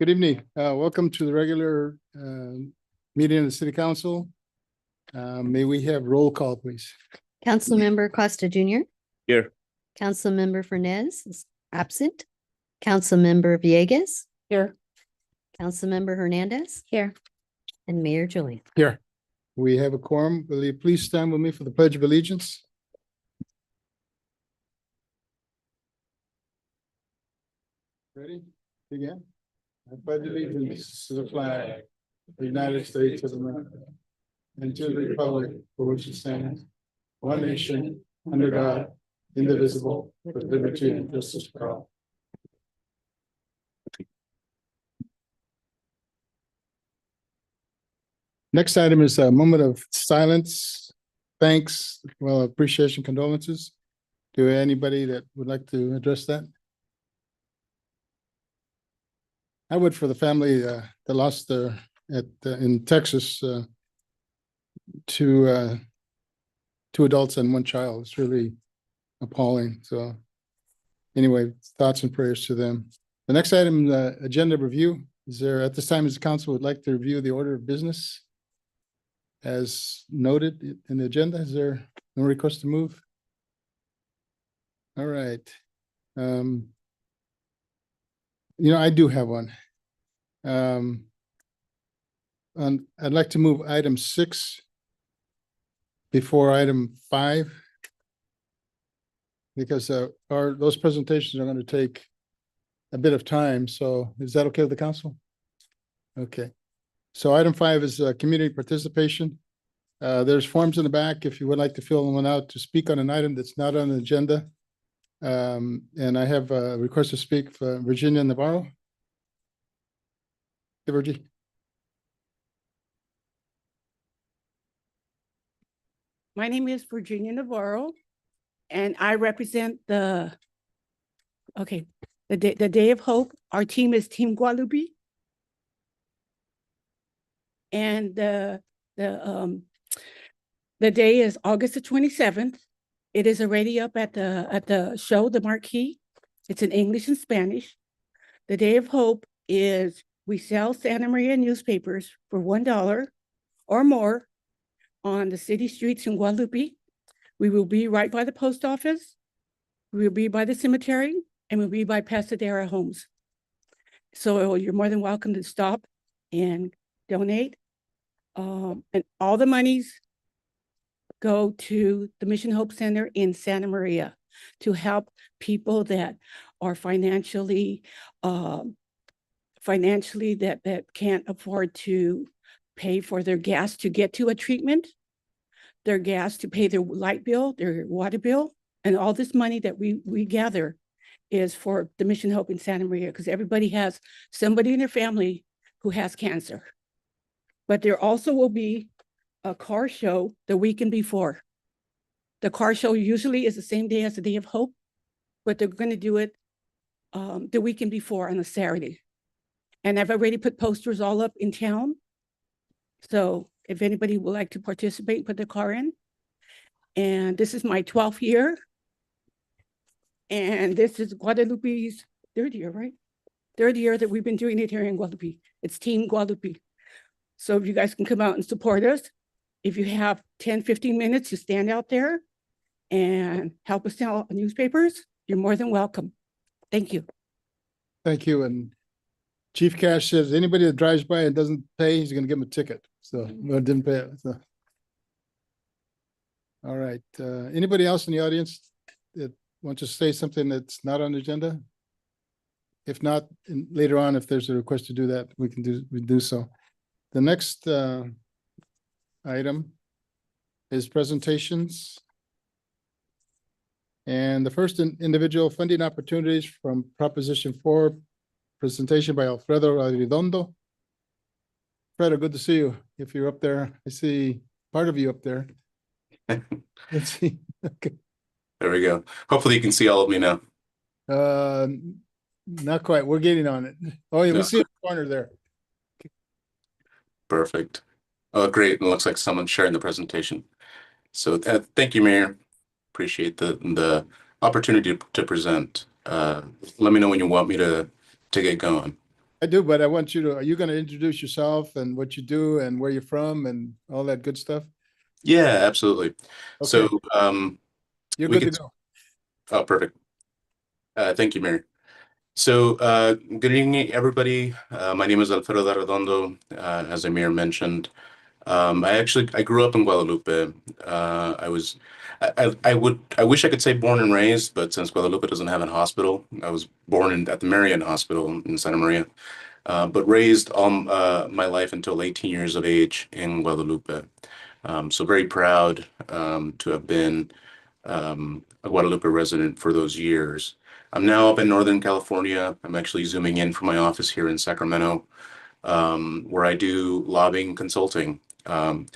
Good evening. Welcome to the regular meeting of the City Council. May we have roll call, please? Councilmember Costa Junior. Here. Councilmember Fernandez is absent. Councilmember Villegas. Here. Councilmember Hernandez. Here. And Mayor Julian. Here. We have a quorum. Will you please stand with me for the Pledge of Allegiance? Ready? Begin. I pledge allegiance to the flag of the United States of America and to the republic for which it stands, one nation, under God, indivisible, with liberty and justice for all. Next item is a moment of silence, thanks, well, appreciation, condolences. Do anybody that would like to address that? I would for the family that lost in Texas two adults and one child. It's really appalling. So anyway, thoughts and prayers to them. The next item, the agenda review. Is there at this time as the council would like to review the order of business as noted in the agenda? Is there no request to move? All right. I do have one. And I'd like to move item 6 before item 5 because those presentations are going to take a bit of time. So is that okay with the council? Okay. So item 5 is community participation. There's forms in the back if you would like to fill one out to speak on an item that's not on the agenda. And I have a request to speak for Virginia Navarro. Hey, Virgie. My name is Virginia Navarro, and I represent the Day of Hope. Our team is Team Guadalupe. And the day is August the 27th. It is already up at the show, the marquee. It's in English and Spanish. The Day of Hope is we sell Santa Maria newspapers for $1 or more on the city streets in Guadalupe. We will be right by the post office. We will be by the cemetery, and we'll be by Pasadena Homes. So you're more than welcome to stop and donate. And all the monies go to the Mission Hope Center in Santa Maria to help people that are financially that can't afford to pay for their gas to get to a treatment, their gas to pay their light bill, their water bill, and all this money that we gather is for the Mission Hope in Santa Maria because everybody has somebody in their family who has cancer. But there also will be a car show the weekend before. The car show usually is the same day as the Day of Hope, but they're going to do it the weekend before on a Saturday. And I've already put posters all up in town. So if anybody would like to participate, put the car in. And this is my 12th year. And this is Guadalupe's 3rd year, right? 3rd year that we've been doing it here in Guadalupe. It's Team Guadalupe. So if you guys can come out and support us, if you have 10, 15 minutes to stand out there and help us sell newspapers, you're more than welcome. Thank you. Thank you. And Chief Cash says anybody that drives by and doesn't pay, he's going to give them a ticket. So didn't pay it. So. All right. Anybody else in the audience that wants to say something that's not on the agenda? If not, later on, if there's a request to do that, we do so. The next item is presentations. And the first individual funding opportunities from Proposition 4, presentation by Alfredo Arredondo. Alfredo, good to see you. If you're up there, I see part of you up there. Let's see. Okay. There we go. Hopefully you can see all of me now. Not quite. We're getting on it. Oh, yeah, we see a corner there. Perfect. Oh, great. It looks like someone's sharing the presentation. So thank you, Mayor. Appreciate the opportunity to present. Let me know when you want me to get going. I do, but I want you to, are you going to introduce yourself and what you do and where you're from and all that good stuff? Yeah, absolutely. So, Okay, you're we good to could, go. oh, perfect. Thank you, Mary. So, good evening, everybody. My name is Alfredo Arredondo, as Amir mentioned. I grew up in Guadalupe. I wish I could say born and raised, but since Guadalupe doesn't have a hospital, I was born at the Marian Hospital in Santa Maria. But raised all my life until 18 years of age in Guadalupe. So very proud to have been a Guadalupe resident for those years. I'm now up in Northern California. I'm actually zooming in from my office here in Sacramento, where I do lobbying consulting on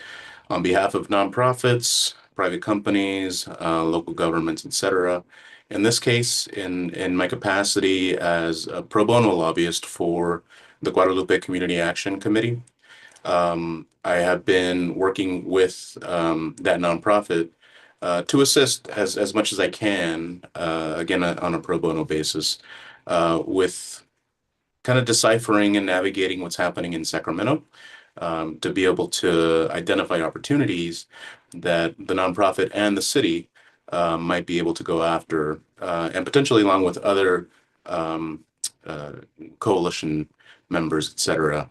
behalf of nonprofits, private companies, local governments, etc. In this case, in my capacity as a pro bono lobbyist for the Guadalupe Community Action Committee. I have been working with that nonprofit to assist as much as I can, again, on a pro bono basis, with kind of deciphering and navigating what's happening in Sacramento, to be able to identify opportunities that the nonprofit and the city might be able to go after, and potentially along with other um, uh, coalition members, et cetera,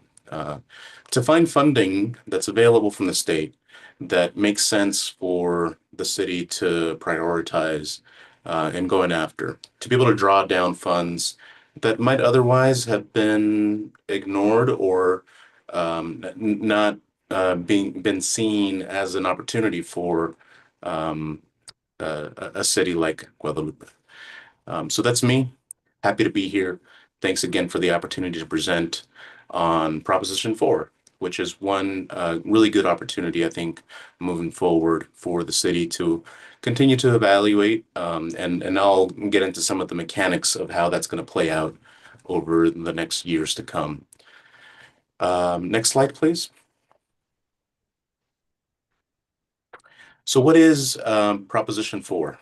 to find funding that's available from the state that makes sense for the city to prioritize and going after, to be able to draw down funds that might otherwise have been ignored or not been seen as an opportunity for um, a city like Guadalupe. So that's me. Happy to be here. Thanks again for the opportunity to present on Proposition 4, which is one really good opportunity, I think, moving forward for the city to continue to evaluate. And I'll get into some of the mechanics of how that's going to play out over the next years to come. Next slide, please. So what is Proposition 4?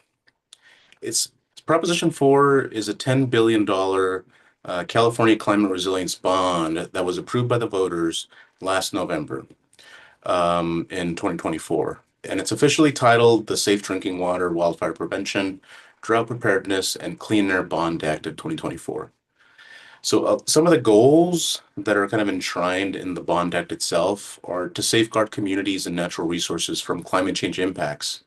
It's Proposition 4 is a $10 billion California climate resilience bond that was approved by the voters last November in 2024. And it's officially titled the Safe Drinking Water, Wildfire Prevention, Drought Preparedness, and Clean Air Bond Act of 2024. So some of the goals that are kind of enshrined in the Bond Act itself are to safeguard communities and natural resources from climate change impacts,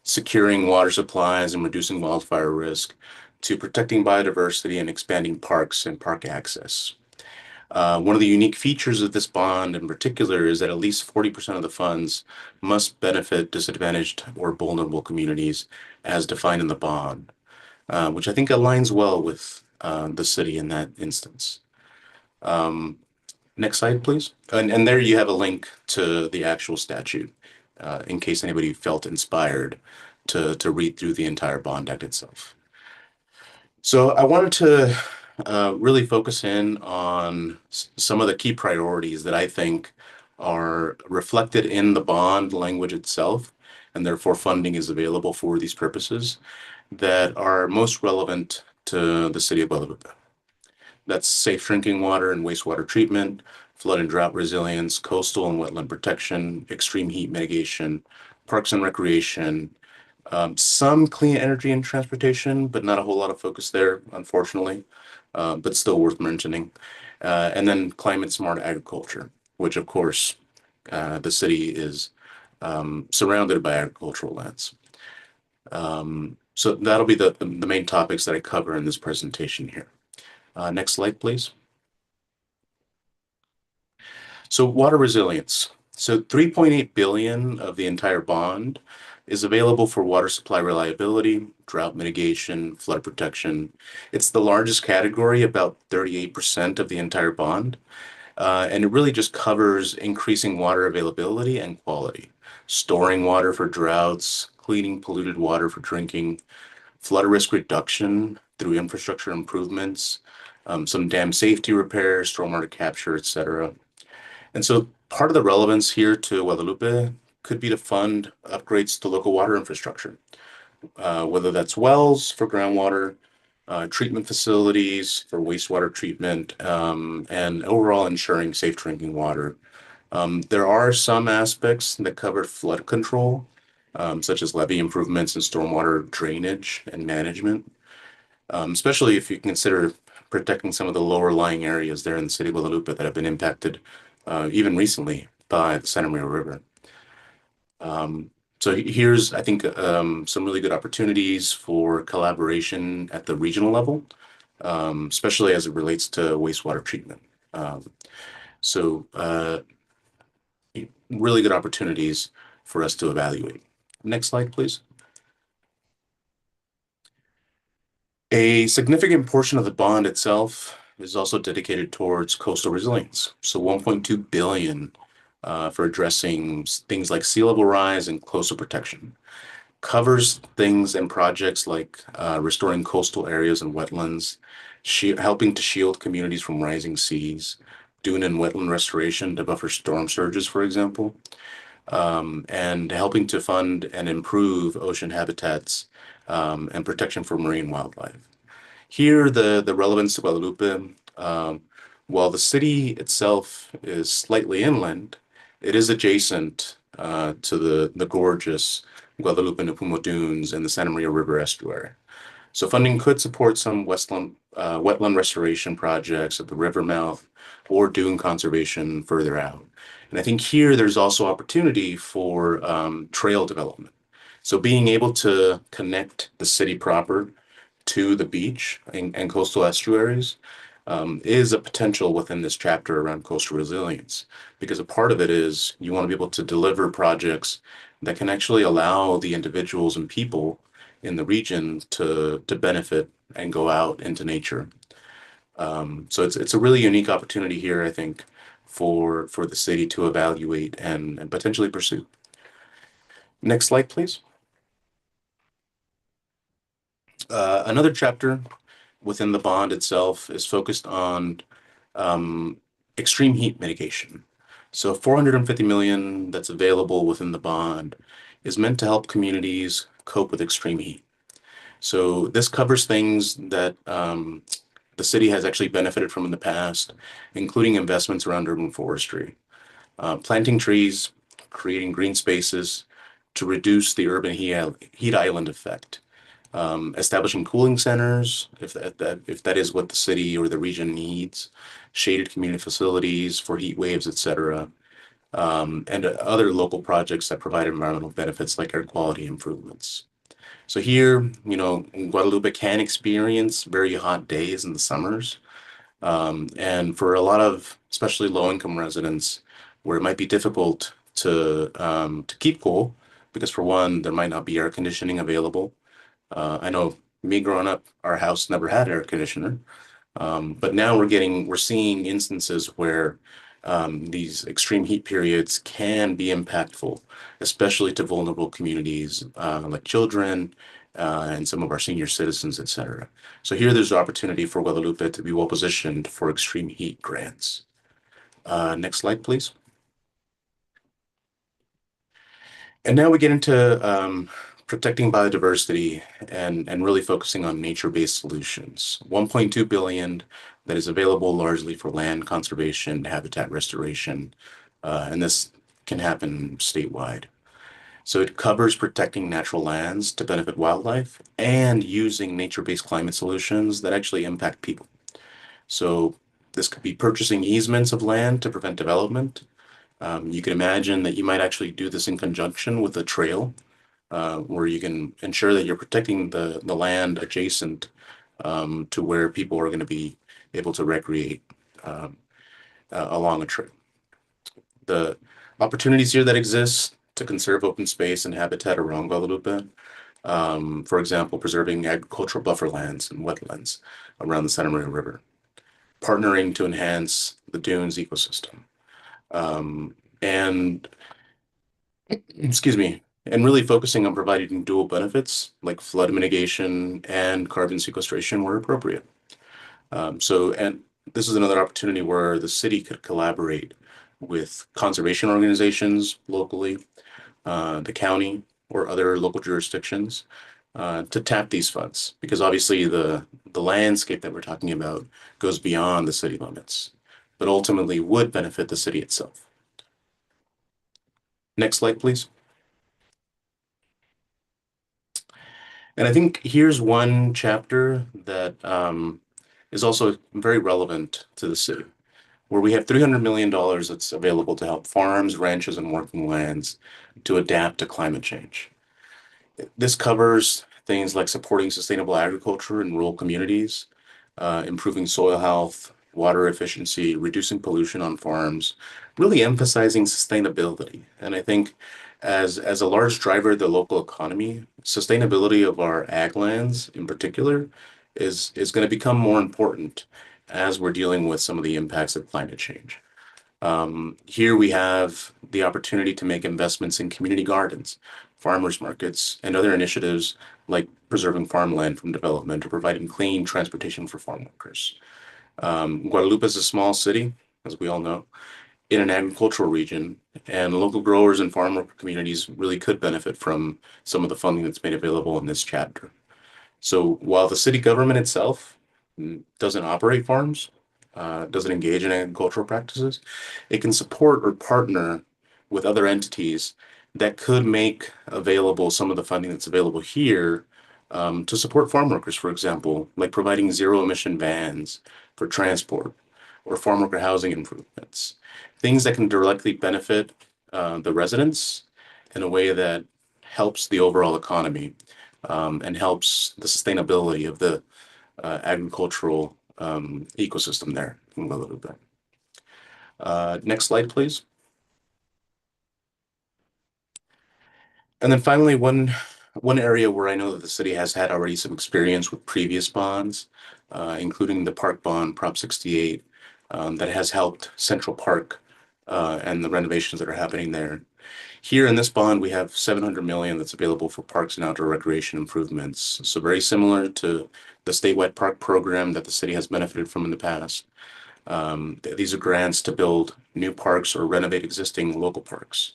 securing water supplies and reducing wildfire risk, to protecting biodiversity and expanding parks and park access. One of the unique features of this bond in particular is that at least 40% of the funds must benefit disadvantaged or vulnerable communities as defined in the bond, which I think aligns well with the city in that instance. Next slide, please. And there you have a link to the actual statute, in case anybody felt inspired to read through the entire bond act itself. So I wanted to really focus in on some of the key priorities that I think are reflected in the bond language itself, and therefore funding is available for these purposes, that are most relevant to the city of Guadalupe. That's safe drinking water and wastewater treatment, flood and drought resilience, coastal and wetland protection, extreme heat mitigation, parks and recreation, some clean energy and transportation, but not a whole lot of focus there, unfortunately, but still worth mentioning. And then climate smart agriculture, which of course, the city is surrounded by agricultural lands. So that'll be the main topics that I cover in this presentation here. Next slide, please. So water resilience. So 3.8 billion of the entire bond is available for water supply reliability, drought mitigation, flood protection. It's the largest category, about 38% of the entire bond. And it really just covers increasing water availability and quality, storing water for droughts, cleaning polluted water for drinking, flood risk reduction through infrastructure improvements, some dam safety repairs, stormwater capture, et cetera. And so part of the relevance here to Guadalupe could be to fund upgrades to local water infrastructure, whether that's wells for groundwater, treatment facilities for wastewater treatment, and overall ensuring safe drinking water. There are some aspects that cover flood control, such as levee improvements and stormwater drainage and management, especially if you consider protecting some of the lower lying areas there in the city of Guadalupe that have been impacted even recently by the Santa Maria River. So here's, I think, some really good opportunities for collaboration at the regional level, especially as it relates to wastewater treatment. So really good opportunities for us to evaluate. Next slide, please. A significant portion of the bond itself is also dedicated towards coastal resilience. So 1.2 billion for addressing things like sea level rise and coastal protection. Covers things and projects like restoring coastal areas and wetlands, helping to shield communities from rising seas, dune and wetland restoration to buffer storm surges, for example, and helping to fund and improve ocean habitats and protection for marine wildlife. Here, the relevance to Guadalupe, while the city itself is slightly inland, it is adjacent to the gorgeous Guadalupe Nipomo Dunes and the Santa Maria River estuary. So funding could support some wetland restoration projects at the river mouth or dune conservation further out. And I think here there's also opportunity for trail development. So being able to connect the city proper to the beach and coastal estuaries is a potential within this chapter around coastal resilience, because a part of it is you want to be able to deliver projects that can actually allow the individuals and people in the region to benefit and go out into nature. So it's a really unique opportunity here, I think, for the city to evaluate and potentially pursue. Next slide, please. Another chapter within the bond itself is focused on extreme heat mitigation. So 450 million that's available within the bond is meant to help communities cope with extreme heat. So this covers things that the city has actually benefited from in the past, including investments around urban forestry, planting trees, creating green spaces to reduce the urban heat island effect, establishing cooling centers, if that is what the city or the region needs, shaded community facilities for heat waves, etc., and other local projects that provide environmental benefits like air quality improvements. So here, Guadalupe can experience very hot days in the summers. And for a lot of, especially low-income residents, where it might be difficult to keep cool, because for one, there might not be air conditioning available. I know me growing up, our house never had air conditioner. But now we're seeing instances where these extreme heat periods can be impactful, especially to vulnerable communities like children and some of our senior citizens, etc. So here there's opportunity for Guadalupe to be well positioned for extreme heat grants. Next slide, please. And now we get into protecting biodiversity and really focusing on nature-based solutions. 1.2 billion that is available largely for land conservation, habitat restoration, and this can happen statewide. So it covers protecting natural lands to benefit wildlife and using nature-based climate solutions that actually impact people. So this could be purchasing easements of land to prevent development. You can imagine that you might actually do this in conjunction with a trail, where you can ensure that you're protecting the land adjacent to where people are going to be able to recreate along a trail. The opportunities here that exist to conserve open space and habitat around Guadalupe, for example, preserving agricultural buffer lands and wetlands around the Santa Maria River, partnering to enhance the dunes ecosystem, and really focusing on providing dual benefits like flood mitigation and carbon sequestration where appropriate. And this is another opportunity where the city could collaborate with conservation organizations locally, the county or other local jurisdictions to tap these funds, because obviously the landscape that we're talking about goes beyond the city limits, but ultimately would benefit the city itself. Next slide, please. And I think here's one chapter that is also very relevant to the city, where we have $300 million that's available to help farms, ranches, and working lands to adapt to climate change. This covers things like supporting sustainable agriculture in rural communities, improving soil health, water efficiency, reducing pollution on farms, really emphasizing sustainability. And I think as a large driver of the local economy, sustainability of our ag lands in particular is going to become more important as we're dealing with some of the impacts of climate change. Here we have the opportunity to make investments in community gardens, farmers markets, and other initiatives like preserving farmland from development or providing clean transportation for farm workers. Guadalupe is a small city, as we all know, in an agricultural region, and local growers and farm worker communities really could benefit from some of the funding that's made available in this chapter. So while the city government itself doesn't operate farms, doesn't engage in agricultural practices, it can support or partner with other entities that could make available some of the funding that's available here to support farm workers, for example, like providing zero emission vans for transport or farm worker housing improvements, things that can directly benefit the residents in a way that helps the overall economy and helps the sustainability of the agricultural ecosystem there in Guadalupe. Next slide, please. And then finally, one area where I know that the city has had already some experience with previous bonds, including the park bond, Prop 68, that has helped Central Park and the renovations that are happening there. Here in this bond, we have $700 million that's available for parks and outdoor recreation improvements. So very similar to the statewide park program that the city has benefited from in the past. These are grants to build new parks or renovate existing local parks.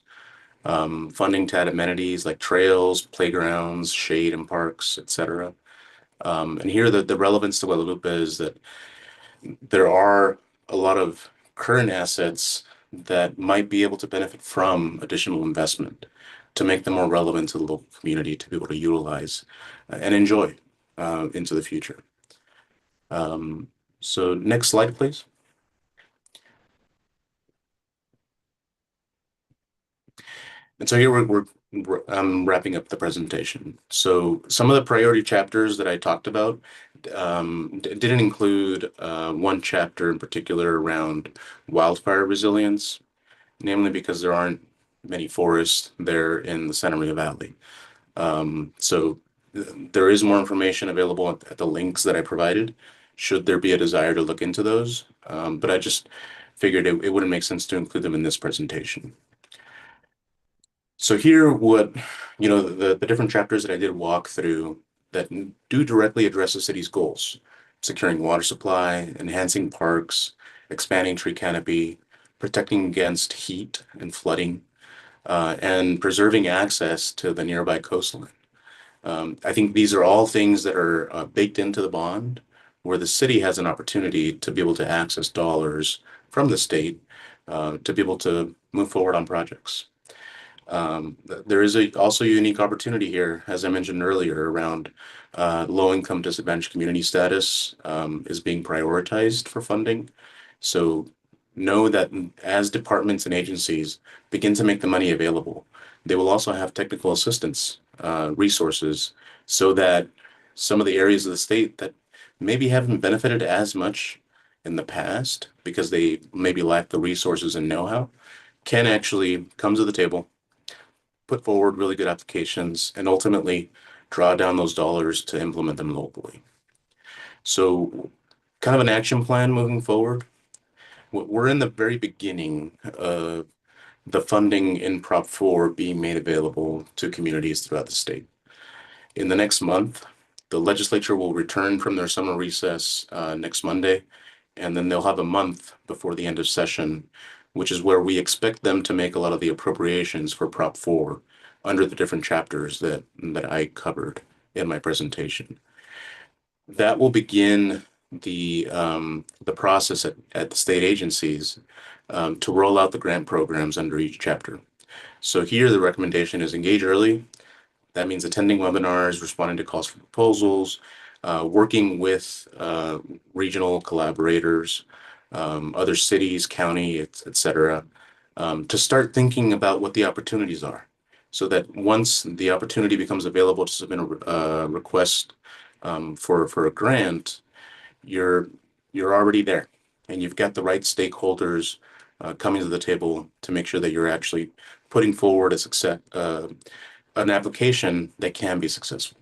Funding to add amenities like trails, playgrounds, shade in parks, etc. And here the relevance to Guadalupe is that there are a lot of current assets that might be able to benefit from additional investment to make them more relevant to the local community to be able to utilize and enjoy into the future. So next slide, please. And so here I'm wrapping up the presentation. So some of the priority chapters that I talked about didn't include one chapter in particular around wildfire resilience, namely because there aren't many forests there in the Santa Maria Valley. So there is more information available at the links that I provided, should there be a desire to look into those. But I just figured it wouldn't make sense to include them in this presentation. So here, the different chapters that I did walk through that do directly address the city's goals: securing water supply, enhancing parks, expanding tree canopy, protecting against heat and flooding, and preserving access to the nearby coastline. I think these are all things that are baked into the bond, where the city has an opportunity to be able to access dollars from the state to be able to move forward on projects. There is also a unique opportunity here, as I mentioned earlier, around low-income disadvantaged community status is being prioritized for funding. So know that as departments and agencies begin to make the money available, they will also have technical assistance resources so that some of the areas of the state that maybe haven't benefited as much in the past because they maybe lack the resources and know-how can actually come to the table, put forward really good applications, and ultimately draw down those dollars to implement them locally. So kind of an action plan moving forward. We're in the very beginning of the funding in Prop 4 being made available to communities throughout the state. In the next month, the legislature will return from their summer recess next Monday, and then they'll have a month before the end of session, which is where we expect them to make a lot of the appropriations for Prop 4 under the different chapters that I covered in my presentation. That will begin the process at the state agencies to roll out the grant programs under each chapter. So here the recommendation is engage early. That means attending webinars, responding to calls for proposals, working with regional collaborators, other cities, county, et cetera, to start thinking about what the opportunities are. So that once the opportunity becomes available to submit a request for a grant, you're already there, and you've got the right stakeholders coming to the table to make sure that you're actually putting forward a success, an application that can be successful.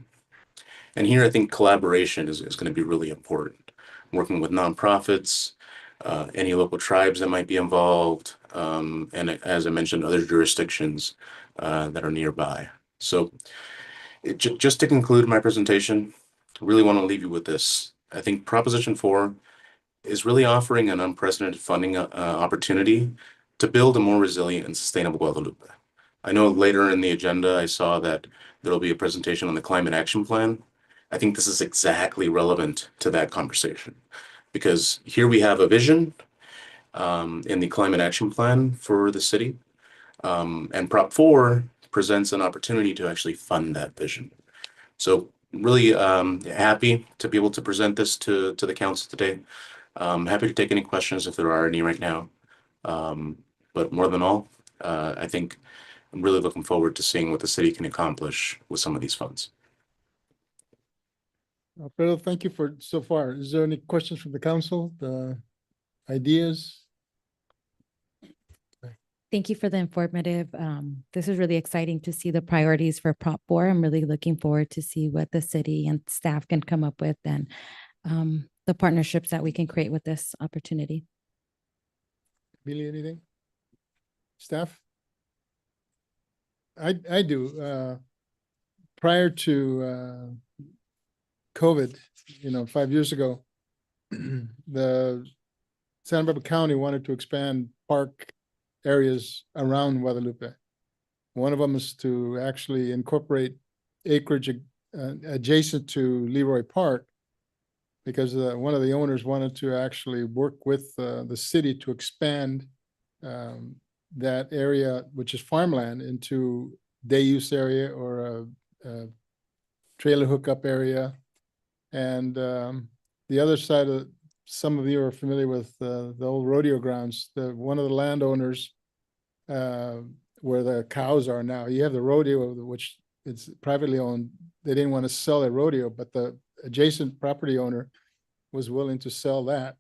And here I think collaboration is going to be really important. Working with nonprofits, any local tribes that might be involved, and as I mentioned, other jurisdictions that are nearby. So just to conclude my presentation, I really want to leave you with this. I think Proposition 4 is really offering an unprecedented funding opportunity to build a more resilient and sustainable Guadalupe. I know later in the agenda, I saw that there'll be a presentation on the Climate Action Plan. I think this is exactly relevant to that conversation, because here we have a vision in the Climate Action Plan for the city, and Prop 4 presents an opportunity to actually fund that vision. So really happy to be able to present this to the council today. Happy to take any questions if there are any right now. But more than all, I think I'm really looking forward to seeing what the city can accomplish with some of these funds. Alfredo, thank you for so far. Is there any questions from the council, the ideas? Thank you for the informative. This is really exciting to see the priorities for Prop 4. I'm really looking forward to see what the city and staff can come up with, and the partnerships that we can create with this opportunity. Billy, anything? Staff? I do. Prior to COVID, 5 years ago, the Santa Barbara County wanted to expand park areas around Guadalupe. One of them is to actually incorporate acreage adjacent to Leroy Park, because one of the owners wanted to actually work with the city to expand that area, which is farmland, into day use area or a trailer hookup area. And the other side of, some of you are familiar with the old rodeo grounds. One of the landowners where the cows are now, you have the rodeo, which it's privately owned. They didn't want to sell their rodeo, but the adjacent property owner was willing to sell that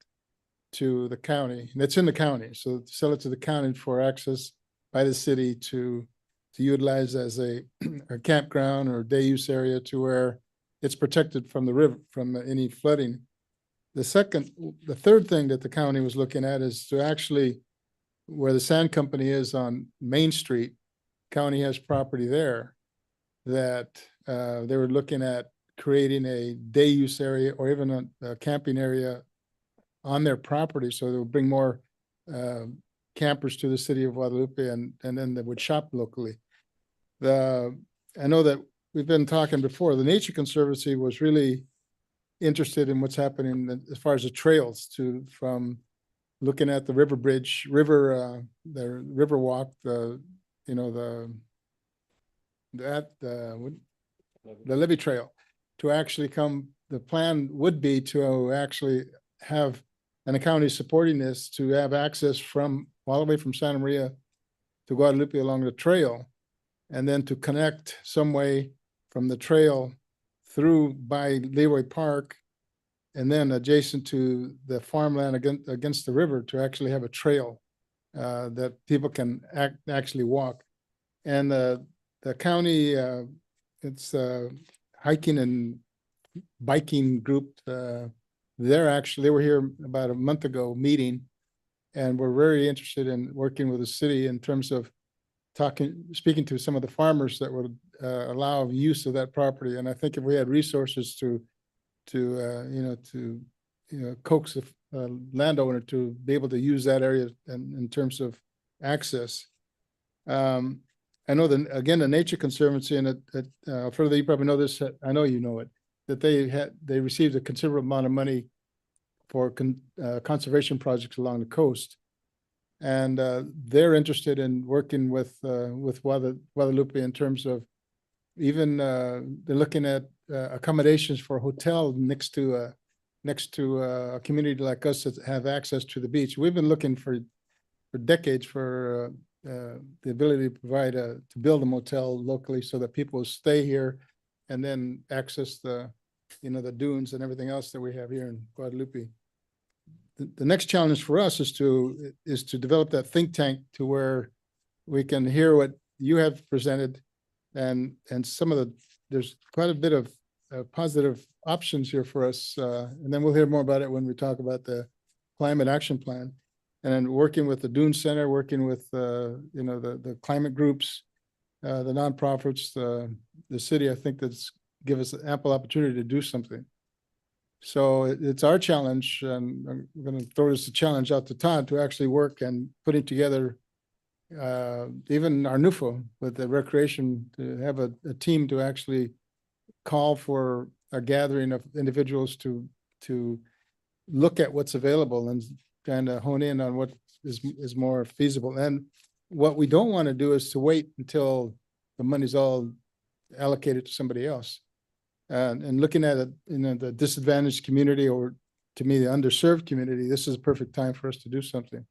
to the county. And it's in the county, so to sell it to the county for access by the city to utilize as a campground or day use area, to where it's protected from the river, from any flooding. The third thing that the county was looking at is to actually, where the sand company is on Main Street, county has property there that they were looking at creating a day use area or even a camping area on their property, so they would bring more campers to the city of Guadalupe, and then they would shop locally. I know that we've been talking before, the Nature Conservancy was really interested in what's happening as far as the trails, from looking at the river bridge, the river walk, the levee trail, to actually come. The plan would be to actually have, and the county supporting this, to have access from all the way from Santa Maria to Guadalupe along the trail, and then to connect some way from the trail through by Leroy Park, and then adjacent to the farmland against the river, to actually have a trail that people can actually walk. And the county, it's a hiking and biking group. They were here about a month ago meeting, and we're very interested in working with the city in terms of speaking to some of the farmers that would allow use of that property. And I think if we had resources to coax the landowner to be able to use that area in terms of access. I know that, again, the Nature Conservancy and further, you probably know this, I know you know it, that they received a considerable amount of money for conservation projects along the coast. And they're interested in working with Guadalupe in terms of even they're looking at accommodations for a hotel next to a community like us that have access to the beach. We've been looking for decades for the ability to provide to build a motel locally so that people stay here and then access the dunes and everything else that we have here in Guadalupe. The next challenge for us is to develop that think tank to where we can hear what you have presented and there's quite a bit of positive options here for us. And then we'll hear more about it when we talk about the climate action plan. And then working with the Dune Center, working with the climate groups, the nonprofits, the city, I think that's give us ample opportunity to do something. So it's our challenge, and I'm going to throw this a challenge out to Todd to actually work and putting together even Arnulfo with the recreation to have a team to actually call for a gathering of individuals to look at what's available and kind of hone in on what is more feasible. And what we don't want to do is to wait until the money's all allocated to somebody else. And looking at it, the disadvantaged community, or to me, the underserved community, this is a perfect time for us to do something.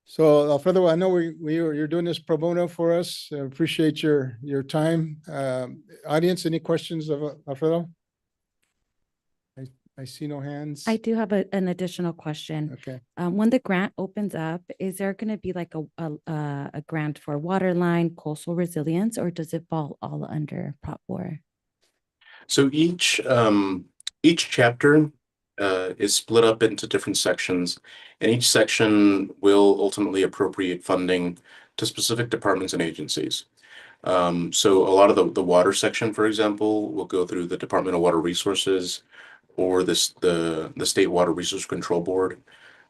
So Alfredo, I know you're doing this pro bono for us. I appreciate your time. Audience, any questions of Alfredo? I see no hands. I do have an additional question. Okay. When the grant opens up, is there going to be like a grant for waterline, coastal resilience, or does it fall all under Prop 4? So each chapter is split up into different sections, and each section will ultimately appropriate funding to specific departments and agencies. So a lot of the water section, for example, will go through the Department of Water Resources or the State Water Resource Control Board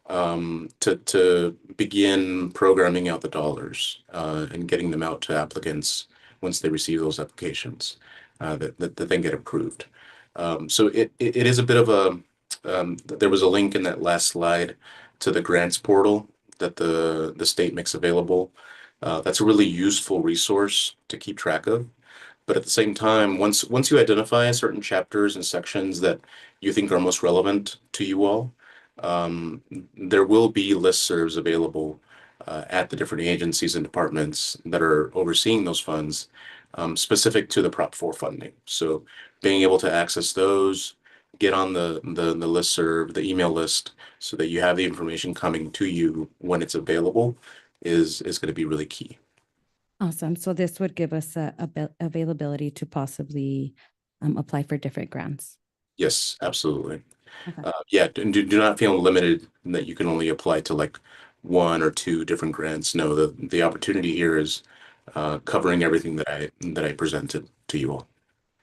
to begin programming out the dollars and getting them out to applicants once they receive those applications that then get approved. So it is a bit of a there was a link in that last slide to the grants portal that the state makes available. That's a really useful resource to keep track of. But at the same time, once you identify certain chapters and sections that you think are most relevant to you all, there will be listservs available at the different agencies and departments that are overseeing those funds specific to the Prop 4 funding. So being able to access those, get on the listserv, the email list, so that you have the information coming to you when it's available is going to be really key. Awesome. So this would give us availability to possibly apply for different grants. Yes, absolutely. Okay. Yeah, do not feel limited that you can only apply to like 1 or 2 different grants. No, the opportunity here is covering everything that I presented to you all.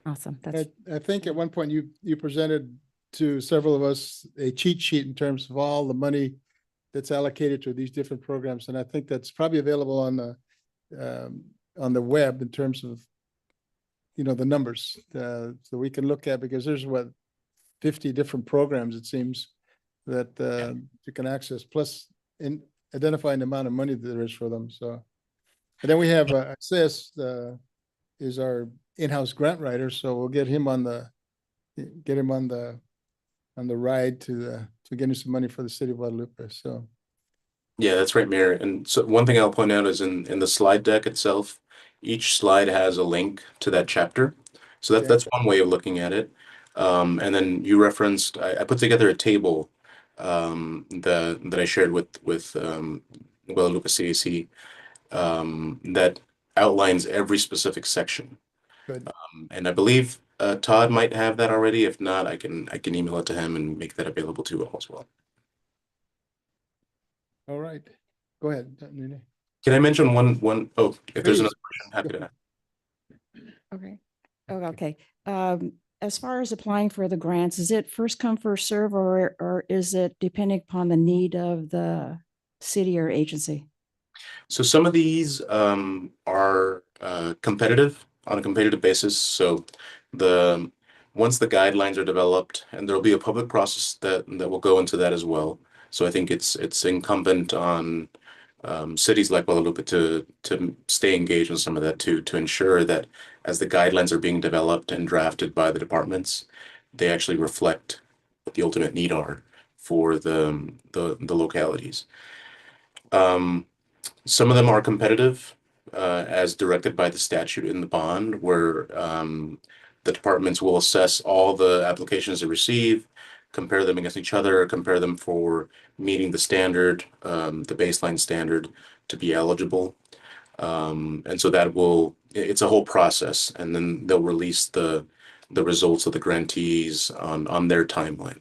Awesome. I think at one point you presented to several of us a cheat sheet in terms of all the money that's allocated to these different programs, and I think that's probably available on the web in terms of the numbers, so we can look at, because there's 50 different programs, it seems, that you can access, plus in identifying the amount of money that there is for them. So, and then we have Sis is our in-house grant writer, so we'll get him on the ride to getting some money for the city of Guadalupe. So yeah, that's right, Mayor. And so one thing I'll point out is in the slide deck itself, each slide has a link to that chapter. So that's one way of looking at it. And then you referenced, I put together a table that I shared with Guadalupe CAC that outlines every specific section. good. And I believe Todd might have that already. If not, I can email it to him and make that available to you all as well. All right, go ahead, Nene. Can I mention one? Oh, if there's Please. another question, happy to. Okay. Oh, okay. As far as applying for the grants, is it first come, first serve, or is it depending upon the need of the city or agency? So some of these are competitive on a competitive basis. So the once the guidelines are developed, and there'll be a public process that will go into that as well. So I think it's incumbent on cities like Guadalupe to stay engaged in some of that too, to ensure that as the guidelines are being developed and drafted by the departments, they actually reflect what the ultimate need are for the localities. Um, some of them are competitive, as directed by the statute in the bond, where the departments will assess all the applications they receive, compare them against each other, compare them for meeting the standard, the baseline standard to be eligible. And so it's a whole process, and then they'll release the results of the grantees on their timeline.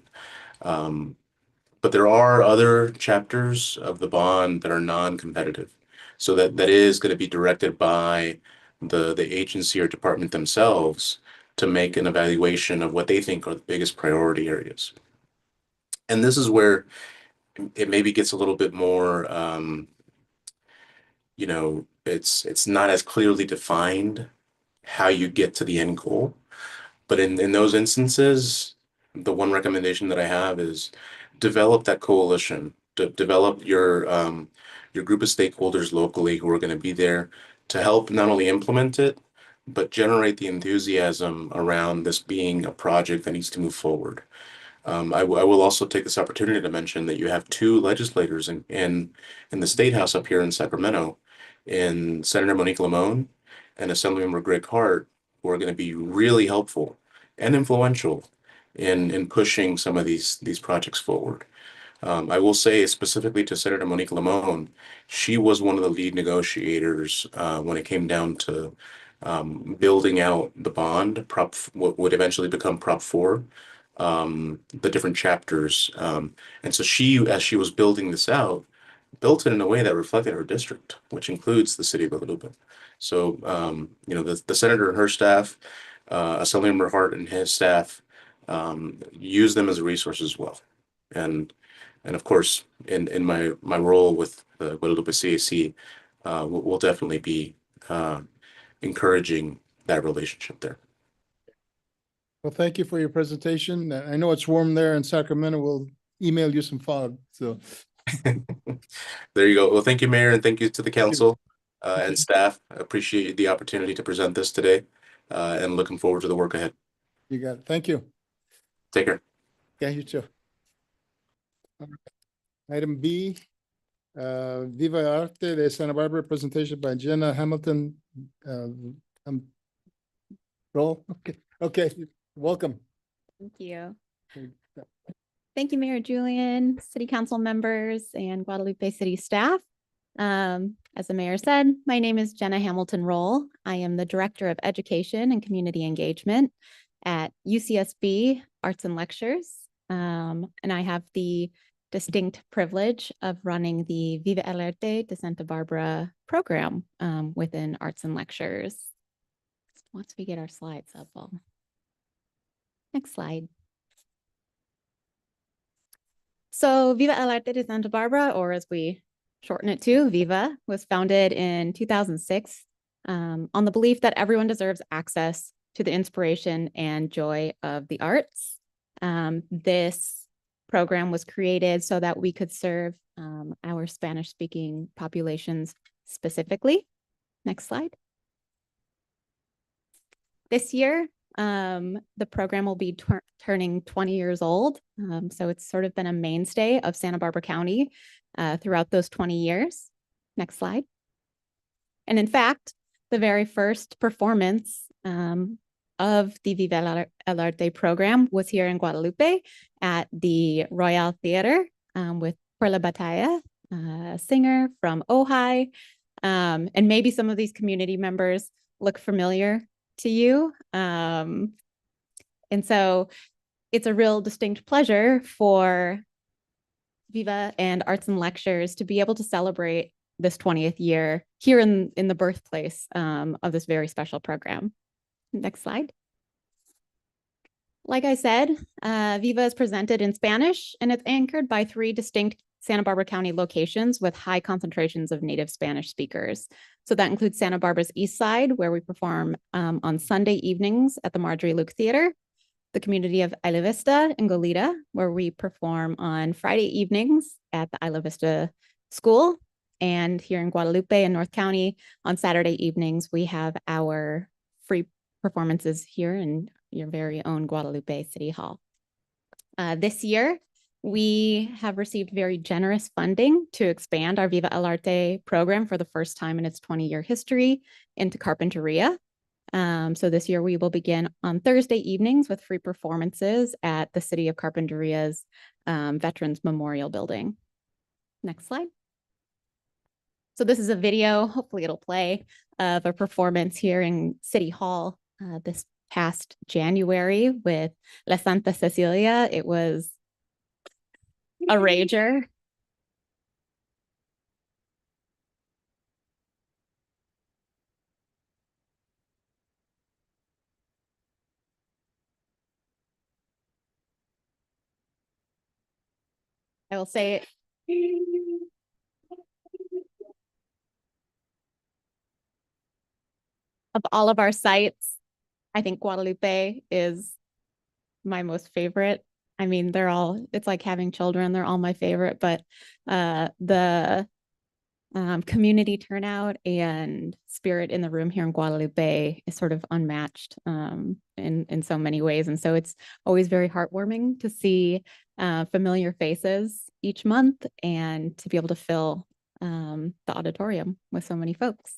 But there are other chapters of the bond that are non-competitive. So that is going to be directed by the agency or department themselves to make an evaluation of what they think are the biggest priority areas. And this is where it maybe gets a little bit more, it's not as clearly defined how you get to the end goal. But in those instances, the one recommendation that I have is develop that coalition, develop your group of stakeholders locally who are going to be there to help not only implement it, but generate the enthusiasm around this being a project that needs to move forward. I will also take this opportunity to mention that you have two legislators in the State House up here in Sacramento, in Senator Monique Limon and Assemblymember Greg Hart, who are going to be really helpful and influential in pushing some of these projects forward. I will say specifically to Senator Monique Limon, she was one of the lead negotiators when it came down to building out the bond, what would eventually become Prop 4, the different chapters. And so as she was building this out, built it in a way that reflected her district, which includes the city of Guadalupe. So, the senator and her staff, Assemblymember Hart and his staff, use them as a resource as well. And of course, in my role with the Guadalupe CAC, we'll definitely be encouraging that relationship there. Well, thank you for your presentation. I know it's warm there in Sacramento. We'll email you some fog, so. There you go. Well, thank you, Mayor, and thank you to the council and staff. I appreciate the opportunity to present this today, and looking forward to the work ahead. You got it. Thank you. Take care. Yeah, you too. Item B, Viva Arte de Santa Barbara, presentation by Jenna Hamilton. Roll. Okay, welcome. Thank you. Thank you, Mayor Julian, City Council members, and Guadalupe City staff. As the mayor said, my name is Jenna Hamilton Roll. I am the Director of Education and Community Engagement at UCSB Arts and Lectures. And I have the distinct privilege of running the Viva el Arte de Santa Barbara program within Arts and Lectures. Once we get our slides up, next slide. So Viva el Arte de Santa Barbara, or as we shorten it to, Viva, was founded in 2006 on the belief that everyone deserves access to the inspiration and joy of the arts. This program was created so that we could serve our Spanish-speaking populations specifically. Next slide. This year, the program will be turning 20 years old. So it's sort of been a mainstay of Santa Barbara County throughout those 20 years. Next slide. And in fact, the very first performance of the Viva el Arte program was here in Guadalupe at the Royal Theater with Perla Batalla, a singer from Ojai. And maybe some of these community members look familiar to you. And so it's a real distinct pleasure for Viva and Arts and Lectures to be able to celebrate this 20th year here in the birthplace of this very special program. Next slide. Like I said, Viva is presented in Spanish, and it's anchored by 3 distinct Santa Barbara County locations with high concentrations of native Spanish speakers. So that includes Santa Barbara's East Side, where we perform on Sunday evenings at the Marjorie Luke Theater, the community of Isla Vista and Goleta, where we perform on Friday evenings at the Isla Vista School. And here in Guadalupe and North County, on Saturday evenings, we have our free performances here in your very own Guadalupe City Hall. This year, we have received very generous funding to expand our Viva El Arte program for the first time in its 20-year history into Carpinteria. So this year we will begin on Thursday evenings with free performances at the City of Carpinteria's Veterans Memorial Building. Next slide. So this is a video, hopefully it'll play, of a performance here in City Hall this past January with La Santa Cecilia. It was a rager. I will say of all of our sites, I think Guadalupe is my most favorite. I mean, it's like having children, they're all my favorite, but the community turnout and spirit in the room here in Guadalupe is sort of unmatched in so many ways. And so it's always very heartwarming to see familiar faces each month and to be able to fill the auditorium with so many folks.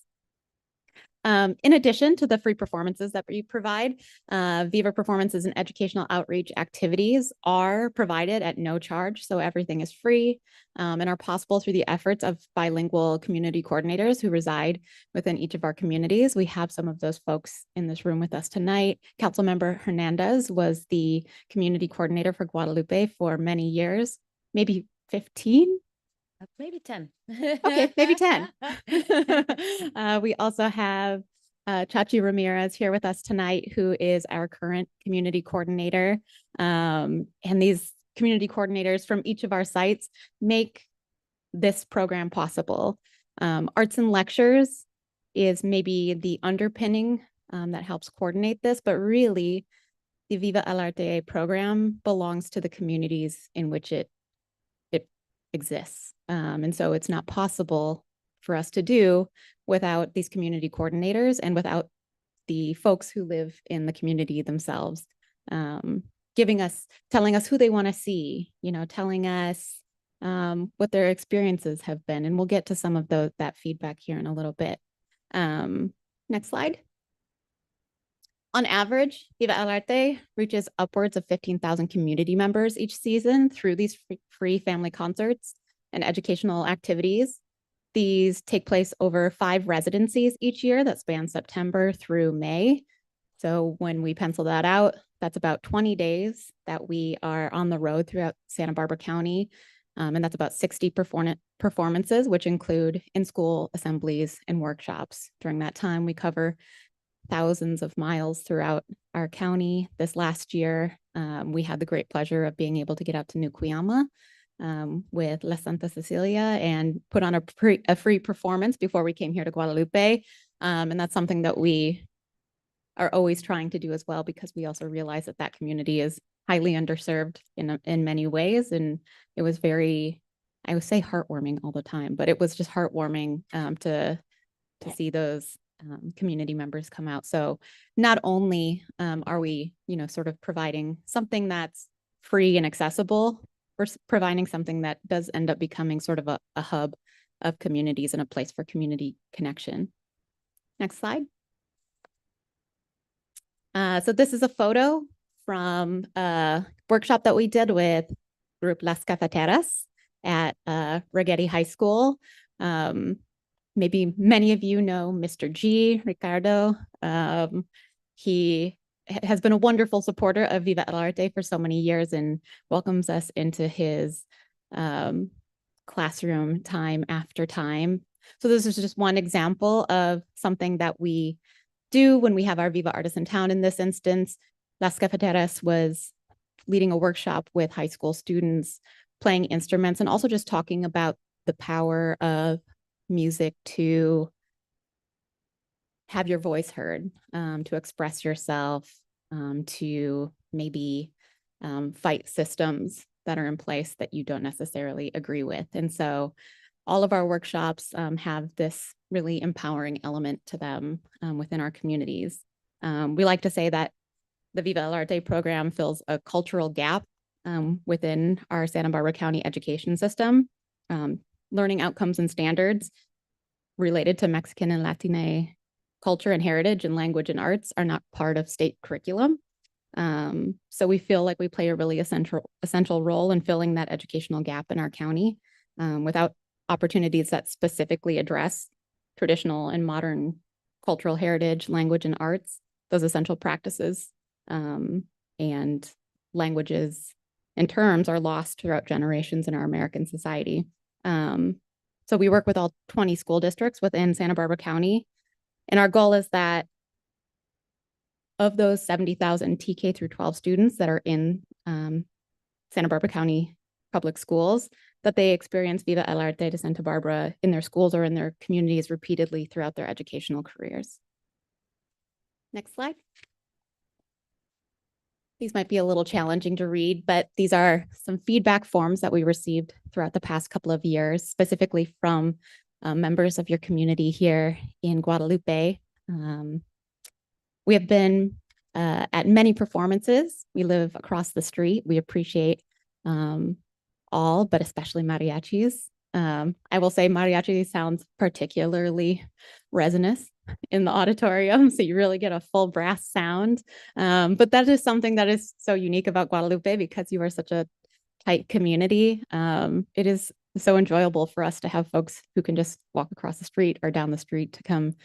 In addition to the free performances that we provide, Viva performances and educational outreach activities are provided at no charge. So everything is free and are possible through the efforts of bilingual community coordinators who reside within each of our communities. We have some of those folks in this room with us tonight. Councilmember Hernandez was the community coordinator for Guadalupe for many years, maybe 15. Maybe 10. Okay, maybe 10. We also have Chachi Ramirez here with us tonight, who is our current community coordinator. And these community coordinators from each of our sites make this program possible. Arts and lectures is maybe the underpinning that helps coordinate this, but really the Viva El Arte program belongs to the communities in which it exists. And so it's not possible for us to do without these community coordinators and without the folks who live in the community themselves, telling us who they want to see, telling us what their experiences have been. And we'll get to some of that feedback here in a little bit. Next slide. On average, Viva El Arte reaches upwards of 15,000 community members each season through these free family concerts and educational activities. These take place over 5 residencies each year that span September through May. So when we pencil that out, that's about 20 days that we are on the road throughout Santa Barbara County. And that's about 60 performances, which include in-school assemblies and workshops. During that time, we cover thousands of miles throughout our county. This last year, we had the great pleasure of being able to get out to New Cuyama with La Santa Cecilia and put on a free performance before we came here to Guadalupe. And that's something that we are always trying to do as well, because we also realize that community is highly underserved in many ways. And it was very, I would say heartwarming all the time, but it was just heartwarming to see those community members come out. So not only are we, sort of providing something that's free and accessible, we're providing something that does end up becoming sort of a hub of communities and a place for community connection. Next slide. So this is a photo from a workshop that we did with Group Las Cafeteras at Ragetti High School. Maybe many of you know Mr. G, Ricardo. He has been a wonderful supporter of Viva El Arte for so many years and welcomes us into his classroom time after time. So this is just one example of something that we do when we have our Viva Artists in Town. In this instance, Las Cafeteras was leading a workshop with high school students playing instruments, and also just talking about the power of music to have your voice heard, to express yourself, to maybe fight systems that are in place that you don't necessarily agree with. And so all of our workshops have this really empowering element to them within our communities. We like to say that the Viva El Arte program fills a cultural gap within our Santa Barbara County education system. Learning outcomes and standards related to Mexican and Latina culture and heritage and language and arts are not part of state curriculum. So we feel like we play a really essential role in filling that educational gap in our county. Without opportunities that specifically address traditional and modern cultural heritage, language, and arts, those essential practices and languages and terms are lost throughout generations in our American society. So we work with all 20 school districts within Santa Barbara County. And our goal is that of those 70,000 TK through 12 students that are in Santa Barbara County public schools, that they experience Viva El Arte de Santa Barbara in their schools or in their communities repeatedly throughout their educational careers. Next slide. These might be a little challenging to read, but these are some feedback forms that we received throughout the past couple of years, specifically from members of your community here in Guadalupe. We have been at many performances. We live across the street. We appreciate all, but especially mariachis. I will say mariachi sounds particularly resonant in the auditorium, so you really get a full brass sound. But that is something that is so unique about Guadalupe because you are such a tight community. It is so enjoyable for us to have folks who can just walk across the street or down the street to come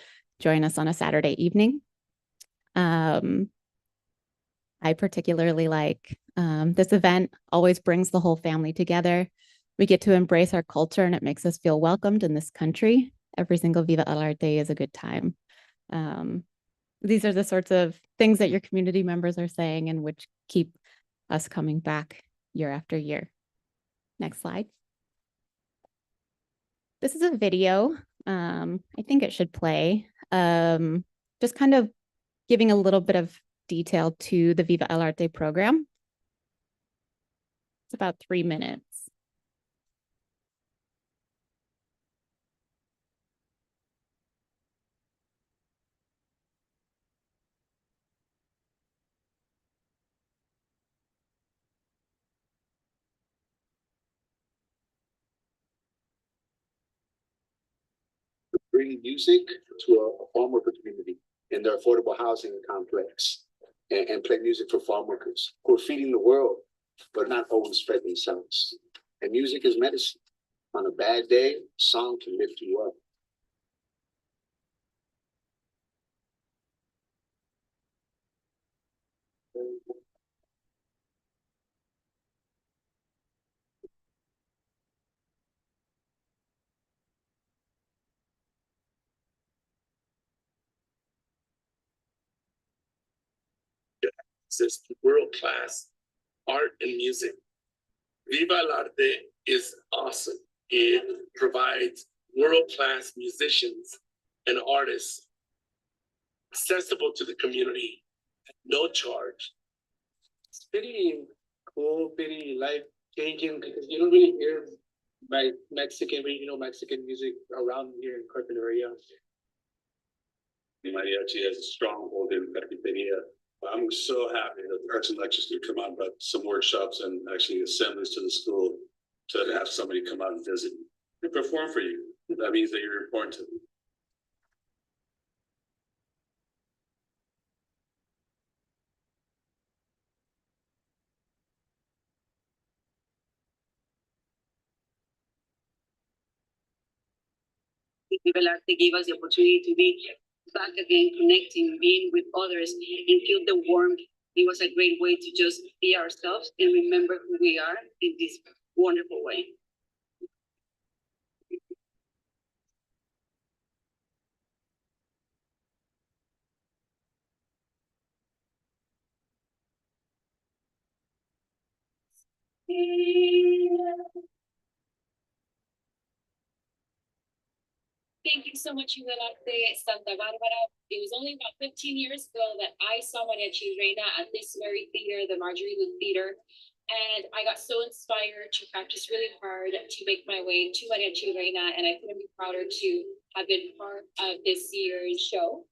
join us on a Saturday evening. I particularly like this event always brings the whole family together. We get to embrace our culture and it makes us feel welcomed in this country. Every single Viva El Arte is a good time. These are the sorts of things that your community members are saying and which keep us coming back year after year. Next slide. This is a video. I think it should play. Just kind of giving a little bit of detail to the Viva El Arte program. It's about 3 minutes. Bring music to a farm worker community in their affordable housing complex and play music for farm workers who are feeding the world, but not always fed themselves. And music is medicine. On a bad day, song can lift you up. This world-class art and music. Viva el Arte is awesome. It provides world-class musicians and artists accessible to the community at no charge. It's pretty cool, pretty life-changing because you don't really hear Mexican music around here in Carpinteria. The mariachi has a stronghold in Carpinteria. I'm so happy that the Arts and Lectures could come out about some workshops and actually assemblies to the school to have somebody come out and visit and perform for you. That means that you're important to them. Viva el Arte gave us the opportunity to be back again, connecting, being with others, and feel the warmth. It was a great way to just be ourselves and remember who we are in this wonderful way. Thank you so much, Igualarte Santa Barbara. It was only about 15 years ago that I saw Mariachi Reina at this very theater, the Marjorie Luke Theater. And I got so inspired to practice really hard to make my way to Mariachi Reina. And I couldn't be prouder to have been part of this year's show.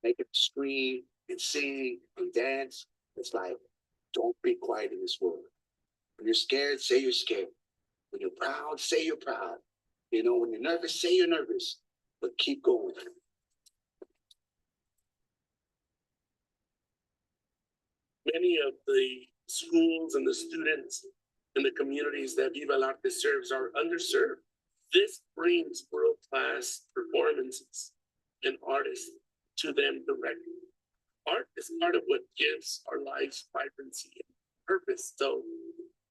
Make it scream and sing and dance. It's like, don't be quiet in this world. When you're scared, say you're scared. When you're proud, say you're proud. You know, when you're nervous, say you're nervous, but keep going. Many of the schools and the students in the communities that Viva el Arte serves are underserved. This brings world-class performances and artists to them directly. Art is part of what gives our lives vibrancy and purpose. So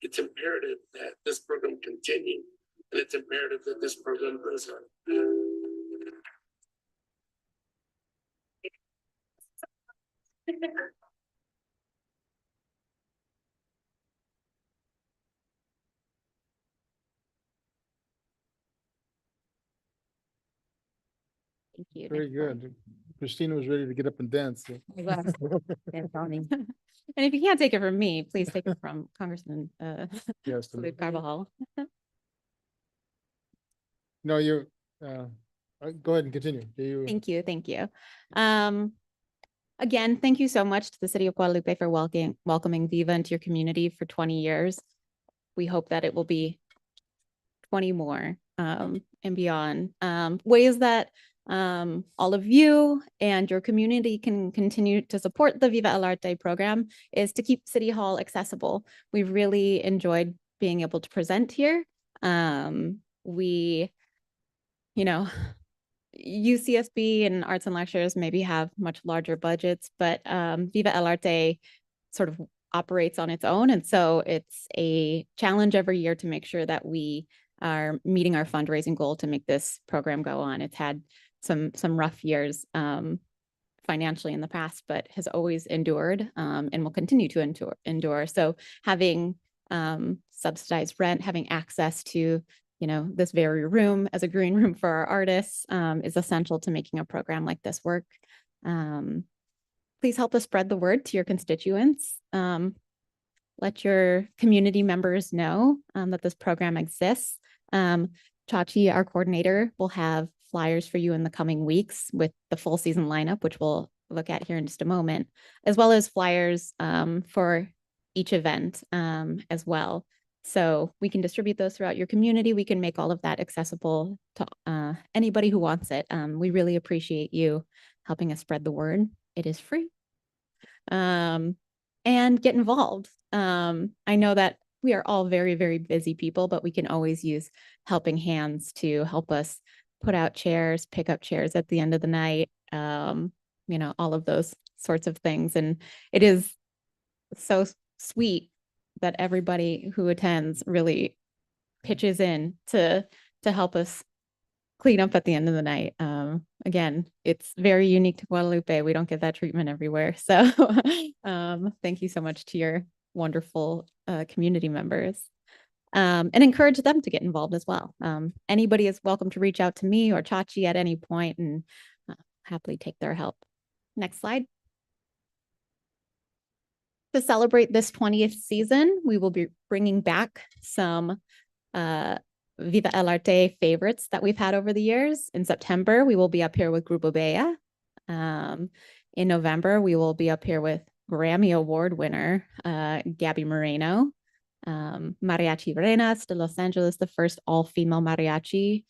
it's imperative that this program continue, and it's imperative that this program goes on. Thank you. Very Next slide. good. Christina was ready to get up and dance. so. And if you can't take it from me, please take it from Congressman Yes. Salud Carvajal. No, you, go ahead and continue. Thank you. Thank you. Again, thank you so much to the City of Guadalupe for welcoming Viva into your community for 20 years. We hope that it will be 20 more and beyond. Ways that all of you and your community can continue to support the Viva el Arte program is to keep City Hall accessible. We've really enjoyed being able to present here. UCSB and arts and lectures maybe have much larger budgets, but Viva el Arte sort of operates on its own. And so it's a challenge every year to make sure that we are meeting our fundraising goal to make this program go on. It's had some rough years financially in the past, but has always endured and will continue to endure. So having subsidized rent, having access to this very room as a green room for our artists is essential to making a program like this work. Please help us spread the word to your constituents. Let your community members know that this program exists. Chachi, our coordinator, will have flyers for you in the coming weeks with the full season lineup, which we'll look at here in just a moment, as well as flyers for each event as well. So we can distribute those throughout your community. We can make all of that accessible to anybody who wants it. We really appreciate you helping us spread the word. It is free. And get involved. I know that we are all very, very busy people, but we can always use helping hands to help us put out chairs, pick up chairs at the end of the night, all of those sorts of things. And it is so sweet that everybody who attends really pitches in to help us clean up at the end of the night. Again, it's very unique to Guadalupe. We don't get that treatment everywhere. So thank you so much to your wonderful community members. And encourage them to get involved as well. Anybody is welcome to reach out to me or Chachi at any point and happily take their help. Next slide. To celebrate this 20th season, we will be bringing back some Viva el Arte favorites that we've had over the years. In September, we will be up here with Grupo Bella. In November, we will be up here with Grammy Award winner Gabby Moreno. Mariachi Reinas de Los Angeles, the first all-female mariachi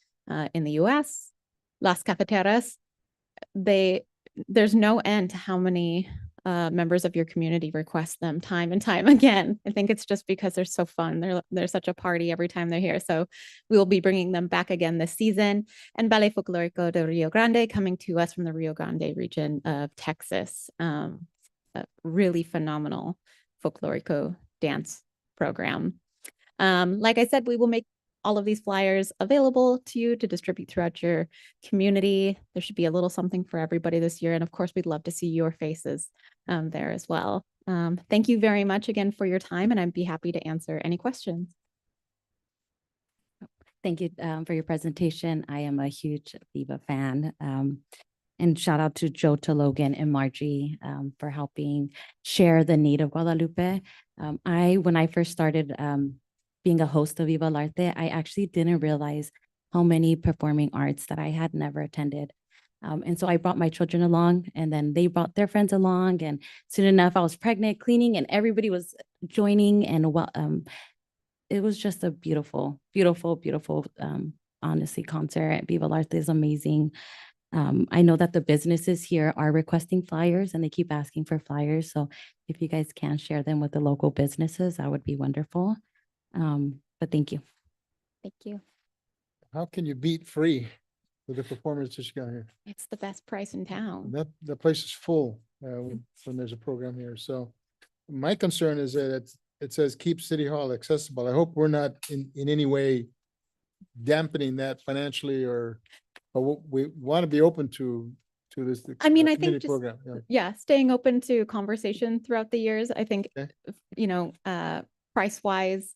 in the US. Las Cafeteras, there's no end to how many members of your community request them time and time again. I think it's just because they're so fun. They're such a party every time they're here. So we will be bringing them back again this season. And Ballet Folklorico de Rio Grande coming to us from the Rio Grande region of Texas. A really phenomenal folklorico dance program. Like I said, we will make all of these flyers available to you to distribute throughout your community. There should be a little something for everybody this year. And of course, we'd love to see your faces there as well. Thank you very much again for your time, and I'd be happy to answer any questions. Thank you for your presentation. I am a huge Viva fan. And shout out to Joe Tologan and Margie for helping share the need of Guadalupe. When I first started being a host of Viva el Arte, I actually didn't realize how many performing arts that I had never attended. And so I brought my children along, and then they brought their friends along, and soon enough I was pregnant, cleaning, and everybody was joining. And it was just a beautiful, beautiful, beautiful, honestly, concert. Viva el Arte is amazing. I know that the businesses here are requesting flyers, and they keep asking for flyers. So if you guys can share them with the local businesses, that would be wonderful. But thank you. Thank you. How can you beat free with the performance that you got here? It's the best price in town. That the place is full when there's a program here. So my concern is that it says keep City Hall accessible. I hope we're not in any way dampening that financially, but we want to be open to this. I mean, I think community just, program. staying open to conversation throughout the years. I think, Okay. Price wise,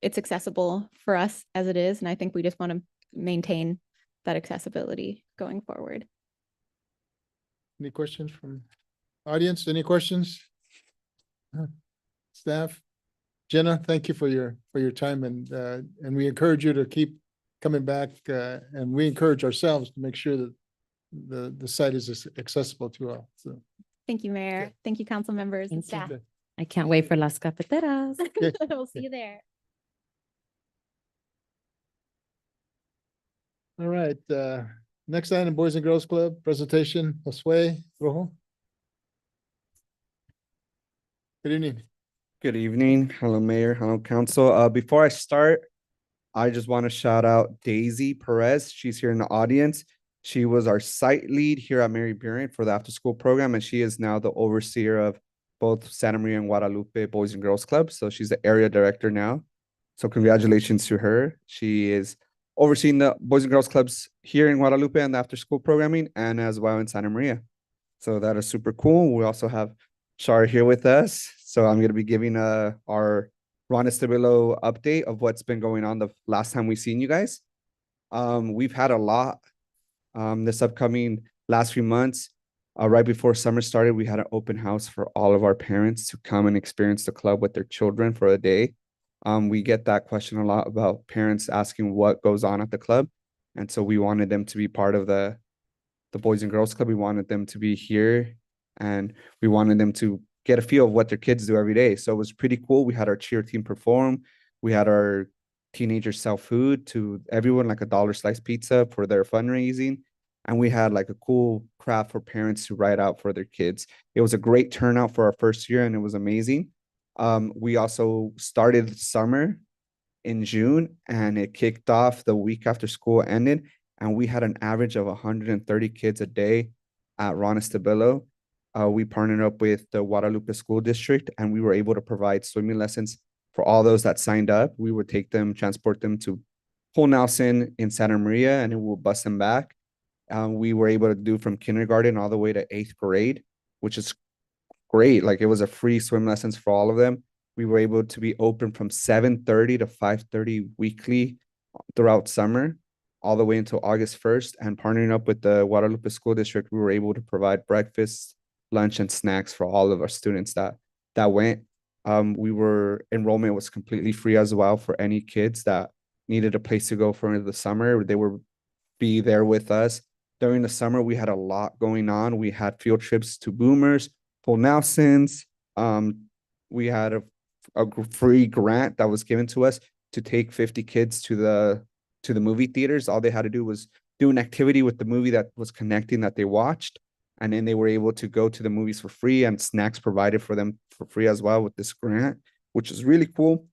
it's accessible for us as it is. And I think we just want to maintain that accessibility going forward. Any questions from audience? Any questions? Staff? Jenna, thank you for your time, and we encourage you to keep coming back, and we encourage ourselves to make sure that the site is accessible to all. So Thank you, Mayor. Okay. Thank you, council members and Thank you. staff. I can't wait for Las Cafeteras. We'll see you there. all right, next item, Boys and Girls Club presentation, Josue Rojo. Good evening. Good evening. Hello, Mayor. Hello, Council. Before I start, I just want to shout out Daisy Perez. She's here in the audience. She was our site lead here at Mary Buren for the after-school program, and she is now the overseer of both Santa Maria and Guadalupe Boys and Girls Club. So she's the area director now. So congratulations to her. She is overseeing the Boys and Girls Clubs here in Guadalupe and the after-school programming, and as well in Santa Maria. So that is super cool. We also have Shar here with us. So I'm going to be giving our Ron Estabilo update of what's been going on the last time we've seen you guys. We've had a lot this upcoming last few months. Right before summer started, we had an open house for all of our parents to come and experience the club with their children for a day. We get that question a lot about parents asking what goes on at the club. And so we wanted them to be part of the Boys and Girls Club. We wanted them to be here, and we wanted them to get a feel of what their kids do every day. So it was pretty cool. We had our cheer team perform. We had our teenagers sell food to everyone, like $1 slice pizza for their fundraising. And we had like a cool craft for parents to write out for their kids. It was a great turnout for our first year, and it was amazing. We also started summer in June, and it kicked off the week after school ended. And we had an average of 130 kids a day at Ron Estabilo. We partnered up with the Guadalupe School District, and we were able to provide swimming lessons for all those that signed up. We would take them, transport them to Paul Nelson in Santa Maria, and it will bus them back. We were able to do from kindergarten all the way to 8th grade, which is great. Like, it was a free swim lessons for all of them. We were able to be open from 7:30 to 5:30 weekly throughout summer, all the way until August 1st. And partnering up with the Guadalupe School District, we were able to provide breakfast, lunch, and snacks for all of our students that went. Enrollment was completely free as well for any kids that needed a place to go for the summer. They would be there with us. During the summer, we had a lot going on. We had field trips to Boomers, Paul Nelson's. We had a free grant that was given to us to take 50 kids to the movie theaters. All they had to do was do an activity with the movie that was connecting that they watched. And then they were able to go to the movies for free and snacks provided for them for free as well with this grant, which is really cool.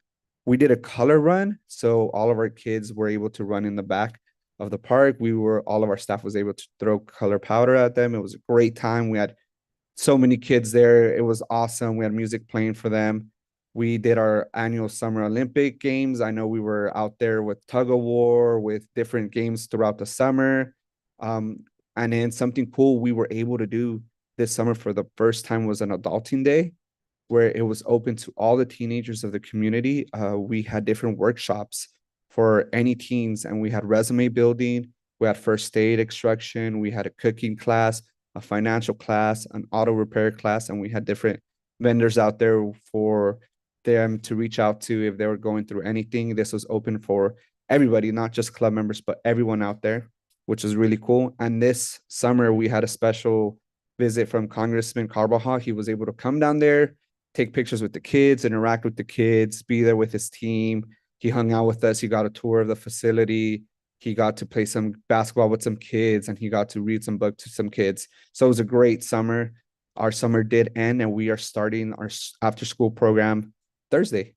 We did a color run. So all of our kids were able to run in the back of the park. All of our staff was able to throw color powder at them. It was a great time. We had so many kids there. It was awesome. We had music playing for them. We did our annual Summer Olympic Games. I know we were out there with tug of war, with different games throughout the summer. And then something cool we were able to do this summer for the first time was an adulting day, where it was open to all the teenagers of the community. We had different workshops for any teens, and we had resume building, we had first aid instruction, we had a cooking class, a financial class, an auto repair class, and we had different vendors out there for them to reach out to if they were going through anything. This was open for everybody, not just club members, but everyone out there, which is really cool. And this summer, we had a special visit from Congressman Carvajal. He was able to come down there, take pictures with the kids, interact with the kids, be there with his team. He hung out with us. He got a tour of the facility. He got to play some basketball with some kids, and he got to read some books to some kids. So it was a great summer. Our summer did end, and we are starting our after school program Thursday.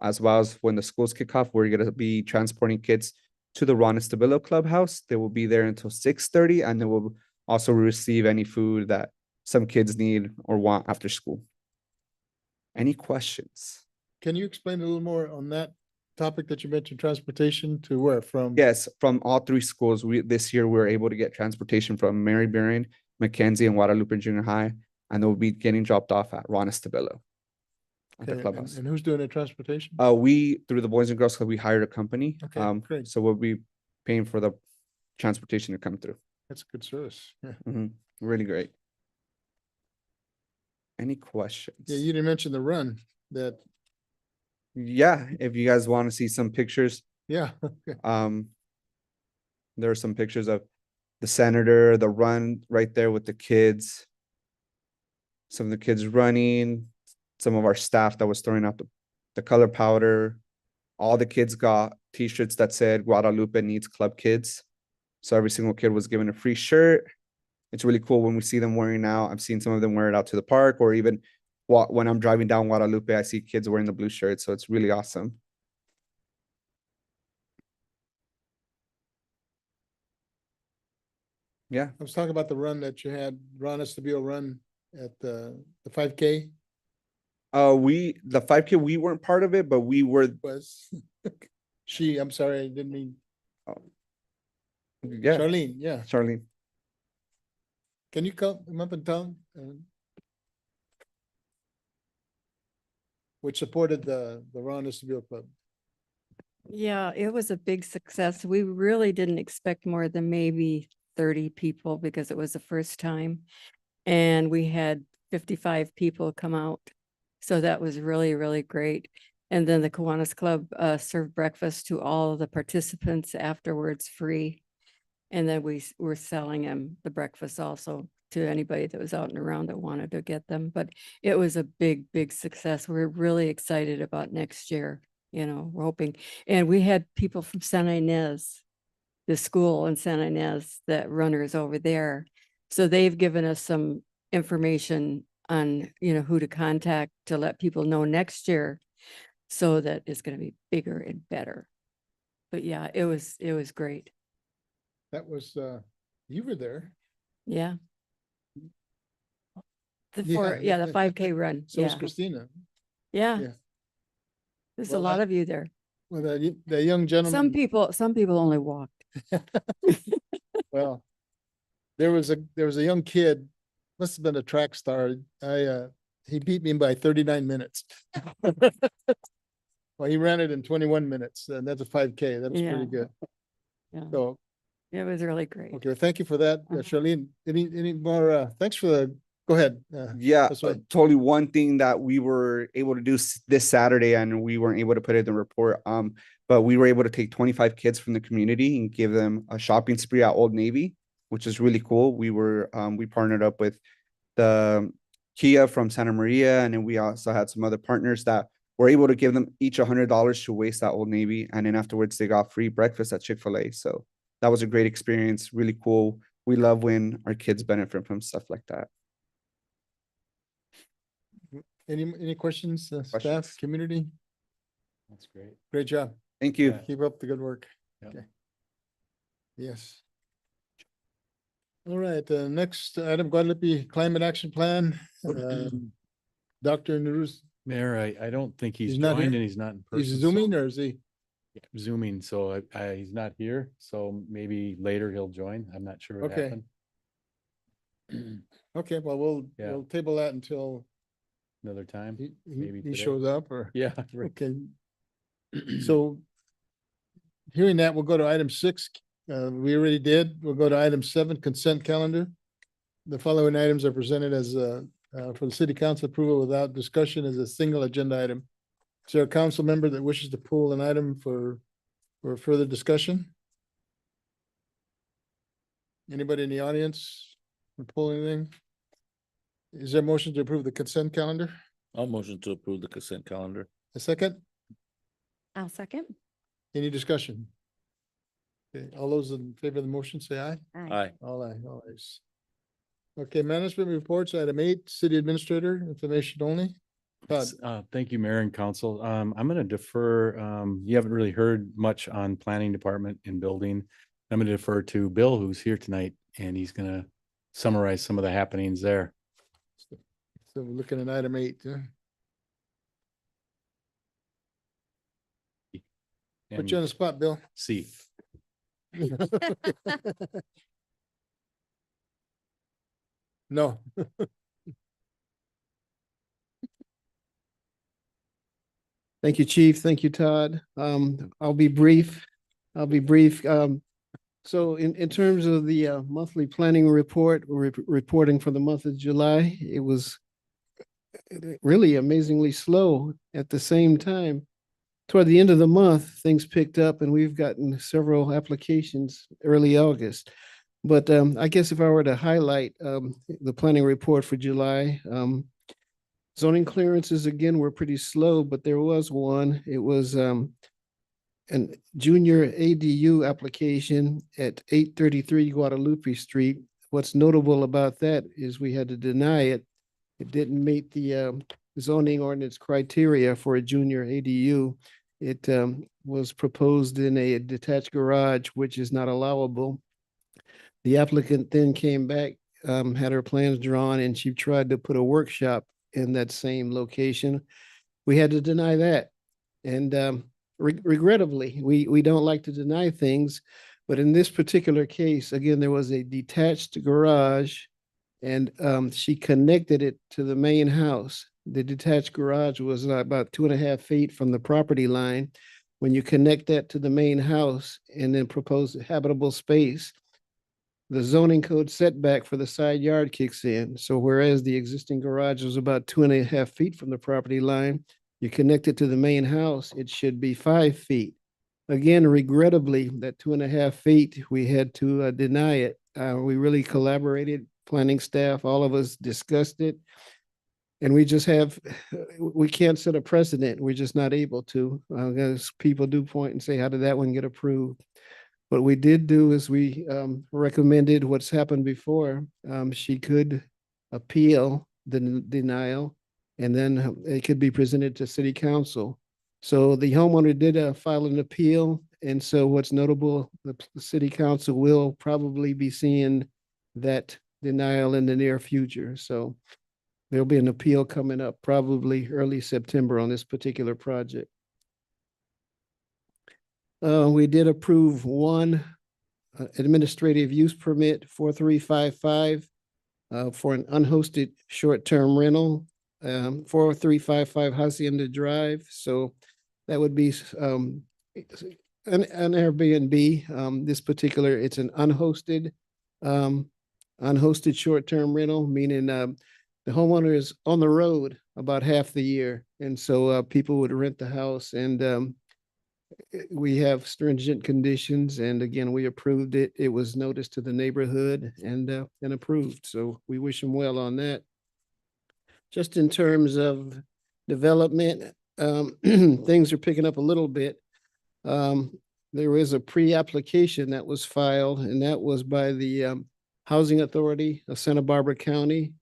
As well as when the schools kick off, we're going to be transporting kids to the Ron Estabilo Clubhouse. They will be there until 6:30, and they will also receive any food that some kids need or want after school. Any questions? Can you explain a little more on that topic that you mentioned, transportation to where from? Yes, from all three schools. This year we were able to get transportation from Mary Buren, Mackenzie, and Guadalupe Junior High, and they'll be getting dropped off at Ron Estabilo at the Okay, clubhouse. and who's doing the transportation? We through the Boys and Girls Club, we hired a company. Okay, great. So we'll be paying for the transportation to come through. That's a good service. Yeah. Really great. Any questions? Yeah, you didn't mention the run that, Yeah, if you guys want to see some pictures, yeah. there are some pictures of the senator, the run right there with the kids. Some of the kids running, some of our staff that was throwing out the color powder. All the kids got t-shirts that said Guadalupe needs club kids. So every single kid was given a free shirt. It's really cool when we see them wearing out. I've seen some of them wear it out to the park, or even when I'm driving down Guadalupe, I see kids wearing the blue shirts. So it's really awesome. Yeah. I was talking about the run that you had, Ron Estabilo run at the 5K The 5K, we weren't part of it, but we were. was. I'm sorry, I didn't mean. Yeah. Charlene, yeah. Charlene. Can you come up and tell? Which supported the Ron Estabilo Club. Yeah, it was a big success. We really didn't expect more than maybe 30 people because it was the first time. And we had 55 people come out. So that was really, really great. And then the Kiwanis Club served breakfast to all of the participants afterwards free. And then we were selling them the breakfast also to anybody that was out and around that wanted to get them. But it was a big, big success. We're really excited about next year. You know, we're hoping. And we had people from Santa Ynez, the school in Santa Ynez, that runners over there. So they've given us some information on, you know, who to contact to let people know next year, so that it's going to be bigger and better. But yeah, it was great. That was, you were there. Yeah. The Yeah. the 5K run. So was Yeah. Christina. Yeah. Yeah. There's Well, a lot of you there. Well, the young gentleman. Some people only walked. Well, there was a young kid, must have been a track star. He beat me by 39 minutes. Well, he ran it in 21 minutes, and that's a 5K. That was Yeah. pretty good. Yeah. So, It was really great. okay, thank you for that, Charlene. Any more, thanks for go ahead. Yeah, this way. totally. One thing that we were able to do this Saturday, and we weren't able to put it in the report, but we were able to take 25 kids from the community and give them a shopping spree at Old Navy, which is really cool. We partnered up with the Kia from Santa Maria, and then we also had some other partners that were able to give them each $100 to waste at Old Navy, and then afterwards they got free breakfast at Chick-fil-A. So that was a great experience, really cool. we love when our kids benefit from stuff like that. Any questions, staff, Questions? community? That's great. Great job. Thank you. Keep up the good work. Yep. Okay. Yes. All right, next item, Guadalupe Climate Action Plan. Dr. Neruz, Mayor, I don't think he's He's not joined here? and he's not in person. he's so- zooming or is he? Yeah, Zooming, so he's not here, so maybe later he'll join. I'm not sure what Okay. happened. Okay, well, Yeah. we'll table that until Another time. he Maybe he today. shows up or, Yeah, right. okay. So hearing that, we'll go to item 6. We already did. We'll go to item 7, consent calendar. The following items are presented as for the city council approval without discussion as a single agenda item. Is there a council member that wishes to pull an item for further discussion? Anybody in the audience want to pull anything? Is there a motion to approve the consent calendar? I'll motion to approve the consent calendar. A second? I'll second. Any discussion? Okay, all those in favor of the motion, say aye. Aye. All ayes. Okay, management reports, item 8, city administrator, information only. Todd, Thank you, Mayor and Council. I'm gonna defer, you haven't really heard much on planning department and building. I'm gonna defer to Bill, who's here tonight, and he's gonna summarize some of the happenings there. so we're looking at item 8, yeah. Put you on the And spot, Bill. C. No. Thank you, Chief. Thank you, Todd. I'll be brief. So in terms of the monthly planning report, we're reporting for the month of July. It was really amazingly slow. At the same time, toward the end of the month, things picked up and we've gotten several applications early August. But I guess if I were to highlight the planning report for July, zoning clearances again were pretty slow, but there was one. It was an junior ADU application at 833 Guadalupe Street. What's notable about that is we had to deny it. It didn't meet the zoning ordinance criteria for a junior ADU. It was proposed in a detached garage, which is not allowable. The applicant then came back, had her plans drawn, and she tried to put a workshop in that same location. We had to deny that. And regrettably, we don't like to deny things, but in this particular case, again, there was a detached garage and she connected it to the main house. The detached garage was about 2.5 feet from the property line. When you connect that to the main house and then propose habitable space, the zoning code setback for the side yard kicks in. So whereas the existing garage was about 2.5 feet from the property line, you connect it to the main house, it should be 5 feet. Again, regrettably, that 2.5 feet, we had to deny it. We really collaborated, planning staff, all of us discussed it. And we can't set a precedent. We're just not able to, because people do point and say, how did that one get approved? What we did do is we recommended what's happened before. She could appeal the denial and then it could be presented to city council. So the homeowner did file an appeal. And so what's notable, the city council will probably be seeing that denial in the near future. So there'll be an appeal coming up probably early September on this particular project. We did approve one administrative use permit 4355 for an unhosted short-term rental, 4355 Hacienda Drive. So that would be an Airbnb. This particular, it's an unhosted short-term rental, meaning the homeowner is on the road about half the year. And so people would rent the house and we have stringent conditions. And again, we approved it. It was noticed to the neighborhood and approved. So we wish them well on that. Just in terms of development, things are picking up a little bit. There is a pre-application that was filed, and that was by the Housing Authority of Santa Barbara County.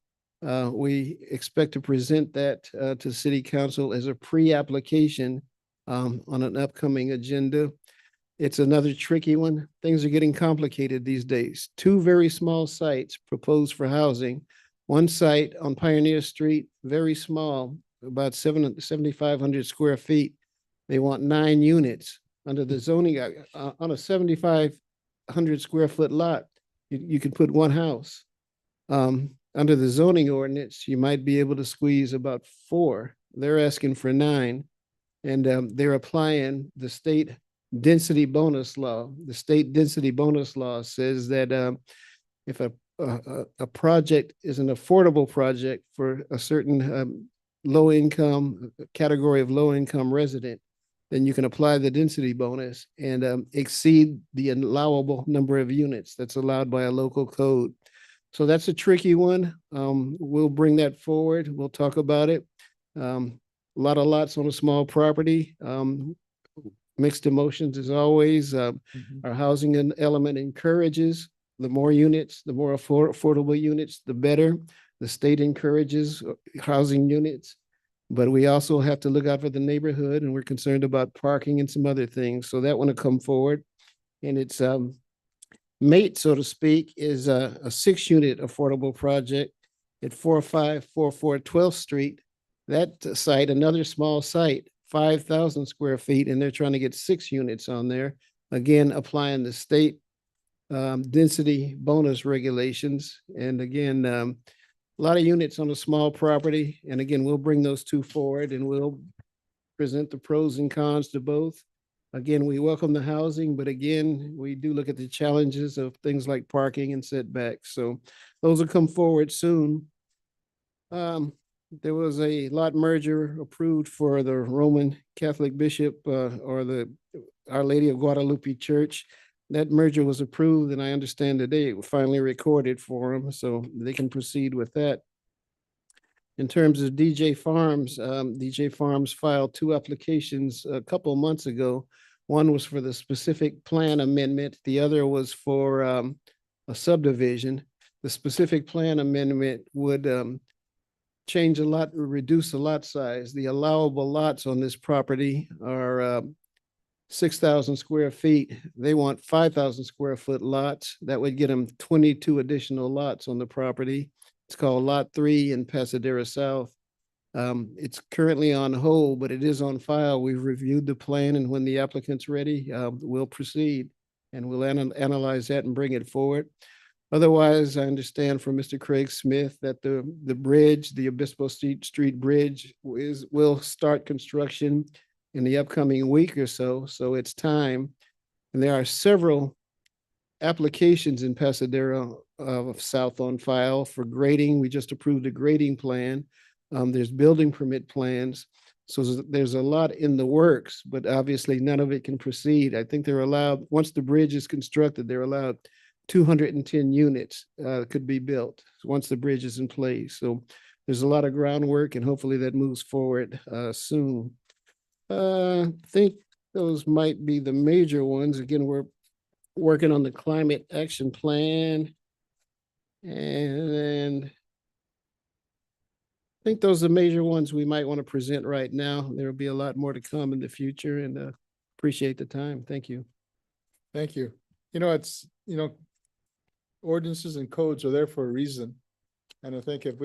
We expect to present that to City Council as a pre-application on an upcoming agenda. It's another tricky one. Things are getting complicated these days. Two very small sites proposed for housing. One site on Pioneer Street, very small, about 7,500 square feet. They want 9 units under the zoning on a 7,500 square foot lot. You could put one house. Under the zoning ordinance, you might be able to squeeze about 4. They're asking for 9. And they're applying the state density bonus law. The state density bonus law says that if a project is an affordable project for a certain low income category of low income resident, then you can apply the density bonus and exceed the allowable number of units that's allowed by a local code. So that's a tricky one. We'll bring that forward. We'll talk about it. A lot of lots on a small property. Mixed emotions as always. Our housing element encourages the more units, the more affordable units, the better. The state encourages housing units, but we also have to look out for the neighborhood, and we're concerned about parking and some other things. So that one will come forward. And it's mate, so to speak, is a 6-unit affordable project at 4544 12th Street. That site, another small site, 5,000 square feet, and they're trying to get 6 units on there. Again, applying the state density bonus regulations. And again, a lot of units on a small property. And again, we'll bring those 2 forward and we'll present the pros and cons to both. Again, we welcome the housing, but again, we do look at the challenges of things like parking and setbacks. So those will come forward soon. There was a lot merger approved for the Roman Catholic Bishop or the Our Lady of Guadalupe Church. That merger was approved, and I understand today it was finally recorded for them, so they can proceed with that. In terms of DJ Farms filed 2 applications a couple of months ago. One was for the specific plan amendment. The other was for a subdivision. The specific plan amendment would change a lot, reduce the lot size. The allowable lots on this property are 6,000 square feet. They want 5,000 square foot lots. That would get them 22 additional lots on the property. It's called Lot 3 in Pasadena South. It's currently on hold, but it is on file. We've reviewed the plan, and when the applicant's ready, we'll proceed and we'll analyze that and bring it forward. Otherwise, I understand from Mr. Craig Smith that the bridge, the Obispo Street Bridge will start construction in the upcoming week or so. So it's time. And there are several applications in Pasadena South on file for grading. We just approved a grading plan. There's building permit plans. So there's a lot in the works, but obviously none of it can proceed. I think they're allowed, once the bridge is constructed, they're allowed 210 units could be built once the bridge is in place. So there's a lot of groundwork, and hopefully that moves forward soon. I think those might be the major ones. Again, we're working on the climate action plan. And I think those are the major ones we might want to present right now. There will be a lot more to come in the future, and appreciate the time. Thank you. Thank you. Ordinances and codes are there for a reason. And I think if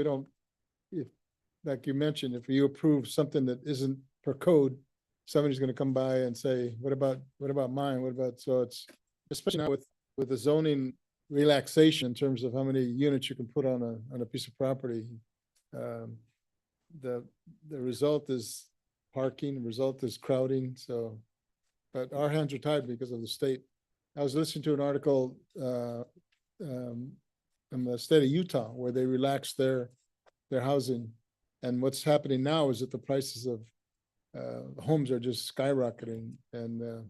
like you mentioned, if you approve something that isn't per code, somebody's going to come by and say, what about mine? So it's, especially now with the zoning relaxation in terms of how many units you can put on a piece of property. The result is parking, the result is crowding. So, but our hands are tied because of the state. I was listening to an article in the state of Utah where they relaxed their housing, and what's happening now is that the prices of homes are just skyrocketing, and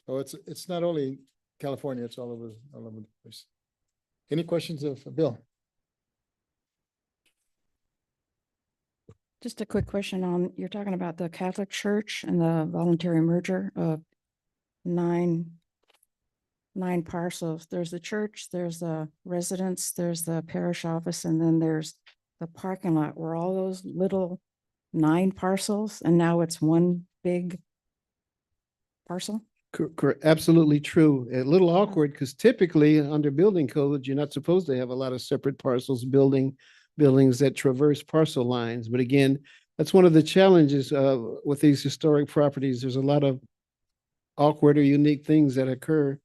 so it's not only California, it's all over the place. Any questions of Bill? Just a quick question on, you're talking about the Catholic Church and the voluntary merger of 9 9 parcels. There's the church, there's the residence, there's the parish office, and then there's the parking lot where all those little 9 parcels, and now it's one big parcel. Correct, absolutely true. A little awkward because typically under building codes, you're not supposed to have a lot of separate parcels, buildings that traverse parcel lines. But again, that's one of the challenges with these historic properties. There's a lot of awkward or unique things that occur.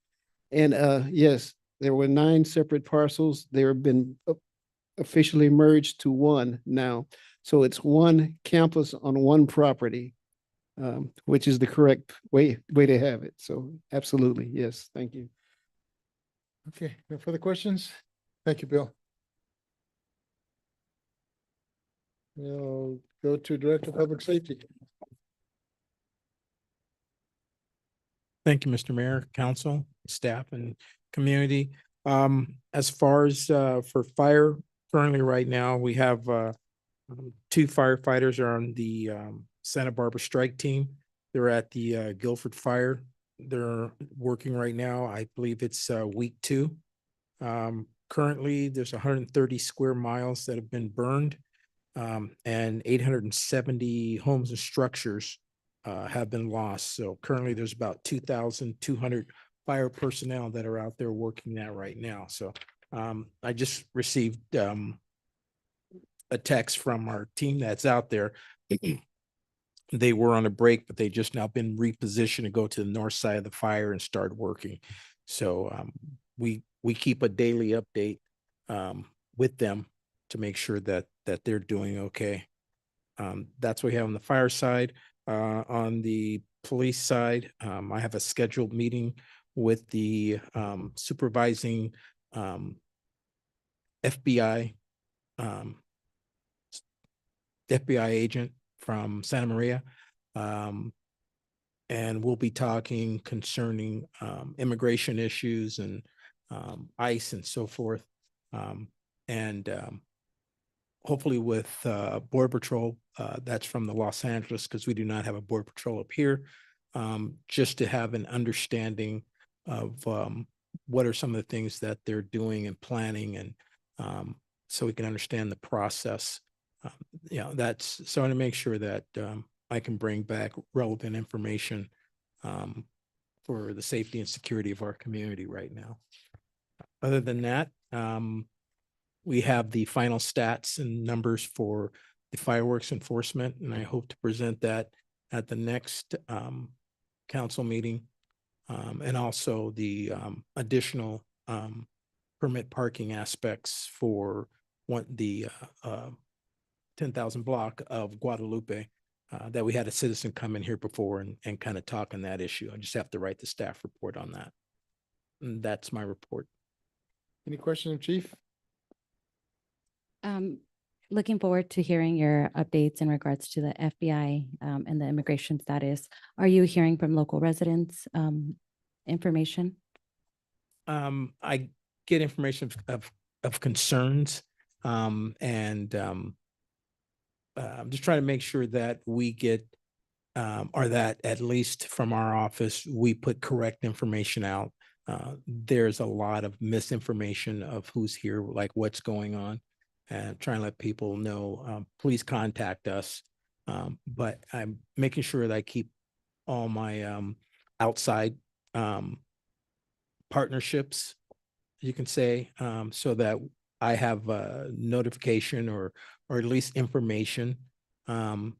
And yes, there were 9 separate parcels. They have been officially merged to one now. So it's one campus on one property. Which is the correct way to have it. So absolutely, yes, thank you. Okay, no further questions? Thank you, Bill. We'll go to Director of Public Safety. Thank you, Mr. Mayor, council, staff, and community. As far as for fire, currently right now, we have 2 firefighters are on the Santa Barbara strike team. They're at the Guilford Fire. They're working right now. I believe it's week 2. Currently, there's 130 square miles that have been burned, and 870 homes and structures have been lost. So currently, there's about 2,200 fire personnel that are out there working that right now. So I just received a text from our team that's out there. They were on a break, but they just now been repositioned to go to the north side of the fire and start working. So we keep a daily update with them to make sure that they're doing okay. That's what we have on the fire side. On the police side, I have a scheduled meeting with the supervising FBI agent from Santa Maria. And we'll be talking concerning immigration issues and ICE and so forth. Hopefully with Border Patrol, that's from the Los Angeles, because we do not have a Border Patrol up here, just to have an understanding of what are some of the things that they're doing and planning, and so we can understand the process. That's so I want to make sure that I can bring back relevant information for the safety and security of our community right now. Other than that, we have the final stats and numbers for the fireworks enforcement, and I hope to present that at the next council meeting, and also the additional permit parking aspects for the 10,000 block of Guadalupe that we had a citizen come in here before and kind of talk on that issue. I just have to write the staff report on that. And that's my report. Any questions, Chief? Looking forward to hearing your updates in regards to the FBI and the immigration status. Are you hearing from local residents information? I get information of concerns, and I'm just trying to make sure that we get, or that at least from our office, we put correct information out. There's a lot of misinformation of who's here, like what's going on, and trying to let people know, please contact us. But I'm making sure that I keep all my outside partnerships, you can say, so that I have a notification or at least information, so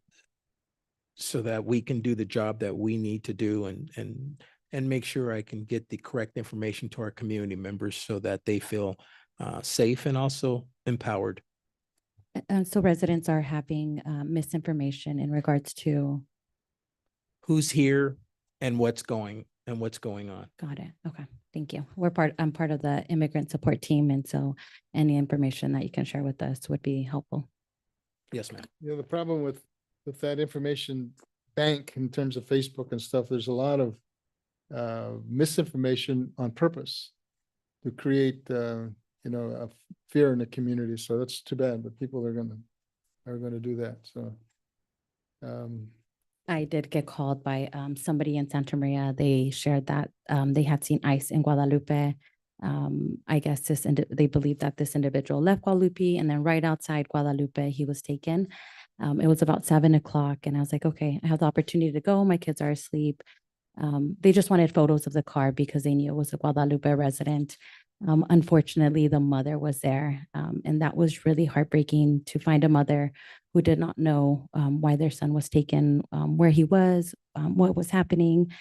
that we can do the job that we need to do, and make sure I can get the correct information to our community members so that they feel safe and also empowered. So residents are having misinformation in regards to who's here and what's going on. Got it. Okay. Thank you. I'm part of the immigrant support team. And so any information that you can share with us would be helpful. Yes, ma'am. The problem with that information bank in terms of Facebook and stuff, there's a lot of misinformation on purpose to create, a fear in the community. So that's too bad, but people are gonna do that. So I did get called by somebody in Santa Maria. They shared that they had seen ICE in Guadalupe. I guess they believe that this individual left Guadalupe, and then right outside Guadalupe, he was taken. It was about 7 o'clock, and I was like, okay, I have the opportunity to go. My kids are asleep. They just wanted photos of the car because they knew it was a Guadalupe resident. Unfortunately, the mother was there, and that was really heartbreaking to find a mother who did not know why their son was taken, where he was, what was happening.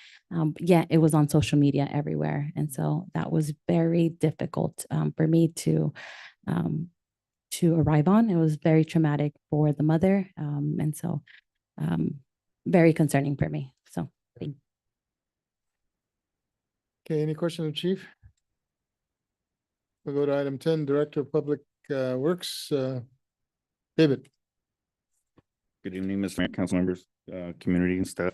Yet it was on social media everywhere, and so that was very difficult for me to arrive on. It was very traumatic for the mother, and so very concerning for me. So, thank you. Okay, any question of Chief? We'll go to item 10, Director of Public Works, David. Good evening, Mr. Mayor, council members, community and staff.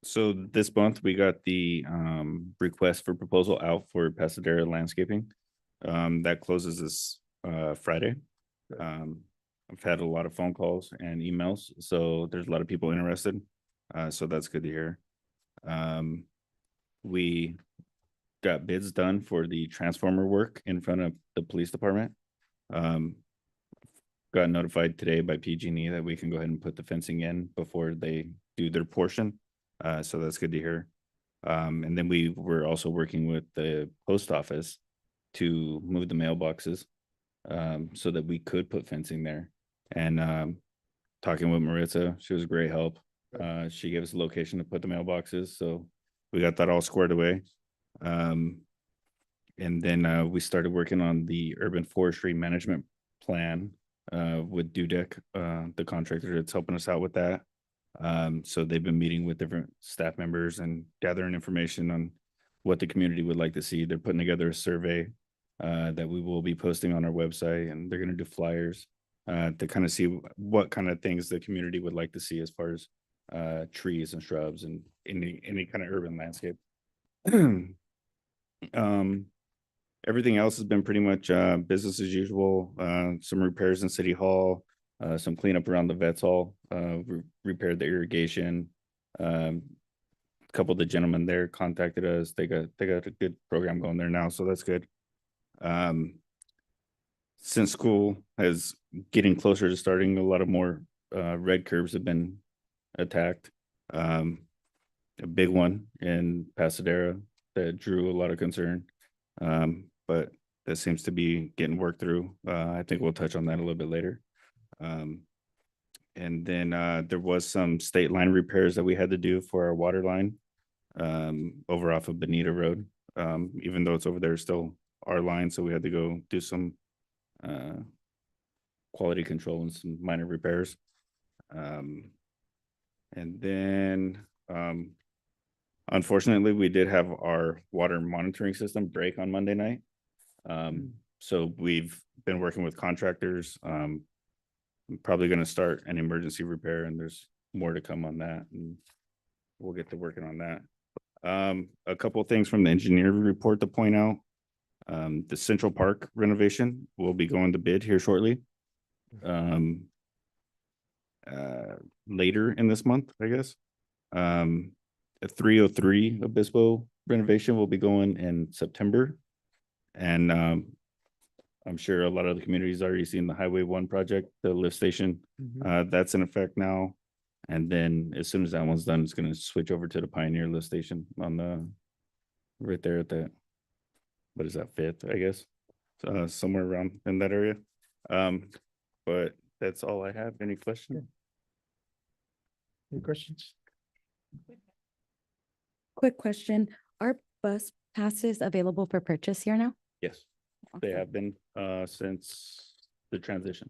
So this month we got the request for proposal out for Pasadena landscaping. That closes this Friday. I've had a lot of phone calls and emails, so there's a lot of people interested. So that's good to hear. We got bids done for the transformer work in front of the police department. Got notified today by PG&E that we can go ahead and put the fencing in before they do their portion. So that's good to hear. And then we were also working with the post office to move the mailboxes so that we could put fencing there. And talking with Maritza, she was a great help. She gave us a location to put the mailboxes, so we got that all squared away. And then we started working on the urban forestry management plan with Dudek, the contractor that's helping us out with that. So they've been meeting with different staff members and gathering information on what the community would like to see. They're putting together a survey that we will be posting on our website, and they're going to do flyers to kind of see what kind of things the community would like to see as far as trees and shrubs and any kind of urban landscape. Everything else has been pretty much business as usual. Some repairs in City Hall, some cleanup around the Vets Hall, repaired the irrigation. A couple of the gentlemen there contacted us. They got a good program going there now, so that's good. Since school is getting closer to starting, a lot of more red curbs have been attacked. A big one in Pasadena that drew a lot of concern. But that seems to be getting worked through. I think we'll touch on that a little bit later. And then there was some state line repairs that we had to do for our water line over off of Bonita Road. Even though it's over there, it's still our line, so we had to go do some quality control and some minor repairs. And then unfortunately, we did have our water monitoring system break on Monday night. So we've been working with contractors. I'm probably going to start an emergency repair, and there's more to come on that, and we'll get to working on that. A couple of things from the engineer report to point out. The Central Park renovation will be going to bid here shortly. Later in this month, I guess. A 303 Obispo renovation will be going in September. And I'm sure a lot of the communities already seen the Highway 1 project, the lift station. That's in effect now. And then as soon as that one's done, it's going to switch over to the Pioneer lift station on the right there at the, what is that, 5th, I guess, somewhere around in that area. But that's all I have. Any questions? Any questions? Quick question. Are bus passes available for purchase here now? Yes, they have been since the transition.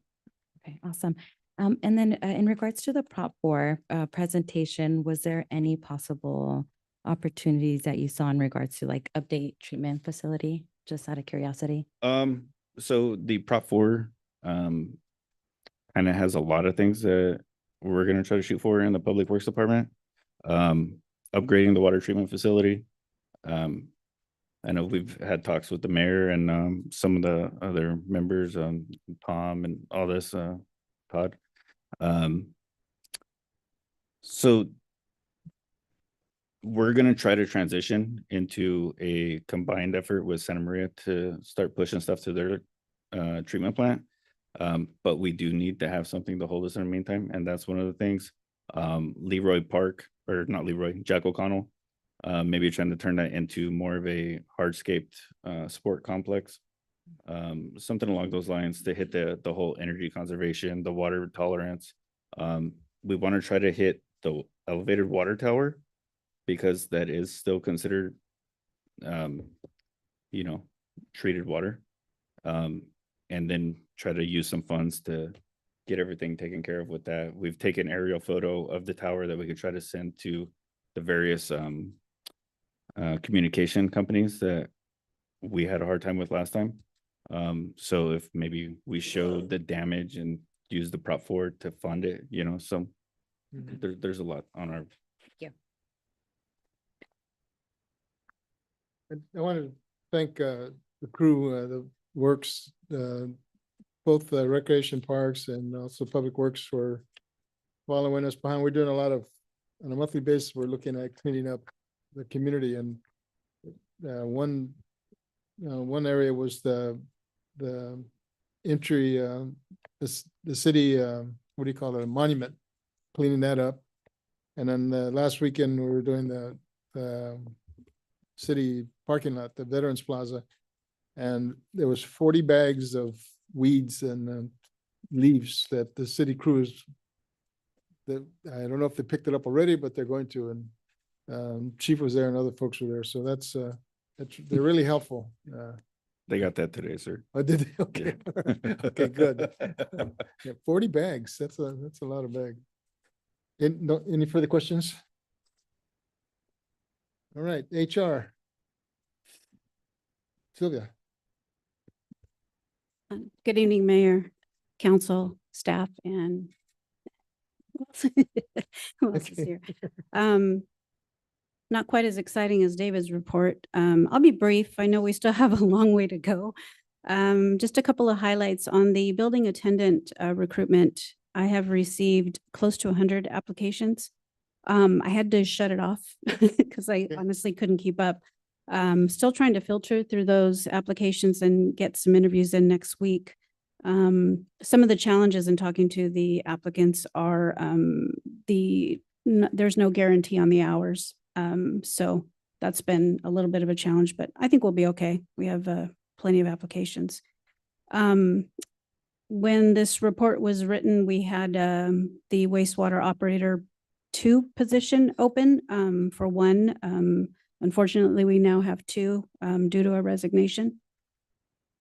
Okay, awesome. And then in regards to the Prop 4 presentation, was there any possible opportunities that you saw in regards to like update treatment facility, just out of curiosity? So the Prop 4 kind of has a lot of things that we're going to try to shoot for in the Public Works Department. Upgrading the water treatment facility. I know we've had talks with the mayor and some of the other members, Tom and all this, Todd. So we're gonna try to transition into a combined effort with Santa Maria to start pushing stuff to their treatment plant. But we do need to have something to hold us in the meantime, and that's one of the things. Leroy Park, or not Leroy, Jack O'Connell, maybe trying to turn that into more of a hardscaped sport complex. Something along those lines to hit the whole energy conservation, the water tolerance. We want to try to hit the elevated water tower because that is still considered, you know, treated water. And then try to use some funds to get everything taken care of with that. We've taken aerial photo of the tower that we could try to send to the various communication companies that we had a hard time with last time. So if maybe we show the damage and use the prop forward to fund it, you know, so there's a lot on our. I want to thank the crew, the works, both the recreation parks and also Public Works for following us behind. We're doing a lot of, on a monthly basis, we're looking at cleaning up the community, and one area was the entry, the city, what do you call it, a monument, cleaning that up. And then last weekend, we were doing the city parking lot, the Veterans Plaza, and there was 40 bags of weeds and leaves that the city crews, that I don't know if they picked it up already, but they're going to, and Chief was there and other folks were there, so that's they're really helpful. They got that today, sir. I did. Okay. Okay, good. Yeah, 40 bags. That's a lot of bags. Any further questions? All right, HR. Sylvia. Good evening, Mayor, Council, staff, and who else is here? Not quite as exciting as David's report. I'll be brief. I know we still have a long way to go. Just a couple of highlights on the building attendant recruitment. I have received close to 100 applications. I had to shut it off because I honestly couldn't keep up. Still trying to filter through those applications and get some interviews in next week. Some of the challenges in talking to the applicants are there's no guarantee on the hours. So that's been a little bit of a challenge, but I think we'll be okay. We have plenty of applications. When this report was written, we had the wastewater operator 2 position open for one. Unfortunately, we now have 2 due to a resignation.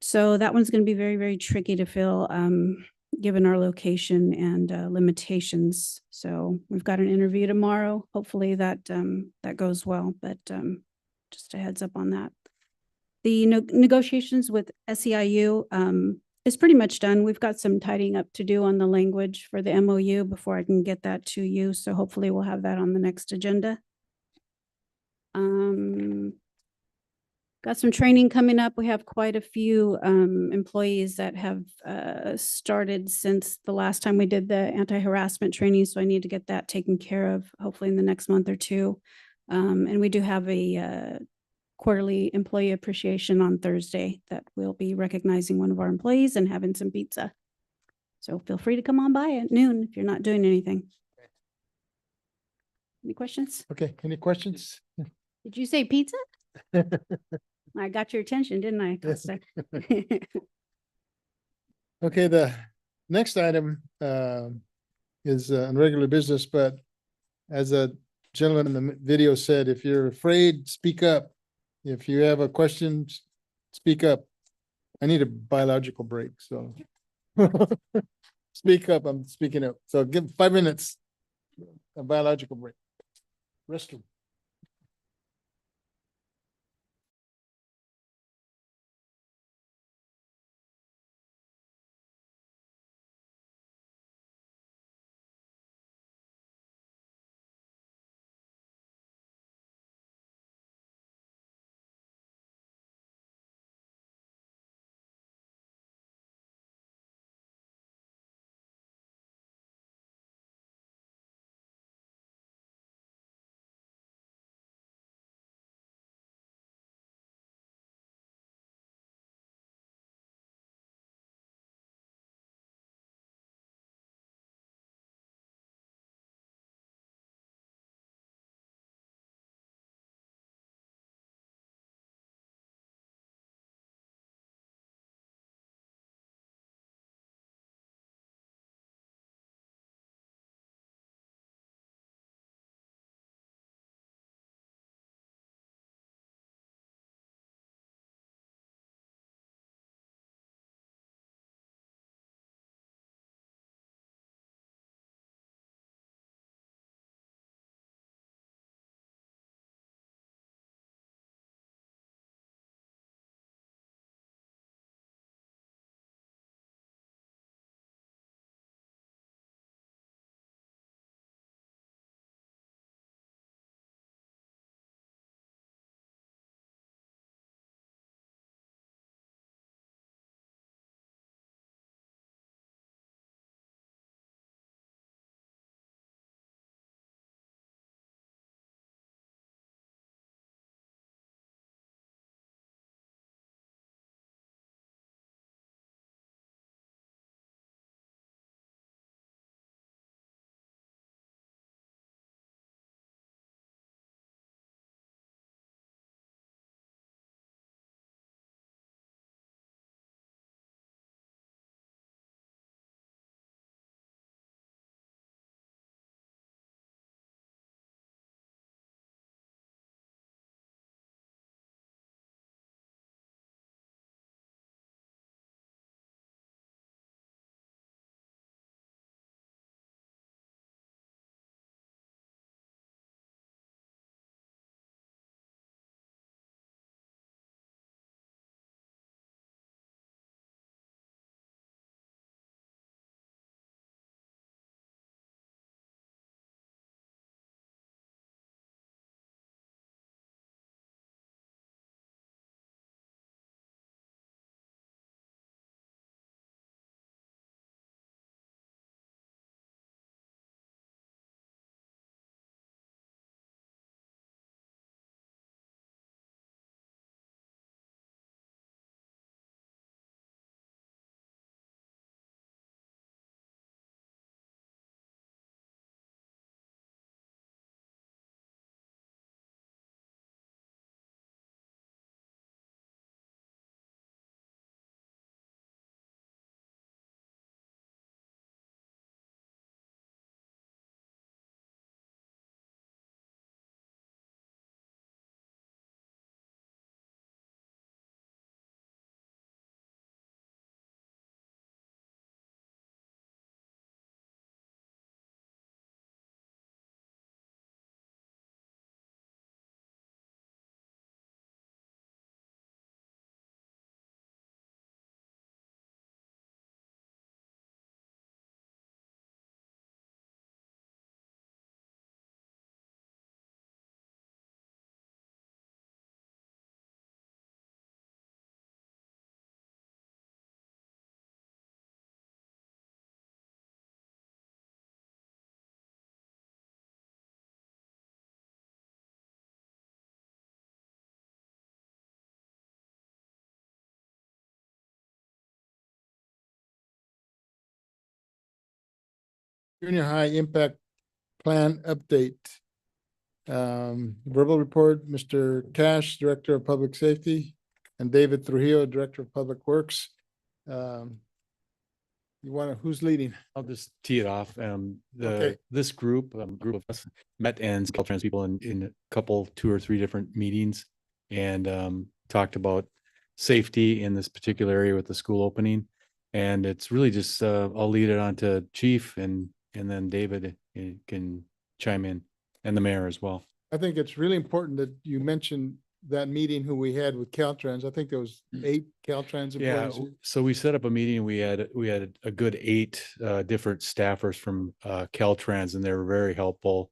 So that one's going to be very, very tricky to fill given our location and limitations. So we've got an interview tomorrow. Hopefully that that goes well, but just a heads up on that. The negotiations with SEIU is pretty much done. We've got some tidying up to do on the language for the MOU before I can get that to you. So hopefully we'll have that on the next agenda. Got some training coming up. We have quite a few employees that have started since the last time we did the anti-harassment training. So I need to get that taken care of, hopefully in the next month or 2. And we do have a quarterly employee appreciation on Thursday that we'll be recognizing one of our employees and having some pizza. So feel free to come on by at noon if you're not doing anything. Any questions? Okay, any questions? Did you say pizza? I got your attention, didn't I, Costa? Okay, the next item is on regular business, but as a gentleman in the video said, if you're afraid, speak up. If you have a question, speak up. I need a biological break, so speak up. I'm speaking up. So give 5 minutes, a biological break. Restroom. Junior high impact plan update. Verbal report, Mr. Cash, Director of Public Safety, and David Trujillo, Director of Public Works. You wanna, who's leading? I'll just tee it off. Okay. This group of us met and Caltrans people in a couple, 2 or 3 different meetings and talked about safety in this particular area with the school opening. And it's really just, I'll lead it on to Chief and then David can chime in, and the mayor as well. I think it's really important that you mentioned that meeting who we had with Caltrans. I think there was 8 Caltrans Yeah, employees. so we set up a meeting. We had a good 8 different staffers from Caltrans, and they were very helpful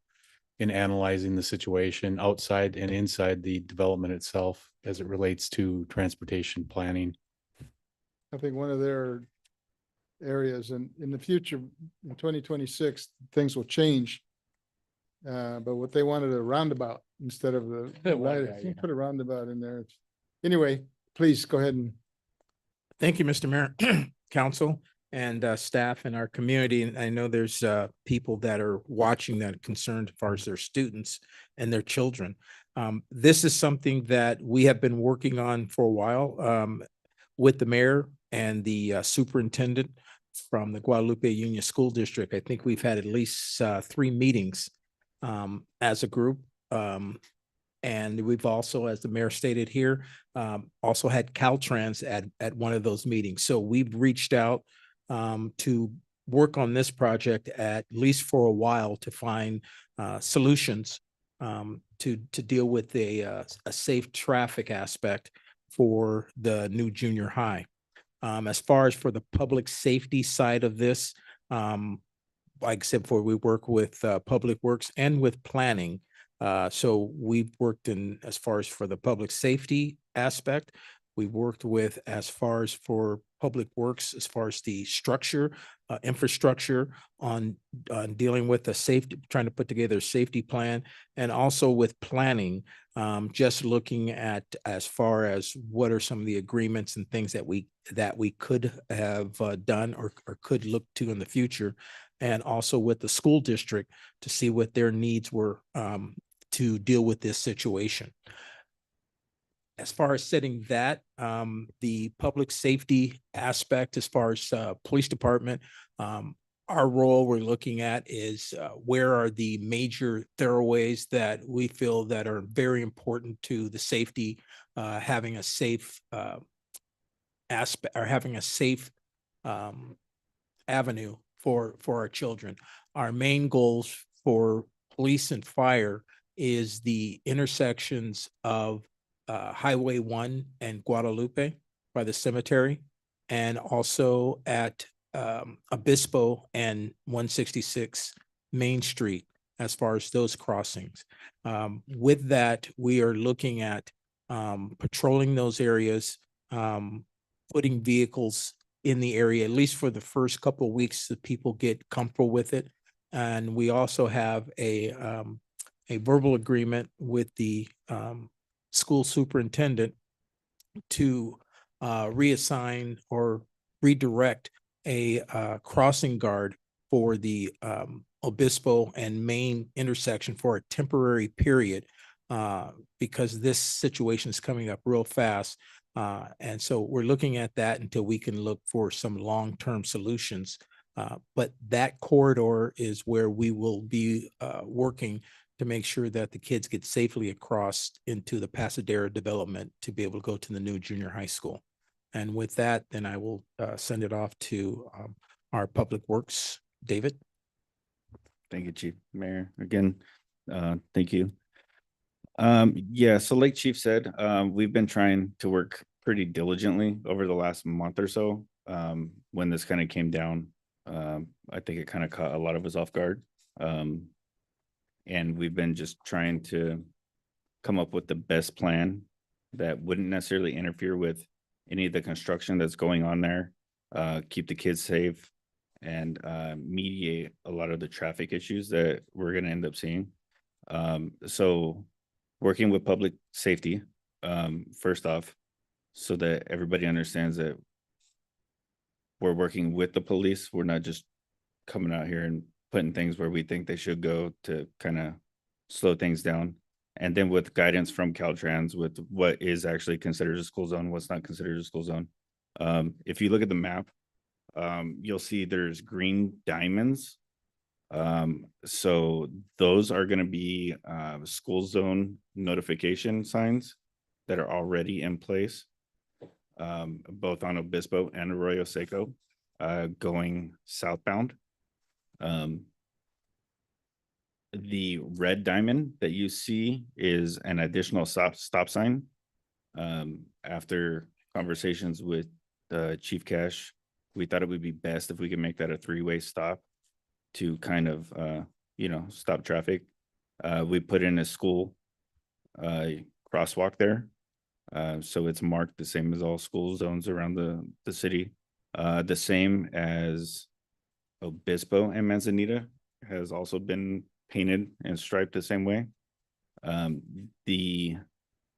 in analyzing the situation outside and inside the development itself as it relates to transportation planning. I think one of their areas, and in the future, in 2026, things will change. But what they wanted a roundabout instead of the put a roundabout in there. Anyway, please go ahead and. Thank you, Mr. Mayor, council and staff in our community. And I know there's people that are watching that are concerned as far as their students and their children. This is something that we have been working on for a while with the mayor and the superintendent from the Guadalupe Union School District. I think we've had at least 3 meetings as a group. And we've also, as the mayor stated here, also had Caltrans at one of those meetings. So we've reached out to work on this project at least for a while to find solutions to deal with a safe traffic aspect for the new junior high. As far as for the public safety side of this, like I said before, we work with Public Works and with planning. So we've worked in as far as for the public safety aspect. We've worked with as far as for Public Works, as far as the structure, infrastructure on dealing with the safety, trying to put together a safety plan, and also with planning, just looking at as far as what are some of the agreements and things that we could have done or could look to in the future, and also with the school district to see what their needs were to deal with this situation. As far as setting that, the public safety aspect, as far as police department, our role we're looking at is where are the major thoroughways that we feel that are very important to the safety, having a safe aspect or having a safe avenue for our children. Our main goals for police and fire is the intersections of Highway 1 and Guadalupe by the cemetery, and also at Obispo and 166 Main Street as far as those crossings. With that, we are looking at patrolling those areas, putting vehicles in the area, at least for the first couple of weeks that people get comfortable with it. And we also have a verbal agreement with the school superintendent to reassign or redirect a crossing guard for the Obispo and Main intersection for a temporary period because this situation is coming up real fast. And so we're looking at that until we can look for some long-term solutions. But that corridor is where we will be working to make sure that the kids get safely across into the Pasadena development to be able to go to the new junior high school. And with that, then I will send it off to our Public Works, David. Thank you, Chief. Mayor, again, thank you. Yeah, so like Chief said, we've been trying to work pretty diligently over the last month or so. When this kind of came down, I think it kind of caught a lot of us off guard. And we've been just trying to come up with the best plan that wouldn't necessarily interfere with any of the construction that's going on there, keep the kids safe, and mediate a lot of the traffic issues that we're going to end up seeing. So working with public safety, first off, so that everybody understands that we're working with the police. We're not just coming out here and putting things where we think they should go to kind of slow things down. And then with guidance from Caltrans with what is actually considered a school zone, what's not considered a school zone. If you look at the map, you'll see there's green diamonds. So those are going to be school zone notification signs that are already in place, both on Obispo and Arroyo Seco, going southbound. The red diamond that you see is an additional stop sign. After conversations with Chief Cash, we thought it would be best if we could make that a three-way stop to kind of, stop traffic. We put in a school crosswalk there. So it's marked the same as all school zones around the city. The same as Obispo and Manzanita has also been painted and striped the same way. The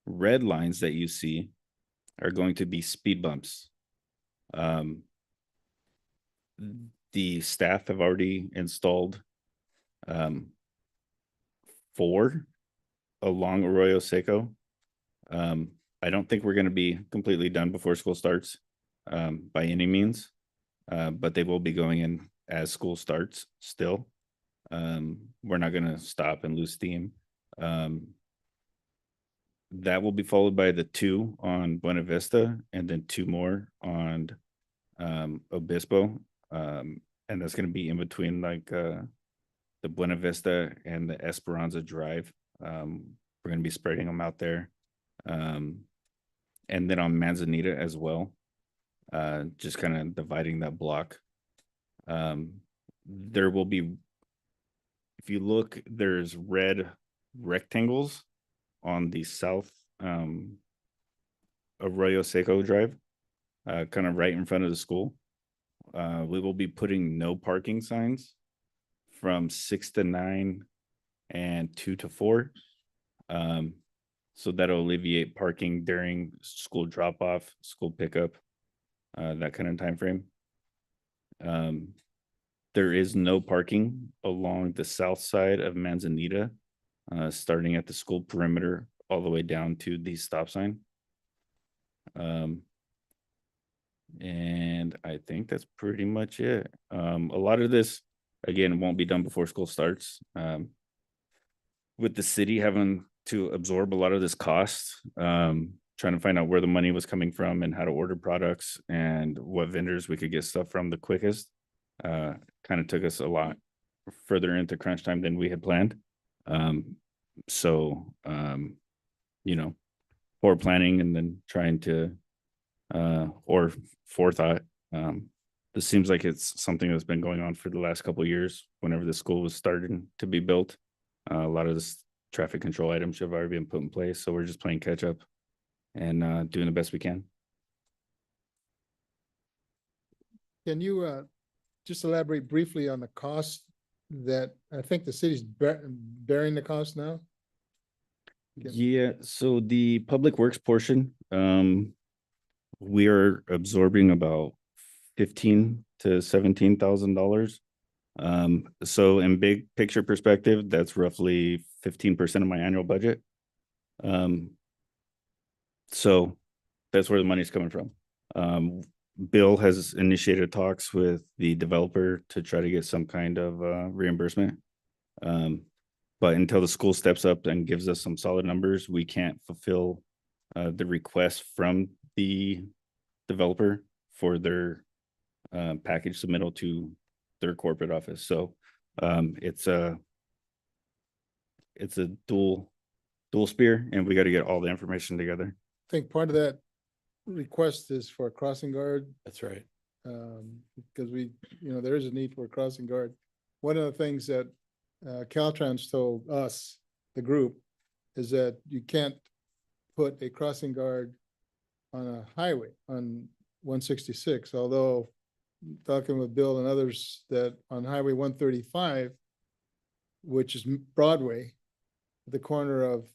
red lines that you see are going to be speed bumps. The staff have already installed 4 along Arroyo Seco. I don't think we're going to be completely done before school starts by any means, but they will be going in as school starts still. We're not going to stop and lose steam. That will be followed by the 2 on Buena Vista and then 2 more on Obispo. And that's going to be in between like the Buena Vista and the Esperanza Drive. We're going to be spreading them out there. And then on Manzanita as well, just kind of dividing that block. There will be, if you look, there's red rectangles on the south Arroyo Seco Drive, kind of right in front of the school. We will be putting no parking signs from 6 to 9 and 2 to 4. So that'll alleviate parking during school drop off, school pickup, that kind of time frame. There is no parking along the south side of Manzanita, starting at the school perimeter all the way down to the stop sign. And I think that's pretty much it. A lot of this, again, won't be done before school starts. With the city having to absorb a lot of this cost, trying to find out where the money was coming from and how to order products and what vendors we could get stuff from the quickest, kind of took us a lot further into crunch time than we had planned. Poor planning and then trying to or forethought. This seems like it's something that's been going on for the last couple of years. Whenever the school was starting to be built, a lot of this traffic control items have already been put in place. So we're just playing catch up and doing the best we can. Can you just elaborate briefly on the cost that I think the city's bearing the cost now? Yeah, so the public works portion, we are absorbing about $15,000 to $17,000. So in big picture perspective, that's roughly 15% of my annual budget. So that's where the money's coming from. Bill has initiated talks with the developer to try to get some kind of reimbursement. But until the school steps up and gives us some solid numbers, we can't fulfill the request from the developer for their package submittal to their corporate office. So it's a dual spear, and we got to get all the information together. I think part of that request is for a crossing guard. That's right. Because there is a need for a crossing guard. One of the things that Caltrans told us, the group, is that you can't put a crossing guard on a highway on 166, although talking with Bill and others that on Highway 135, which is Broadway, at the corner of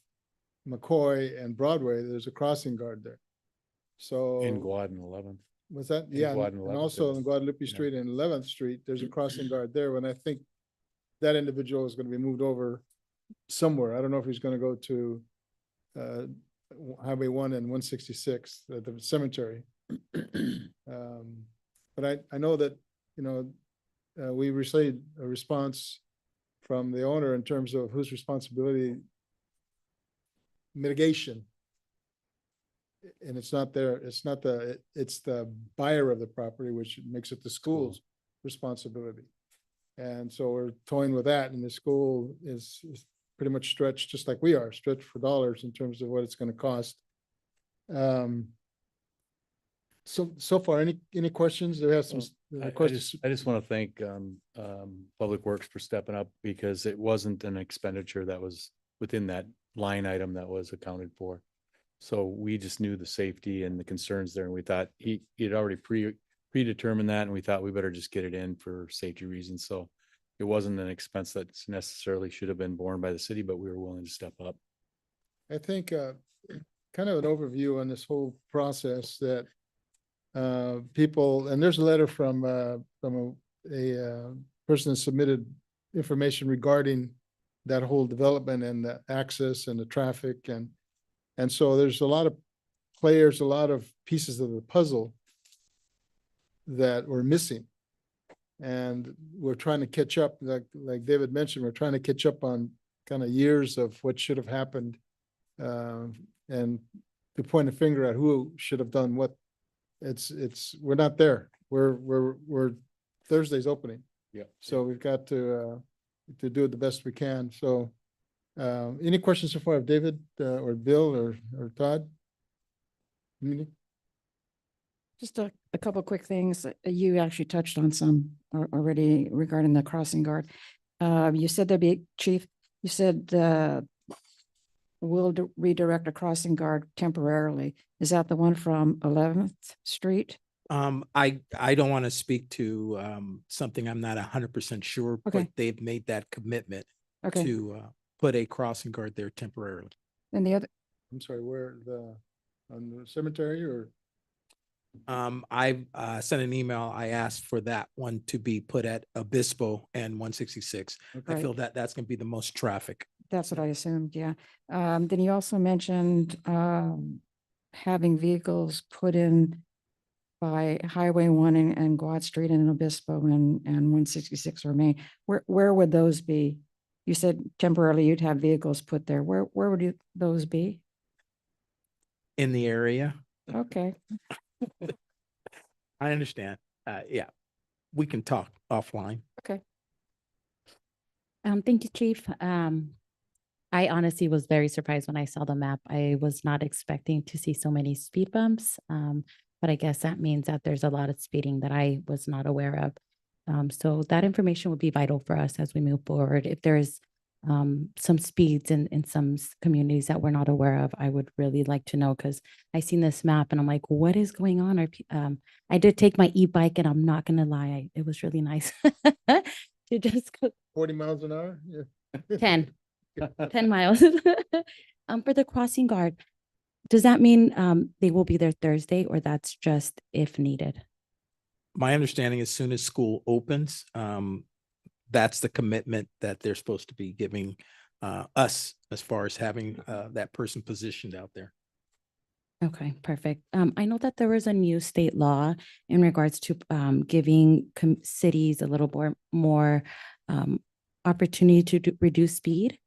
McCoy and Broadway, there's a crossing guard there. So In Guad and 11th. was that? In Yeah, Guad and 11th, also yes. on Guadalupe Yeah. Street and 11th Street, there's a crossing guard there. When I think that individual is gonna be moved over somewhere. I don't know if he's gonna go to Highway 1 and 166, the cemetery. But I know that, we received a response from the owner in terms of whose responsibility mitigation. And it's not it's the buyer of the property, which makes it the school's responsibility. And so we're toying with that, and the school is pretty much stretched, just like we are, stretched for dollars in terms of what it's gonna cost. So far, any questions? Do we have some questions? I just want to thank Public Works for stepping up, because it wasn't an expenditure that was within that line item that was accounted for. So we just knew the safety and the concerns there, and we thought he'd already predetermined that, and we thought we better just get it in for safety reasons. So it wasn't an expense that necessarily should have been borne by the city, but we were willing to step up. I think kind of an overview on this whole process that people, and there's a letter from a person that submitted information regarding that whole development and the access and the traffic, and so there's a lot of players, a lot of pieces of the puzzle that we're missing. And we're trying to catch up, like David mentioned, we're trying to catch up on kind of years of what should have happened, and to point a finger at who should have done what. We're not there. We're Thursday's opening. Yeah. So we've got to do it the best we can. So, any questions so far of David, or Bill or Todd? Anything? Just a couple quick things. You actually touched on some already regarding the crossing guard. You said Chief, you said we'll redirect a crossing guard temporarily. Is that the one from 11th Street? I don't want to speak to something I'm not 100% sure, but Okay. they've made that commitment Okay. to put a crossing guard there temporarily. And the other, I'm sorry, on the cemetery or? I sent an email. I asked for that one to be put at Obispo and 166. I Right. feel that that's going to be the most traffic. that's what I assumed, yeah. Then you also mentioned having vehicles put in by Highway 1 and Guad Street and Obispo and 166 Remain. Where would those be? You said temporarily you'd have vehicles put there. Where would those be? In the area. Okay. I understand. Yeah, we can talk offline. Okay. Thank you, Chief. I honestly was very surprised when I saw the map. I was not expecting to see so many speed bumps. But I guess that means that there's a lot of speeding that I was not aware of. So that information would be vital for us as we move forward. If there's some speeds in some communities that we're not aware of, I would really like to know, because I seen this map and I'm like, what is going on? I did take my e-bike, and I'm not gonna lie, it was really nice to just go 40 miles an hour? Yeah. 10 miles. For the crossing guard, does that mean they will be there Thursday, or that's just if needed? My understanding, as soon as school opens, that's the commitment that they're supposed to be giving us as far as having that person positioned out there. Okay, perfect. I know that there was a new state law in regards to giving cities a little more opportunity to reduce speed.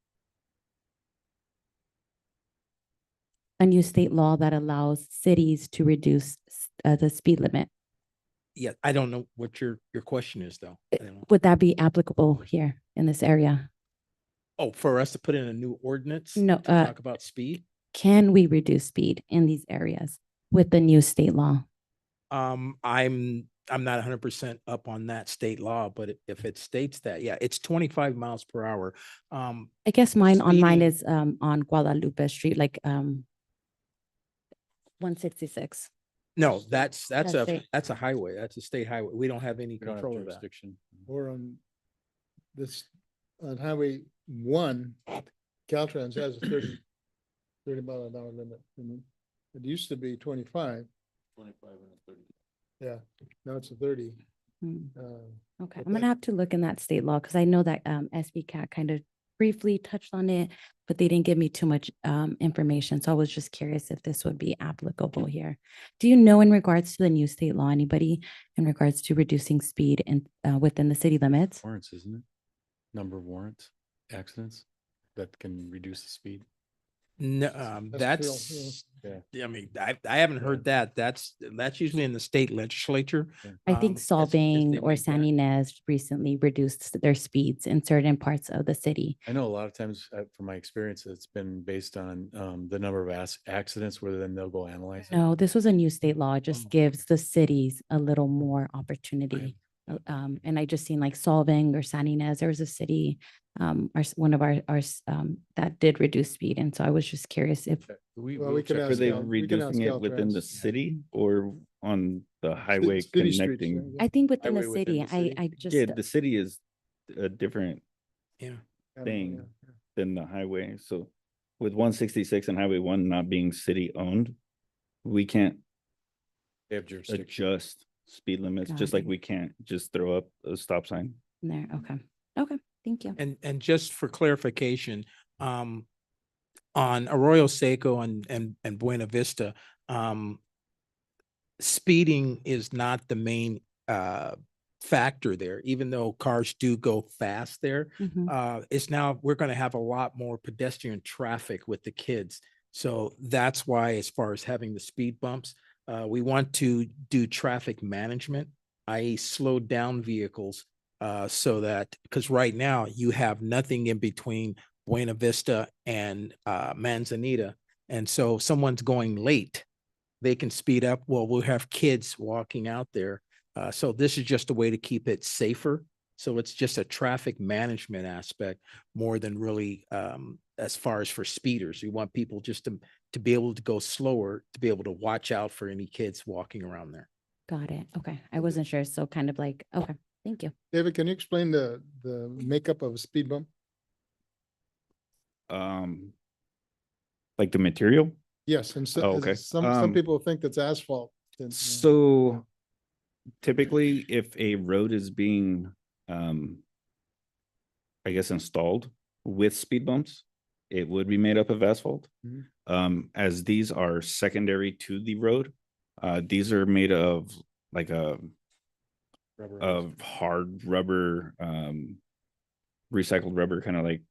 A new state law that allows cities to reduce the speed limit. Yeah, I don't know what your question is, though. I don't know. Would that be applicable here in this area? Oh, for us to put in a new ordinance? No, to talk about speed? Can we reduce speed in these areas with the new state law? I'm not 100% up on that state law, but if it states that, yeah, it's 25 miles per hour. I guess mine online speeding- is on Guadalupe Street, like 166. No, that's That's state. a highway. That's a state highway. We don't have any We don't have control of that. jurisdiction. Or on Highway 1, Caltrans has a 30 mile an hour limit. And it used to be 25. 25 and 30. Yeah, now it's a 30. Okay, but I'm gonna have to look in that state law because I know that SBCAT kind of briefly touched on it, but they didn't give me too much information. So I was just curious if this would be applicable here. Do you know in regards to the new state law, anybody in regards to reducing speed in within the city limits? Warrants, isn't it? Number of warrants, accidents that can reduce the speed. No, That's I mean, I haven't heard that. That's usually in the state legislature. I think If Solving they or make that. San Ynez recently reduced their speeds in certain parts of the city. I know a lot of times, from my experience, it's been based on the number of accidents where then they'll go analyze it. No, this was a new state law. It just gives the cities a little more opportunity. And I just seen like Solving or San Ynez, there was a city, one of our that did reduce speed. And so I was just curious if Well, we can Are ask they Cal- we can ask reducing it within the Caltrans. city or on the highway city streets, connecting? yeah. I think within the Highway within city, the city. I just. Yeah, the city is a different Yeah. thing than the highway. So with 166 and Highway 1 not being city owned, we can't They have jurisdiction. adjust speed limits, Got just like it. we can't just throw up a stop sign. There, okay. Okay, thank you. And just for clarification, on Arroyo Seco and Buena Vista, speeding is not the main factor there, even though cars do go fast there. It's now, we're going to have a lot more pedestrian traffic with the kids. So that's why, as far as having the speed bumps, we want to do traffic management, i.e. slow down vehicles, so that, because right now you have nothing in between Buena Vista and Manzanita. And so if someone's going late, they can speed up. Well, we'll have kids walking out there. So this is just a way to keep it safer. So it's just a traffic management aspect more than really as far as for speeders. We want people just to be able to go slower, to be able to watch out for any kids walking around there. Got it. Okay. I wasn't sure. So kind of like, okay, thank you. David, can you explain the makeup of a speed bump? Like the material? Yes, and so Oh, okay. some people think that's asphalt. and, So typically, if a road is being, I guess, installed with speed bumps, it would be made up of asphalt. As these are secondary to the road, these are made of like of hard rubber, recycled rubber, kind of like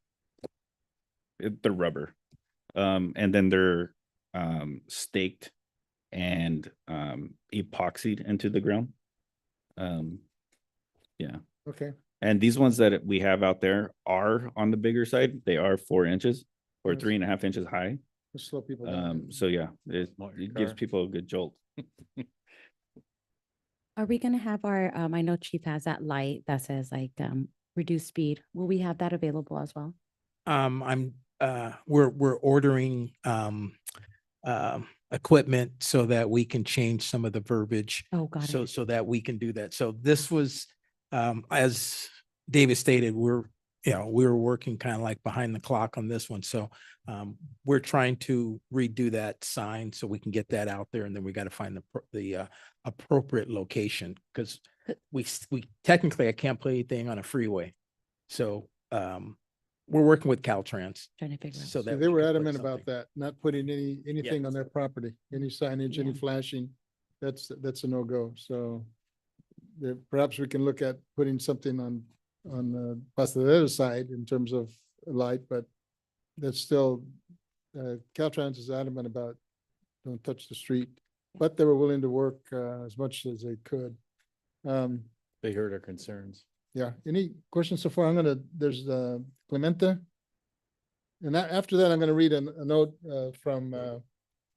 the rubber. And then they're staked and epoxied into the ground. Yeah. Okay. And these ones that we have out there are on the bigger side. They are 4 inches or Nice. 3.5 inches high. to slow people down. So yeah, it gives car. people a good jolt. Are we gonna have our, I know Chief has that light that says like, reduce speed. Will we have that available as well? We're ordering equipment so that we can change some of the verbiage. Oh, got it. So that we can do that. So this was, as David stated, we're working kind of like behind the clock on this one. So we're trying to redo that sign so we can get that out there, and then we got to find the appropriate location, because we technically I can't put anything on a freeway. So we're working with Caltrans. Trying to figure out. So So that they we were can put adamant something. about that, not putting anything on their property, any signage, any Yeah. flashing. That's a no-go. So perhaps we can look at putting something on possibly the other side in terms of light, but that's still, Caltrans is adamant about don't touch the street, but they were willing to work as much as they could. They heard our concerns. Yeah, any questions so far? There's Clemente. And after that, I'm gonna read a note from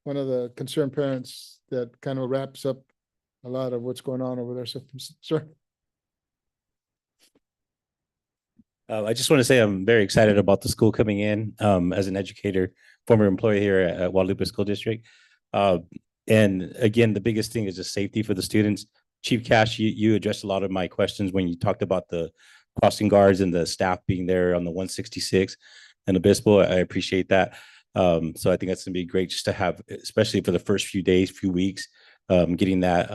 one of the concerned parents that kind of wraps up a lot of what's going on over there. So, sir. I just want to say I'm very excited about the school coming in as an educator, former employee here at Guadalupe School District. And again, the biggest thing is just safety for the students. Chief Cash, you addressed a lot of my questions when you talked about the crossing guards and the staff being there on the 166 and Obispo. I appreciate that. So I think that's gonna be great just to have, especially for the first few days, few weeks, getting that.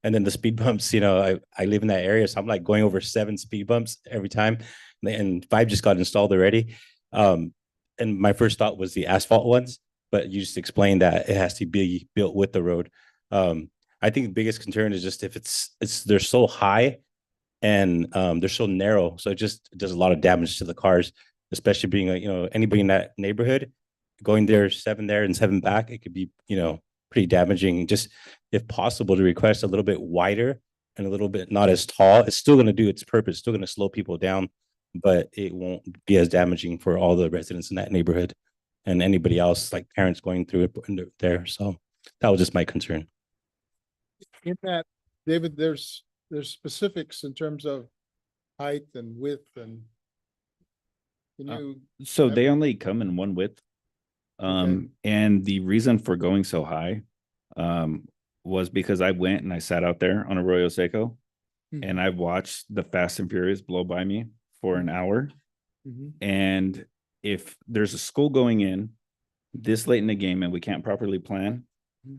And then the speed bumps, you know, I live in that area, so I'm like going over 7 speed bumps every time, and 5 just got installed already. And my first thought was the asphalt ones, but you just explained that it has to be built with the road. I think the biggest concern is just if they're so high and they're so narrow, so it just does a lot of damage to the cars, especially being you know, anybody in that neighborhood going there 7 there and 7 back, it could be, you know, pretty damaging. Just if possible to request a little bit wider and a little bit not as tall. It's still going to do its purpose, still going to slow people down, but it won't be as damaging for all the residents in that neighborhood and anybody else, like parents going through it there. So that was just my concern. In that, David, there's specifics in terms of height and width and can you? So they only come in one width. And the reason for going so high was because I went and I sat out there on Arroyo Seco and I watched the Fast and Furious blow by me for an hour. And if there's a school going in this late in the game and we can't properly plan,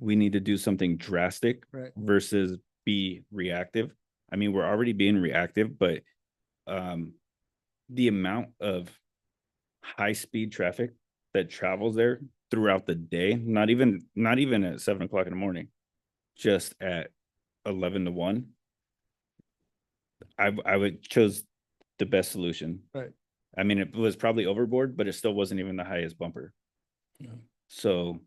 we need to do something drastic versus be reactive. I mean, we're already being reactive, but the amount of high speed traffic that travels there throughout the day, not even at 7 o'clock in the morning, just at 11 to 1, I would chose the best solution. Right. I mean, it was probably overboard, but it still wasn't even the highest bumper. So,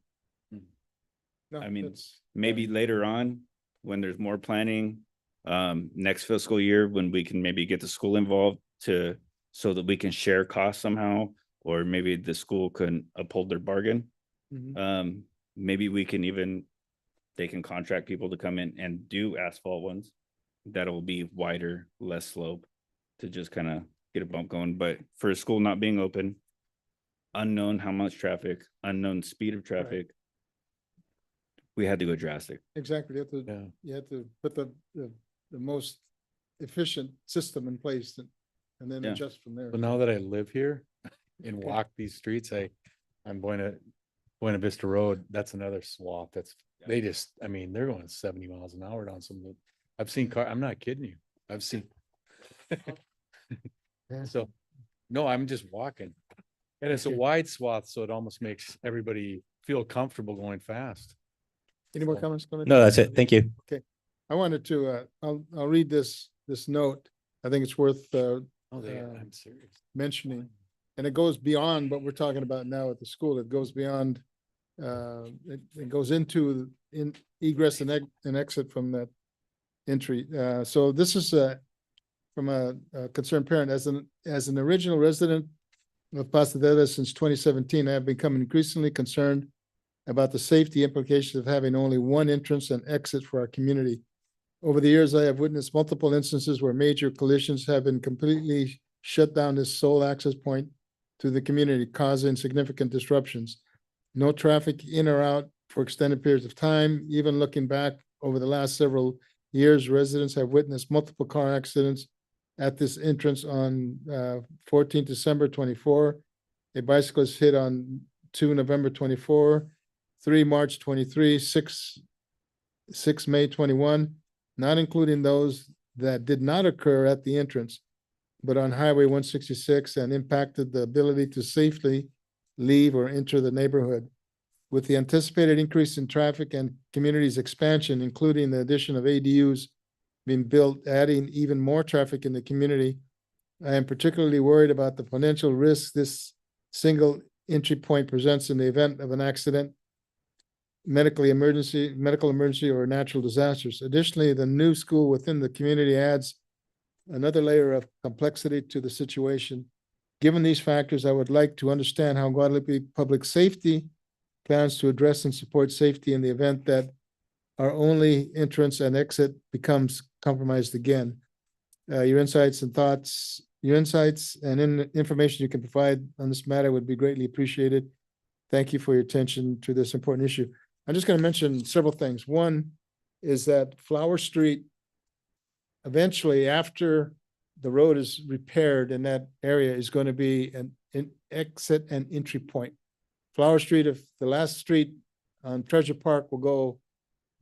I mean, maybe later on when there's more planning, next fiscal year, when we can maybe get the school involved so that we can share costs somehow, or maybe the school can uphold their bargain. Maybe they can contract people to come in and do asphalt ones that'll be wider, less slope, to just kind of get a bump going. But for a school not being open, unknown how much traffic, unknown speed of traffic, we had to go drastic. Exactly. You have to put the most efficient system in place and then adjust from there. So now that I live here and walk these streets, I'm going to Buena Vista Road. That's another swath. They just, I mean, they're going 70 miles an hour down some of the, I've seen I'm not kidding you. I've seen. So, no, I'm just walking. And it's a wide swath, so it almost makes everybody feel comfortable going fast. Any more comments? No, that's it. Thank you. Okay. I wanted to, I'll read this note. I think it's worth I'm serious. mentioning. And it goes beyond what we're talking about now at the school. It goes beyond, it goes into egress and exit from that entry. So this is from a concerned parent. As an original resident of Pasadena since 2017, I have become increasingly concerned about the safety implications of having only one entrance and exit for our community. Over the years, I have witnessed multiple instances where major collisions have been completely shut down this sole access point to the community, causing significant disruptions. No traffic in or out for extended periods of time. Even looking back over the last several years, residents have witnessed multiple car accidents at this entrance on 14 December 24. A bicyclist hit on 2 November 24, 3 March 23, 6 May 21, not including those that did not occur at the entrance, but on Highway 166 and impacted the ability to safely leave or enter the neighborhood. With the anticipated increase in traffic and community's expansion, including the addition of ADUs being built, adding even more traffic in the community, I am particularly worried about the potential risks this single entry point presents in the event of an accident, medical emergency, or natural disasters. Additionally, the new school within the community adds another layer of complexity to the situation. Given these factors, I would like to understand how Guadalupe Public Safety plans to address and support safety in the event that our only entrance and exit becomes compromised again. Your insights and information you can provide on this matter would be greatly appreciated. Thank you for your attention to this important issue. I'm just going to mention several things. One is that Flower Street, eventually after the road is repaired in that area, is going to be an exit and entry point. Flower Street, if the last street on Treasure Park will go,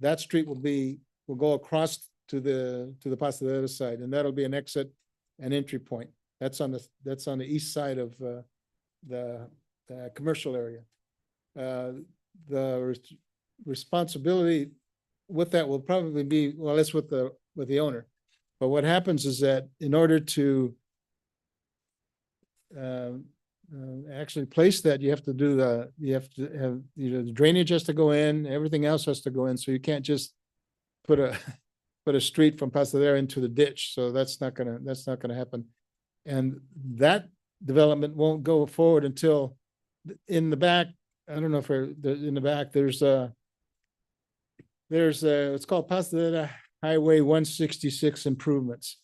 that street will be will go across to the Pasadena side, and that'll be an exit and entry point. That's on the east side of the commercial area. The responsibility with that will probably be, well, that's with the owner. But what happens is that in order to actually place that, you have to have, the drainage has to go in, everything else has to go in. So you can't just put a street from Pasadena into the ditch. So that's not gonna happen. And that development won't go forward until in the back. I don't know if in the back, there's it's called Pasadena Highway 166 improvements.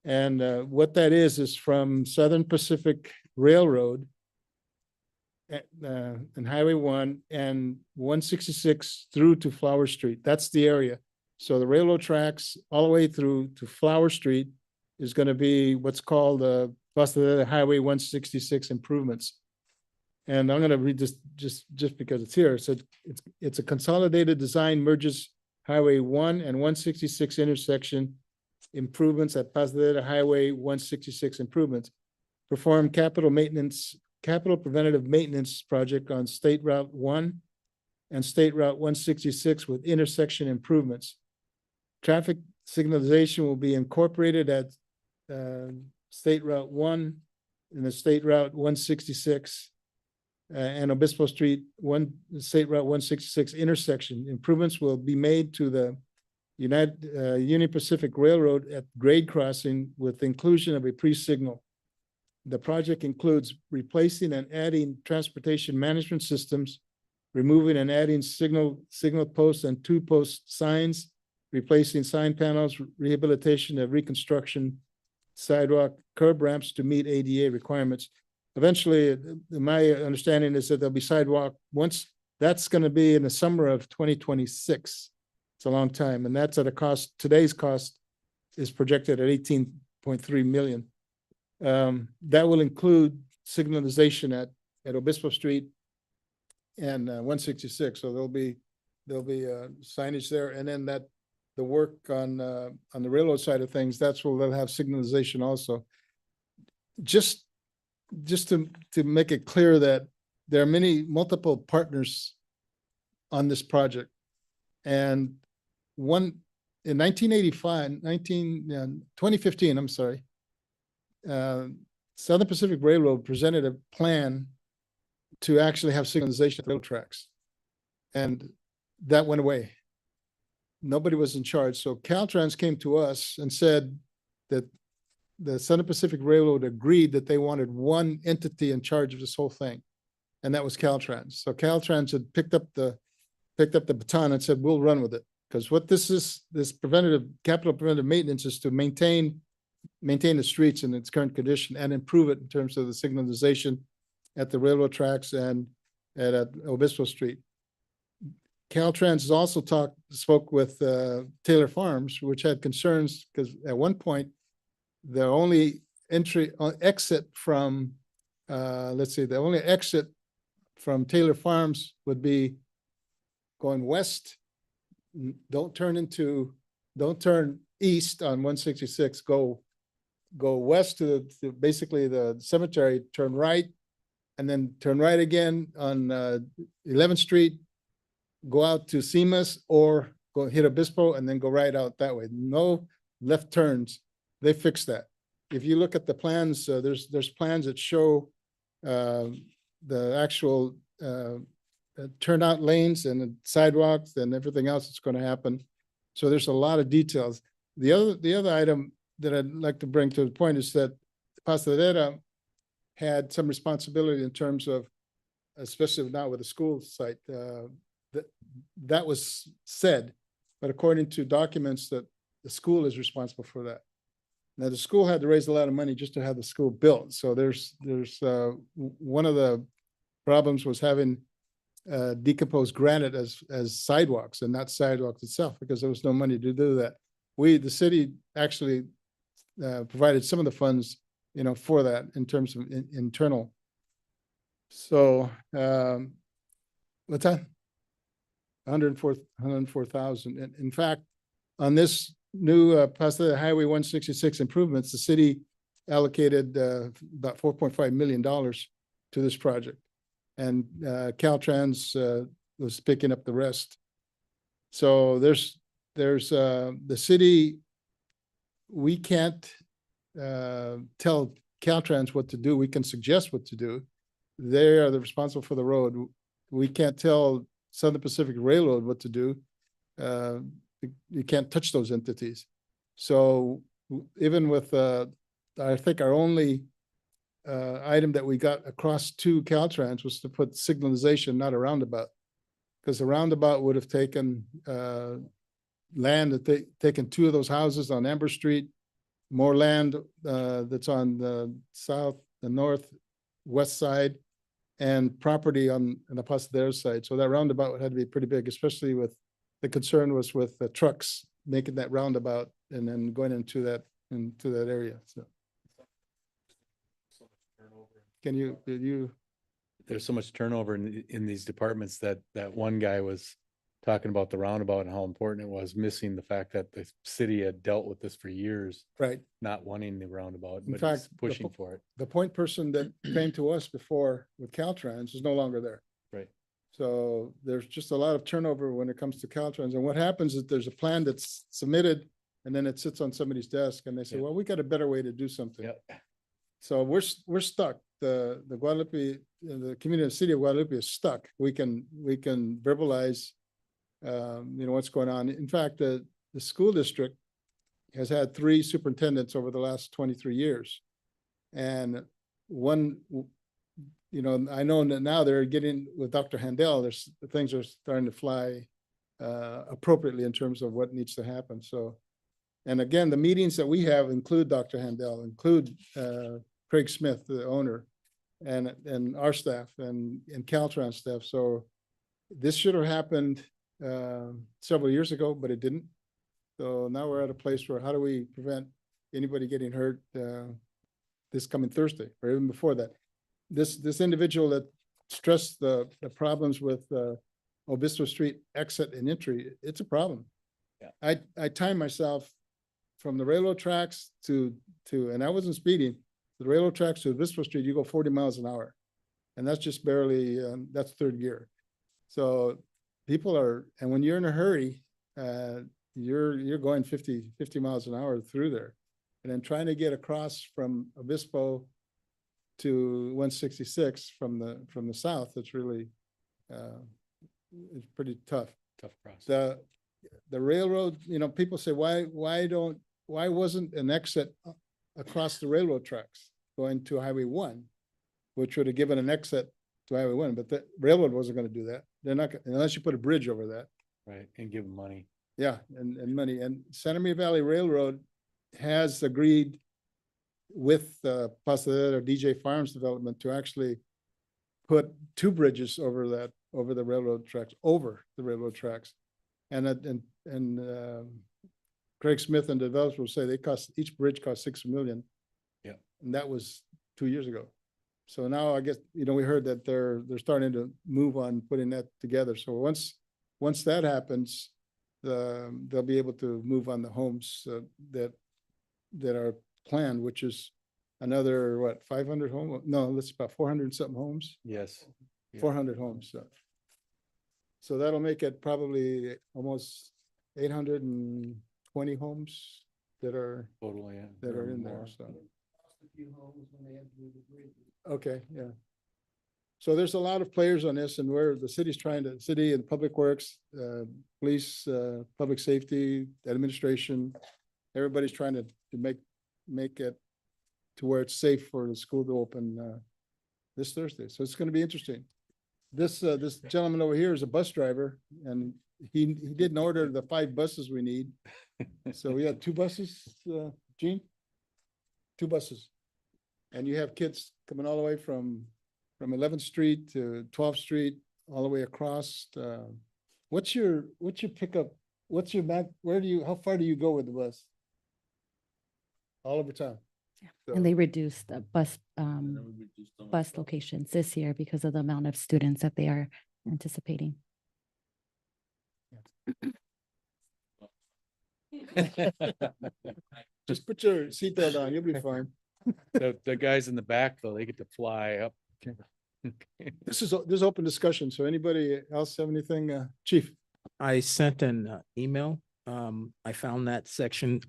And what that is from Southern Pacific Railroad and Highway 1 and 166 through to Flower Street. That's the area. So the railroad tracks all the way through to Flower Street is going to be what's called Pasadena Highway 166 improvements. And I'm going to read this just because it's here. So it's a consolidated design merges Highway 1 and 166 intersection improvements at Pasadena Highway 166 improvements. Perform capital preventative maintenance project on State Route 1 and State Route 166 with intersection improvements. Traffic signalization will be incorporated at State Route 1 and the State Route 166 and Obispo Street, State Route 166 intersection. Improvements will be made to the Union Pacific Railroad at grade crossing with inclusion of a pre-signal. The project includes replacing and adding transportation management systems, removing and adding signal posts and 2-post signs, replacing sign panels, rehabilitation of reconstruction, sidewalk, curb ramps to meet ADA requirements. Eventually, my understanding is that there'll be sidewalk once that's going to be in the summer of 2026. It's a long time, and that's at a cost. Today's cost is projected at 18.3 million. That will include signalization at Obispo Street and 166. So there'll be signage there, and then the work on the railroad side of things, that's where they'll have signalization also. Just to make it clear that there are multiple partners on this project, and one in 2015, I'm sorry, Southern Pacific Railroad presented a plan to actually have signalization at rail tracks, and that went away. Nobody was in charge. So Caltrans came to us and said that the Southern Pacific Railroad agreed that they wanted one entity in charge of this whole thing, and that was Caltrans. So Caltrans had picked up the baton and said, we'll run with it. Because what this capital preventive maintenance is to maintain the streets in its current condition and improve it in terms of the signalization at the railroad tracks and at Obispo Street. Caltrans has also spoke with Taylor Farms, which had concerns because at one point the only exit from Taylor Farms would be going west. Don't turn east on 166. Go west to basically the cemetery. Turn right, and then turn right again on 11th Street. Go out to Seamus or go hit Obispo and then go right out that way. No left turns. They fixed that. If you look at the plans, there's plans that show the actual turnout lanes and the sidewalks and everything else that's going to happen. So there's a lot of details. The other item that I'd like to bring to the point is that Pasadena had some responsibility in terms of, especially now with the school site, that was said, but according to documents that the school is responsible for that. Now the school had to raise a lot of money just to have the school built. So there's one of the problems was having decomposed granite as sidewalks and not sidewalks itself, because there was no money to do that. The city actually provided some of the funds, for that in terms of internal. So what's that? 104,000. In fact, on this new Pasadena Highway 166 improvements, the city allocated about $4.5 million to this project. And Caltrans was picking up the rest. So there's the city, we can't tell Caltrans what to do. We can suggest what to do. They are the responsible for the road. We can't tell Southern Pacific Railroad what to do. You can't touch those entities. So even with, I think our only item that we got across to Caltrans was to put signalization, not a roundabout. Because the roundabout would have taken land that taken two of those houses on Amber Street, more land that's on the south, the north, west side, and property on the Pasadena side. So that roundabout had to be pretty big, especially with the concern was with the trucks making that roundabout and then going into that area. So can you There's so much turnover in these departments that one guy was talking about the roundabout and how important it was, missing the fact that the city had dealt with this for years. Right. Not wanting the roundabout, In but fact, it's pushing for it. The point person that came to us before with Caltrans is no longer there. Right. So there's just a lot of turnover when it comes to Caltrans. And what happens is there's a plan that's submitted and then it sits on somebody's desk and they say, well, we got a better way to do something. So we're stuck. The Guadalupe, the community of the city of Guadalupe is stuck. We can verbalize, what's going on. In fact, the school district has had 3 superintendents over the last 23 years. And one, I know that now they're getting with Dr. Handel, things are starting to fly appropriately in terms of what needs to happen. So, and again, the meetings that we have include Dr. Handel, include Craig Smith, the owner, and our staff and Caltrans staff. So this should have happened several years ago, but it didn't. So now we're at a place where how do we prevent anybody getting hurt this coming Thursday or even before that? This individual that stressed the problems with Obispo Street exit and entry, it's a problem. Yeah. I timed myself from the railroad tracks to and I wasn't speeding. The railroad tracks to Obispo Street, you go 40 miles an hour. And that's just barely, that's third gear. So people are, and when you're in a hurry, you're going 50 miles an hour through there. And then trying to get across from Obispo to 166 from the south, it's really, it's pretty tough. Tough process. The railroad, people say, why wasn't an exit across the railroad tracks going to Highway 1, which would have given an exit to Highway 1, but the railroad wasn't going to do that. They're not, unless you put a bridge over that. Right, and give them money. Yeah, and money. And Santa Maria Valley Railroad has agreed with Pasadena or DJ Farms Development to actually put 2 bridges over the railroad tracks, and Craig Smith and developers will say each bridge cost $6 million. Yeah, and that was 2 years ago. So now I guess we heard that they're starting to move on putting that together. So once that happens, they'll be able to move on the homes that are planned, which is another 500 homes? No, that's about 400 something homes. Yes. 400 homes. So that'll make it probably almost 820 homes that are totally that are in there. So okay, yeah. So there's a lot of players on this, and where the city and Public Works, police, public safety, administration, everybody's trying to make it to where it's safe for the school to open this Thursday. So it's going to be interesting. This gentleman over here is a bus driver, and he didn't order the 5 buses we need. So we had 2 buses, Gene? 2 buses. And you have kids coming all the way from 11th Street to 12th Street, all the way across. What's your pickup? What's your map? How far do you go with the bus? All over town. Yeah. So- And they reduced the bus locations this year because of the amount of students that they are anticipating. Just put your seatbelt on, you'll be fine. The guys in the back, though, they get to fly up. This is open discussion, so anybody else have anything, Chief? I sent an email. I found that section,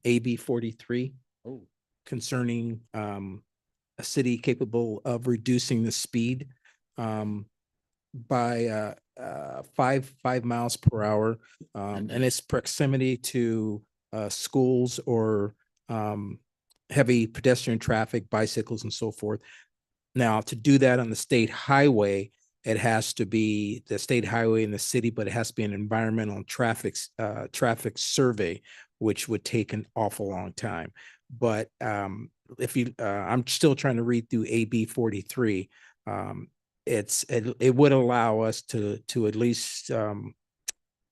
AB 43. Oh. Concerning a city capable of reducing the speed by 5 miles per hour and its proximity to schools or heavy pedestrian traffic, bicycles and so forth. Now, to do that on the state highway, it has to be the state highway in the city, but it has to be an environmental traffic survey, which would take an awful long time. But if you, I'm still trying to read through AB 43. It would allow us to at least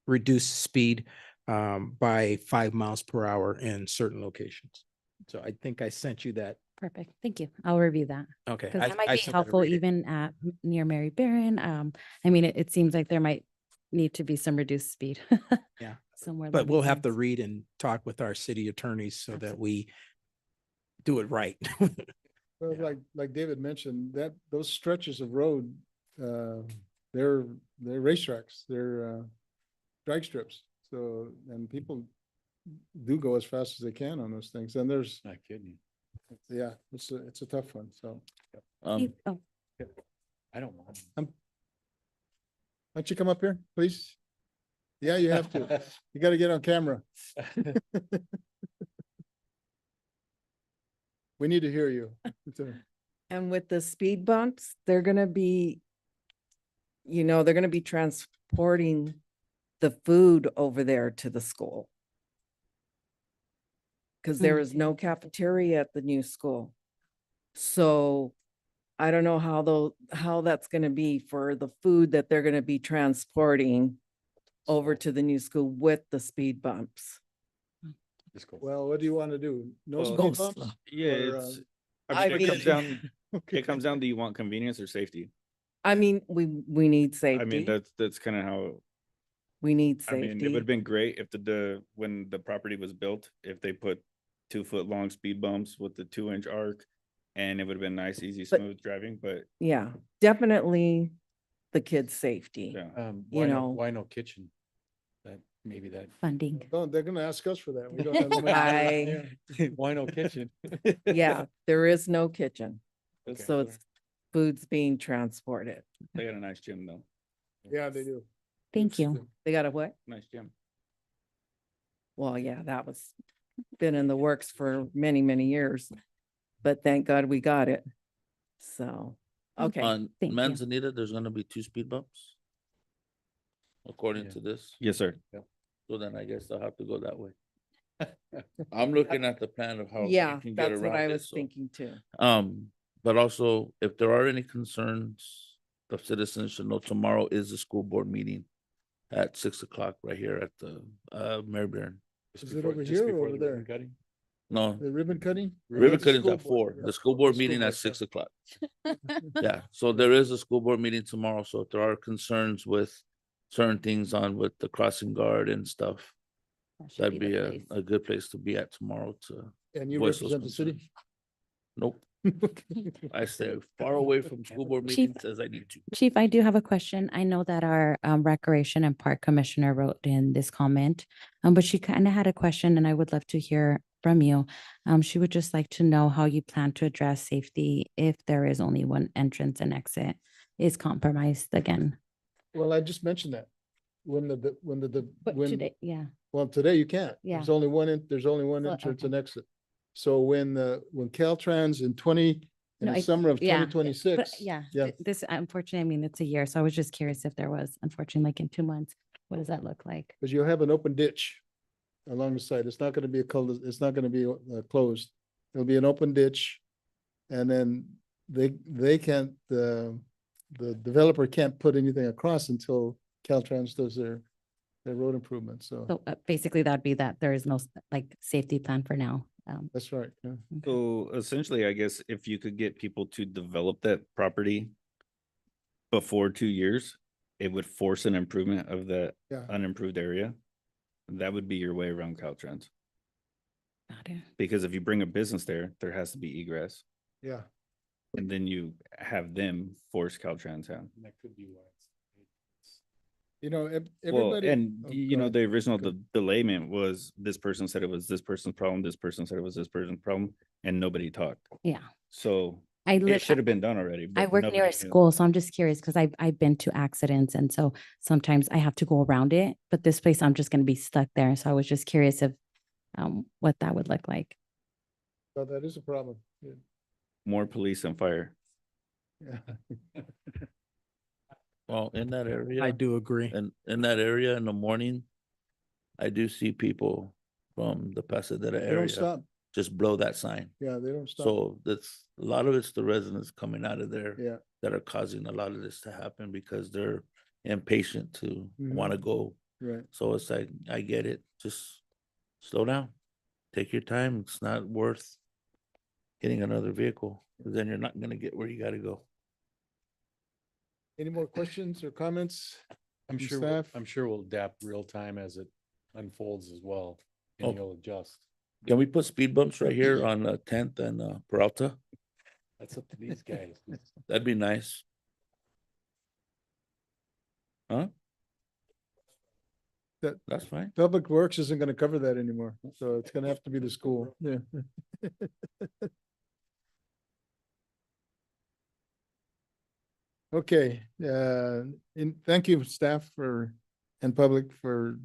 reduce speed by 5 miles per hour in certain locations. So I think I sent you that. Perfect. Thank you. I'll review that. Okay. Because that I might be still gotta helpful read it. even at near Mary Barron. I mean, it seems like there might need to be some reduced speed. Yeah. Somewhere. But along we'll those have to lines. read and talk with our city attorneys so that we do it right. Well, like David mentioned, that those stretches of road, they're racetracks, they're drag strips. So, and people do go as fast as they can on those things. And there's, Not kidding. yeah, it's a tough one. So Chief- oh, I don't want. why don't you come up here, please? Yeah, you have to. You got to get on camera. We need to hear you. And with the speed bumps, they're gonna be, they're gonna be transporting the food over there to the school. Cause there is no cafeteria at the new school. So I don't know how that's gonna be for the food that they're gonna be transporting over to the new school with the speed bumps. Well, what do you want to do? No Well, speed bumps? Yeah, Or, it's, I it mean- comes down, it comes down to you want convenience or safety. I mean, we need I mean, safety. that's kind of how, We need I mean, it would safety. have been great if when the property was built, if they put 2-foot long speed bumps with the 2-inch arc, and it would have been nice, easy, But- smooth driving, but Yeah, definitely the kids' safety. yeah. Why no kitchen? That, maybe that. Funding. Oh, they're gonna ask us for that. We don't have the money. I- Why no kitchen? Yeah, there is no kitchen. Okay. So it's food's being transported. They got a nice gym though, Yeah, they do. Thank you. They got a what? nice gym. Well, yeah, that was been in the works for many, many years. But thank God we got it. So, okay. On Thank you. Manzanita, there's gonna be 2 speed bumps. According Yeah. to this, Yes, sir. so then I guess I'll have to go that way. I'm looking at the plan of how. you Yeah, can get that's what around I it, was so. thinking too. But also, if there are any concerns, the citizens should know tomorrow is the school board meeting at 6 o'clock right here at the Mary Barron. Is it over here or over there? No, The ribbon cutting? ribbon That's the cutting's school at board, 4. yeah. The school board School meeting board, at 6 o'clock. Yeah, so there is a school board meeting tomorrow, so if there are concerns with certain things on with the crossing guard and stuff, That should that'd the be place. a good place to be at tomorrow to. And you voice those represent the city? concerns. Nope, I stay far away from school board Chief- meetings as I need to. Chief, I do have a question. I know that our Recreation and Park Commissioner wrote in this comment, but she kind of had a question and I would love to hear from you. She would just like to know how you plan to address safety if there is only one entrance and exit is compromised again. Well, I just mentioned that. When But when, today, yeah. well, today you can't. Yeah. There's only one Well, entrance okay. and exit. So when Caltrans in No, the I- summer of yeah, twenty twenty-six. But yeah, this unfortunately, I mean, it's a year, so I was just curious if there was, unfortunately, like in 2 months, what does that look like? Because you'll have an open ditch along the side. It's not gonna be it's not gonna be closed. It'll be an open ditch. And then they can't, the developer can't put anything across until Caltrans does their road improvements. So So basically that'd be that there is no like safety plan for now. that's right. Yeah. So essentially, I guess if you could get people to develop that property before 2 years, it would force an improvement of that Yeah. unimproved area. That would be your way around Caltrans. Got it. Because if you bring a business there, there has to be egress. Yeah. And then you have them force Caltrans out. That could be why. You know, Well, everybody. and Oh, you go know, ahead. the original Go. delayment was this person said it was this person's problem, this person said it was this person's problem, and nobody talked. Yeah. So I it live, should have been done already. I but work near nobody a knew. school, so I'm just curious because I've been to accidents, and so sometimes I have to go around it. But this place, I'm just going to be stuck there. So I was just curious of what that would look like. So that is a problem. Yeah. More police and fire. Yeah. Well, in that area. I do agree. And in that area in the morning, I do see people from the Pasadena They don't area stop. just blow that sign. Yeah, they don't stop. So that's, a lot of it's the residents coming out of there Yeah. that are causing a lot of this to happen because they're impatient to Mhm. want to go. Right. So it's like, I get it, just slow down, take your time. It's not worth hitting another vehicle, 'cause then you're not gonna get where you gotta go. Any more questions or comments? I'm from sure, staff? I'm sure we'll adapt real time as it unfolds as well. And Oh. you'll adjust. Can we put speed bumps right here on 10th and Peralta? That's up to these guys. That'd be nice. Huh? That's fine. Public Works isn't gonna cover that anymore, so it's gonna have to be the school. Yeah. Okay, and thank you, staff and public for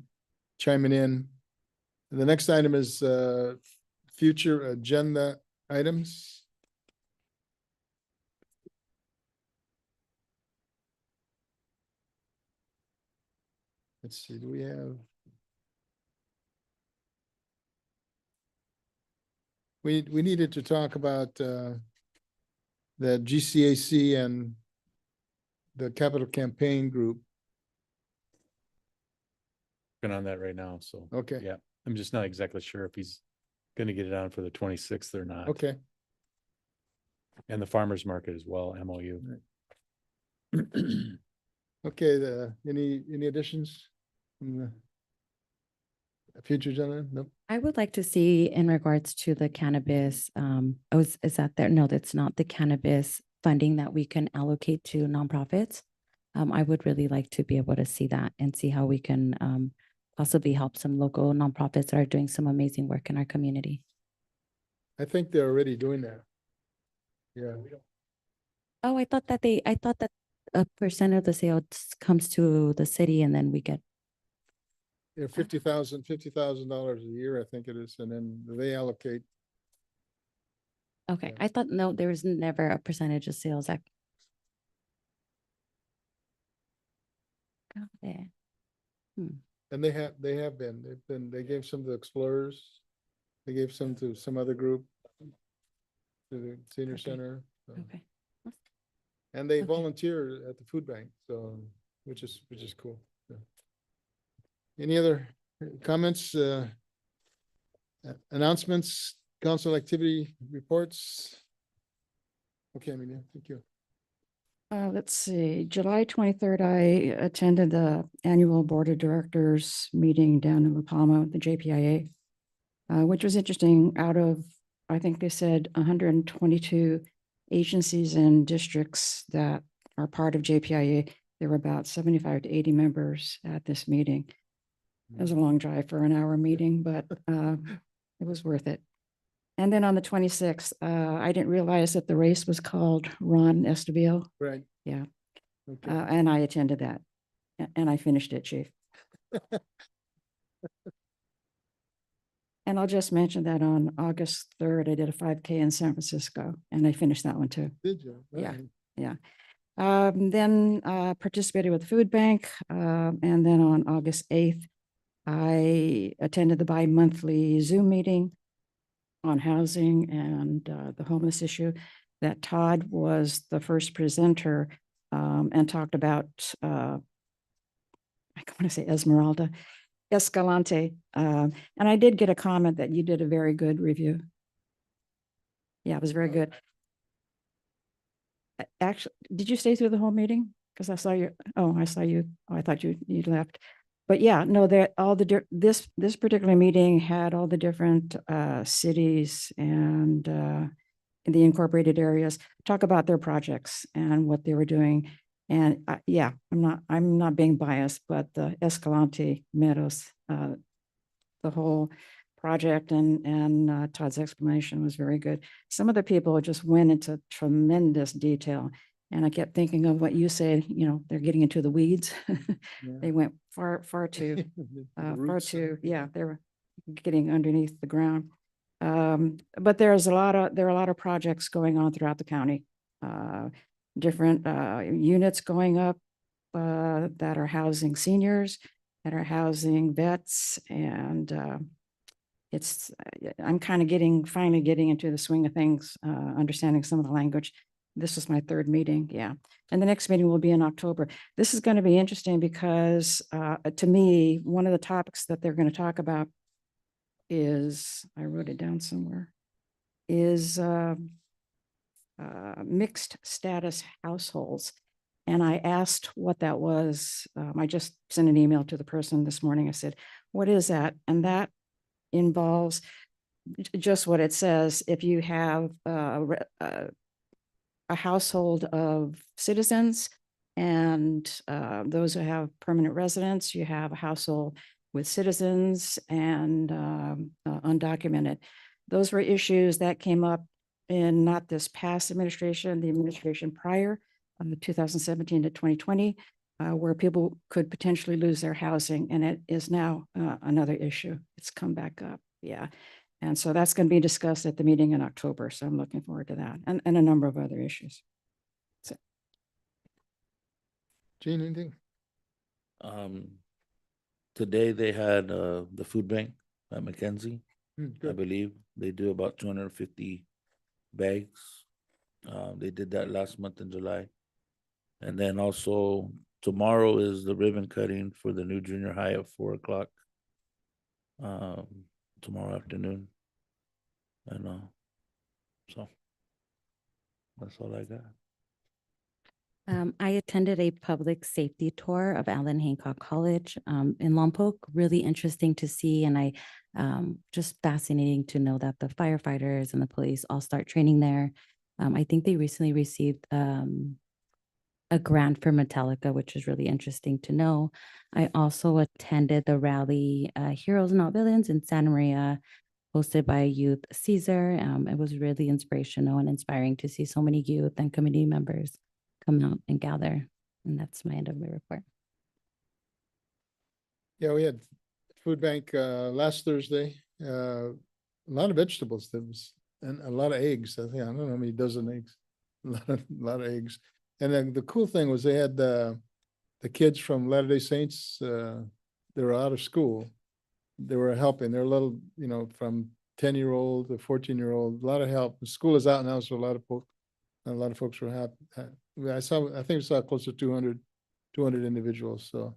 chiming in. The next item is, future agenda items. Let's see, do we have? We needed to talk about, the GCAC and the capital campaign group. Been on that right now, so. Okay. Yeah, I'm just not exactly sure if he's gonna get it on for the 26th or not. Okay. And the farmer's market as well, MOU. Okay, any additions from the future agenda? Nope. I would like to see in regards to the cannabis, is that there? No, that's not the cannabis funding that we can allocate to nonprofits. I would really like to be able to see that and see how we can possibly help some local nonprofits that are doing some amazing work in our community. I think they're already doing that. Yeah. Oh, I thought that a percent of the sales comes to the city and then we get, Yeah, $50,000 a year, I think it is, and then they allocate. okay. I thought, no, there was never a percentage of sales that. Got it. And they have been, they gave some to the Explorers. They gave some to some other group. To the senior center. so. Okay. And they volunteer at the food bank, so, which is cool. Yeah. Any other comments, announcements, council activity reports? Okay, Amelia, thank you. Let's see, July 23rd, I attended the annual Board of Directors meeting down in La Palma, the JPIA, which was interesting. Out of, I think they said 122 agencies and districts that are part of JPIA, there were about 75 to 80 members at this meeting. It was a long drive for an hour meeting, but it was worth it. And then on the 26th, I didn't realize that the race was called Ron Estabile. Right. Yeah. Okay. And I attended that and I finished it, Chief. And I'll just mention that on August 3rd, I did a 5K in San Francisco and I finished that one too. Did you? Yeah. Right. Yeah. Then participated with the food bank. And then on August 8th, I attended the bi-monthly Zoom meeting on housing and the homeless issue that Todd was the first presenter and talked about, I want to say Escalante. And I did get a comment that you did a very good review. Yeah, it was very good. Actually, did you stay through the whole meeting? Because I saw you. Oh, I saw you. Oh, I thought you left. But yeah, no, all the, this particular meeting had all the different cities and in the incorporated areas talk about their projects and what they were doing. And yeah, I'm not being biased, but the Escalante Meadows, the whole project and Todd's explanation was very good. Some of the people just went into tremendous detail. And I kept thinking of what you said, you know, they're getting into the weeds. They went far too, yeah, they were getting underneath the ground. But there are a lot of projects going on throughout the county. Different units going up that are housing seniors, that are housing vets, and I'm kind of finally getting into the swing of things, understanding some of the language. This was my third meeting, yeah. And the next meeting will be in October. This is going to be interesting because to me, one of the topics that they're going to talk about is, I wrote it down somewhere, is mixed status households. And I asked what that was. I just sent an email to the person this morning. I said, what is that? And that involves just what it says. If you have a household of citizens and those who have permanent residence, you have a household with citizens and undocumented. Those were issues that came up in not this past administration, the administration prior, 2017 to 2020, where people could potentially lose their housing, and it is now another issue. It's come back up, yeah. And so that's going to be discussed at the meeting in October. So I'm looking forward to that and a number of other issues. So. Gene, anything? Today they had the food bank at McKenzie. I Good. believe they do about 250 bags. They did that last month in July. And then also tomorrow is the ribbon cutting for the new junior high at 4 o'clock. Tomorrow afternoon. And so that's all I got. I attended a public safety tour of Allen Hancock College in Lompoc. Really interesting to see, and I just fascinating to know that the firefighters and the police all start training there. I think they recently received a grant for Metallica, which is really interesting to know. I also attended the rally Heroes Not Villains in Santa Maria, hosted by Youth Caesar. It was really inspirational and inspiring to see so many youth and community members come out and gather. And that's my end of my report. Yeah, we had food bank last Thursday. A lot of vegetables. There was, and a lot of eggs. I think I don't know how many dozen eggs. A lot of eggs. And then the cool thing was they had the kids from Latter-day Saints. They were out of school. They were helping. They're a little, you know, from 10-year-old to 14-year-old. A lot of help. The school is out now, so a lot of folks were happy. I think we saw close to 200 individuals. So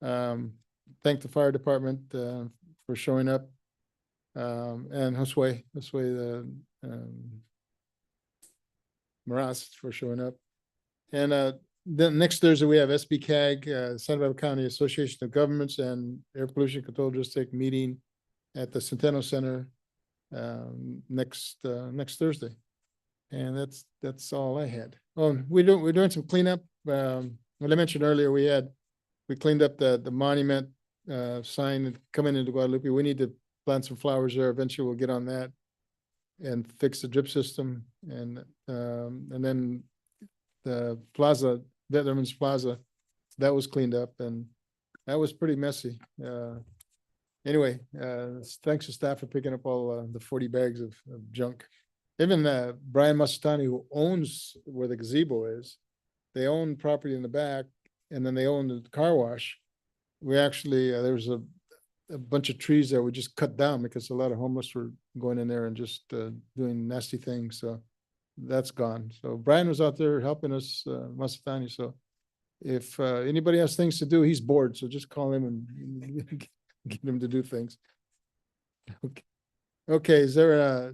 thank the fire department for showing up. And Josue Maras for showing up. And then next Thursday, we have SBCAG, Santa Barbara County Association of Governments and Air Pollution Control District meeting at the Centeno Center next Thursday. And that's all I had. Oh, we're doing some cleanup. What I mentioned earlier, we cleaned up the monument sign coming into Guadalupe. We need to plant some flowers there. Eventually we'll get on that and fix the drip system. And then the plaza, Veterans Plaza, that was cleaned up and that was pretty messy. Anyway, thanks to staff for picking up all the 40 bags of junk. Even Brian Masatani, who owns where the gazebo is, they own property in the back, and then they own the car wash. We actually, there was a bunch of trees that we just cut down because a lot of homeless were going in there and just doing nasty things. So that's gone. So Brian was out there helping us, Masatani. So if anybody has things to do, he's bored. So just call him and get him to do things. Okay. Okay, is there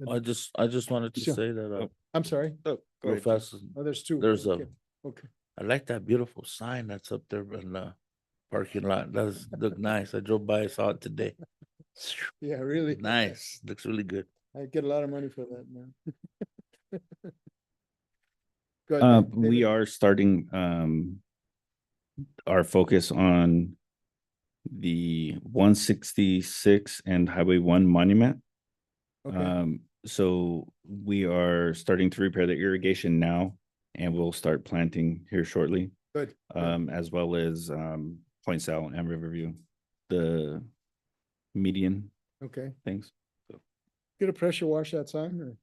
I just wanted to Sure. say that I'm sorry. real fast. Oh, there's two. There's Okay. Okay. I like that beautiful sign that's up there in parking lot. Does look nice. I drove by, saw it today. Yeah, really. Nice. Looks really good. I get a lot of money for that, man. Go ahead, We David. are starting, our focus on the 166 and Highway 1 monument. Okay. So we are starting to repair the irrigation now, and we'll start planting here shortly. Good. As well as, Point Sal and Riverview, the median Okay. things. Get a pressure wash that sign or?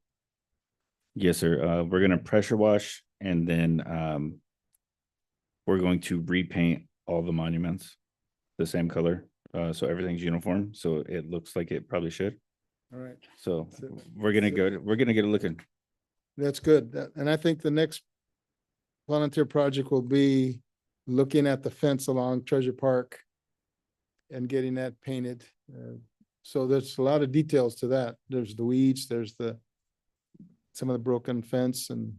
Yes, sir. We're gonna pressure wash and then, we're going to repaint all the monuments the same color. So everything's uniform, so it looks like it probably should. All right. So So- we're gonna get it looking. That's good. And I think the next volunteer project will be looking at the fence along Treasure Park and getting that painted. So there's a lot of details to that. There's the weeds, there's some of the broken fence and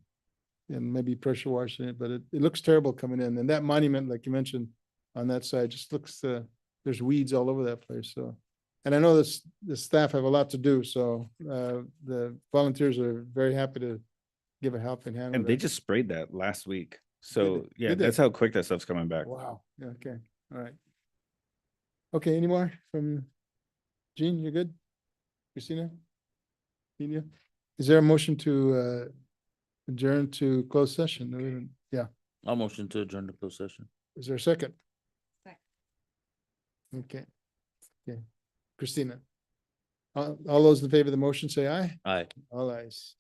maybe pressure washing it, but it looks terrible coming in. And that monument, like you mentioned, on that side, just looks, there's weeds all over that place, so. And I know the staff have a lot to do, so, the volunteers are very happy to give a helping hand. And with they that. just sprayed that last week. So yeah, Did they? that's how quick that stuff's coming back. Wow, yeah, okay, all right. Okay, any more from Jean, you good? Christina? Tina? Is there a motion to adjourn to closed session? Yeah, I'll motion to adjourn the closed session. is there a second? Okay. Okay, Christina. All those in favor of the motion, say aye. Aye. All ayes.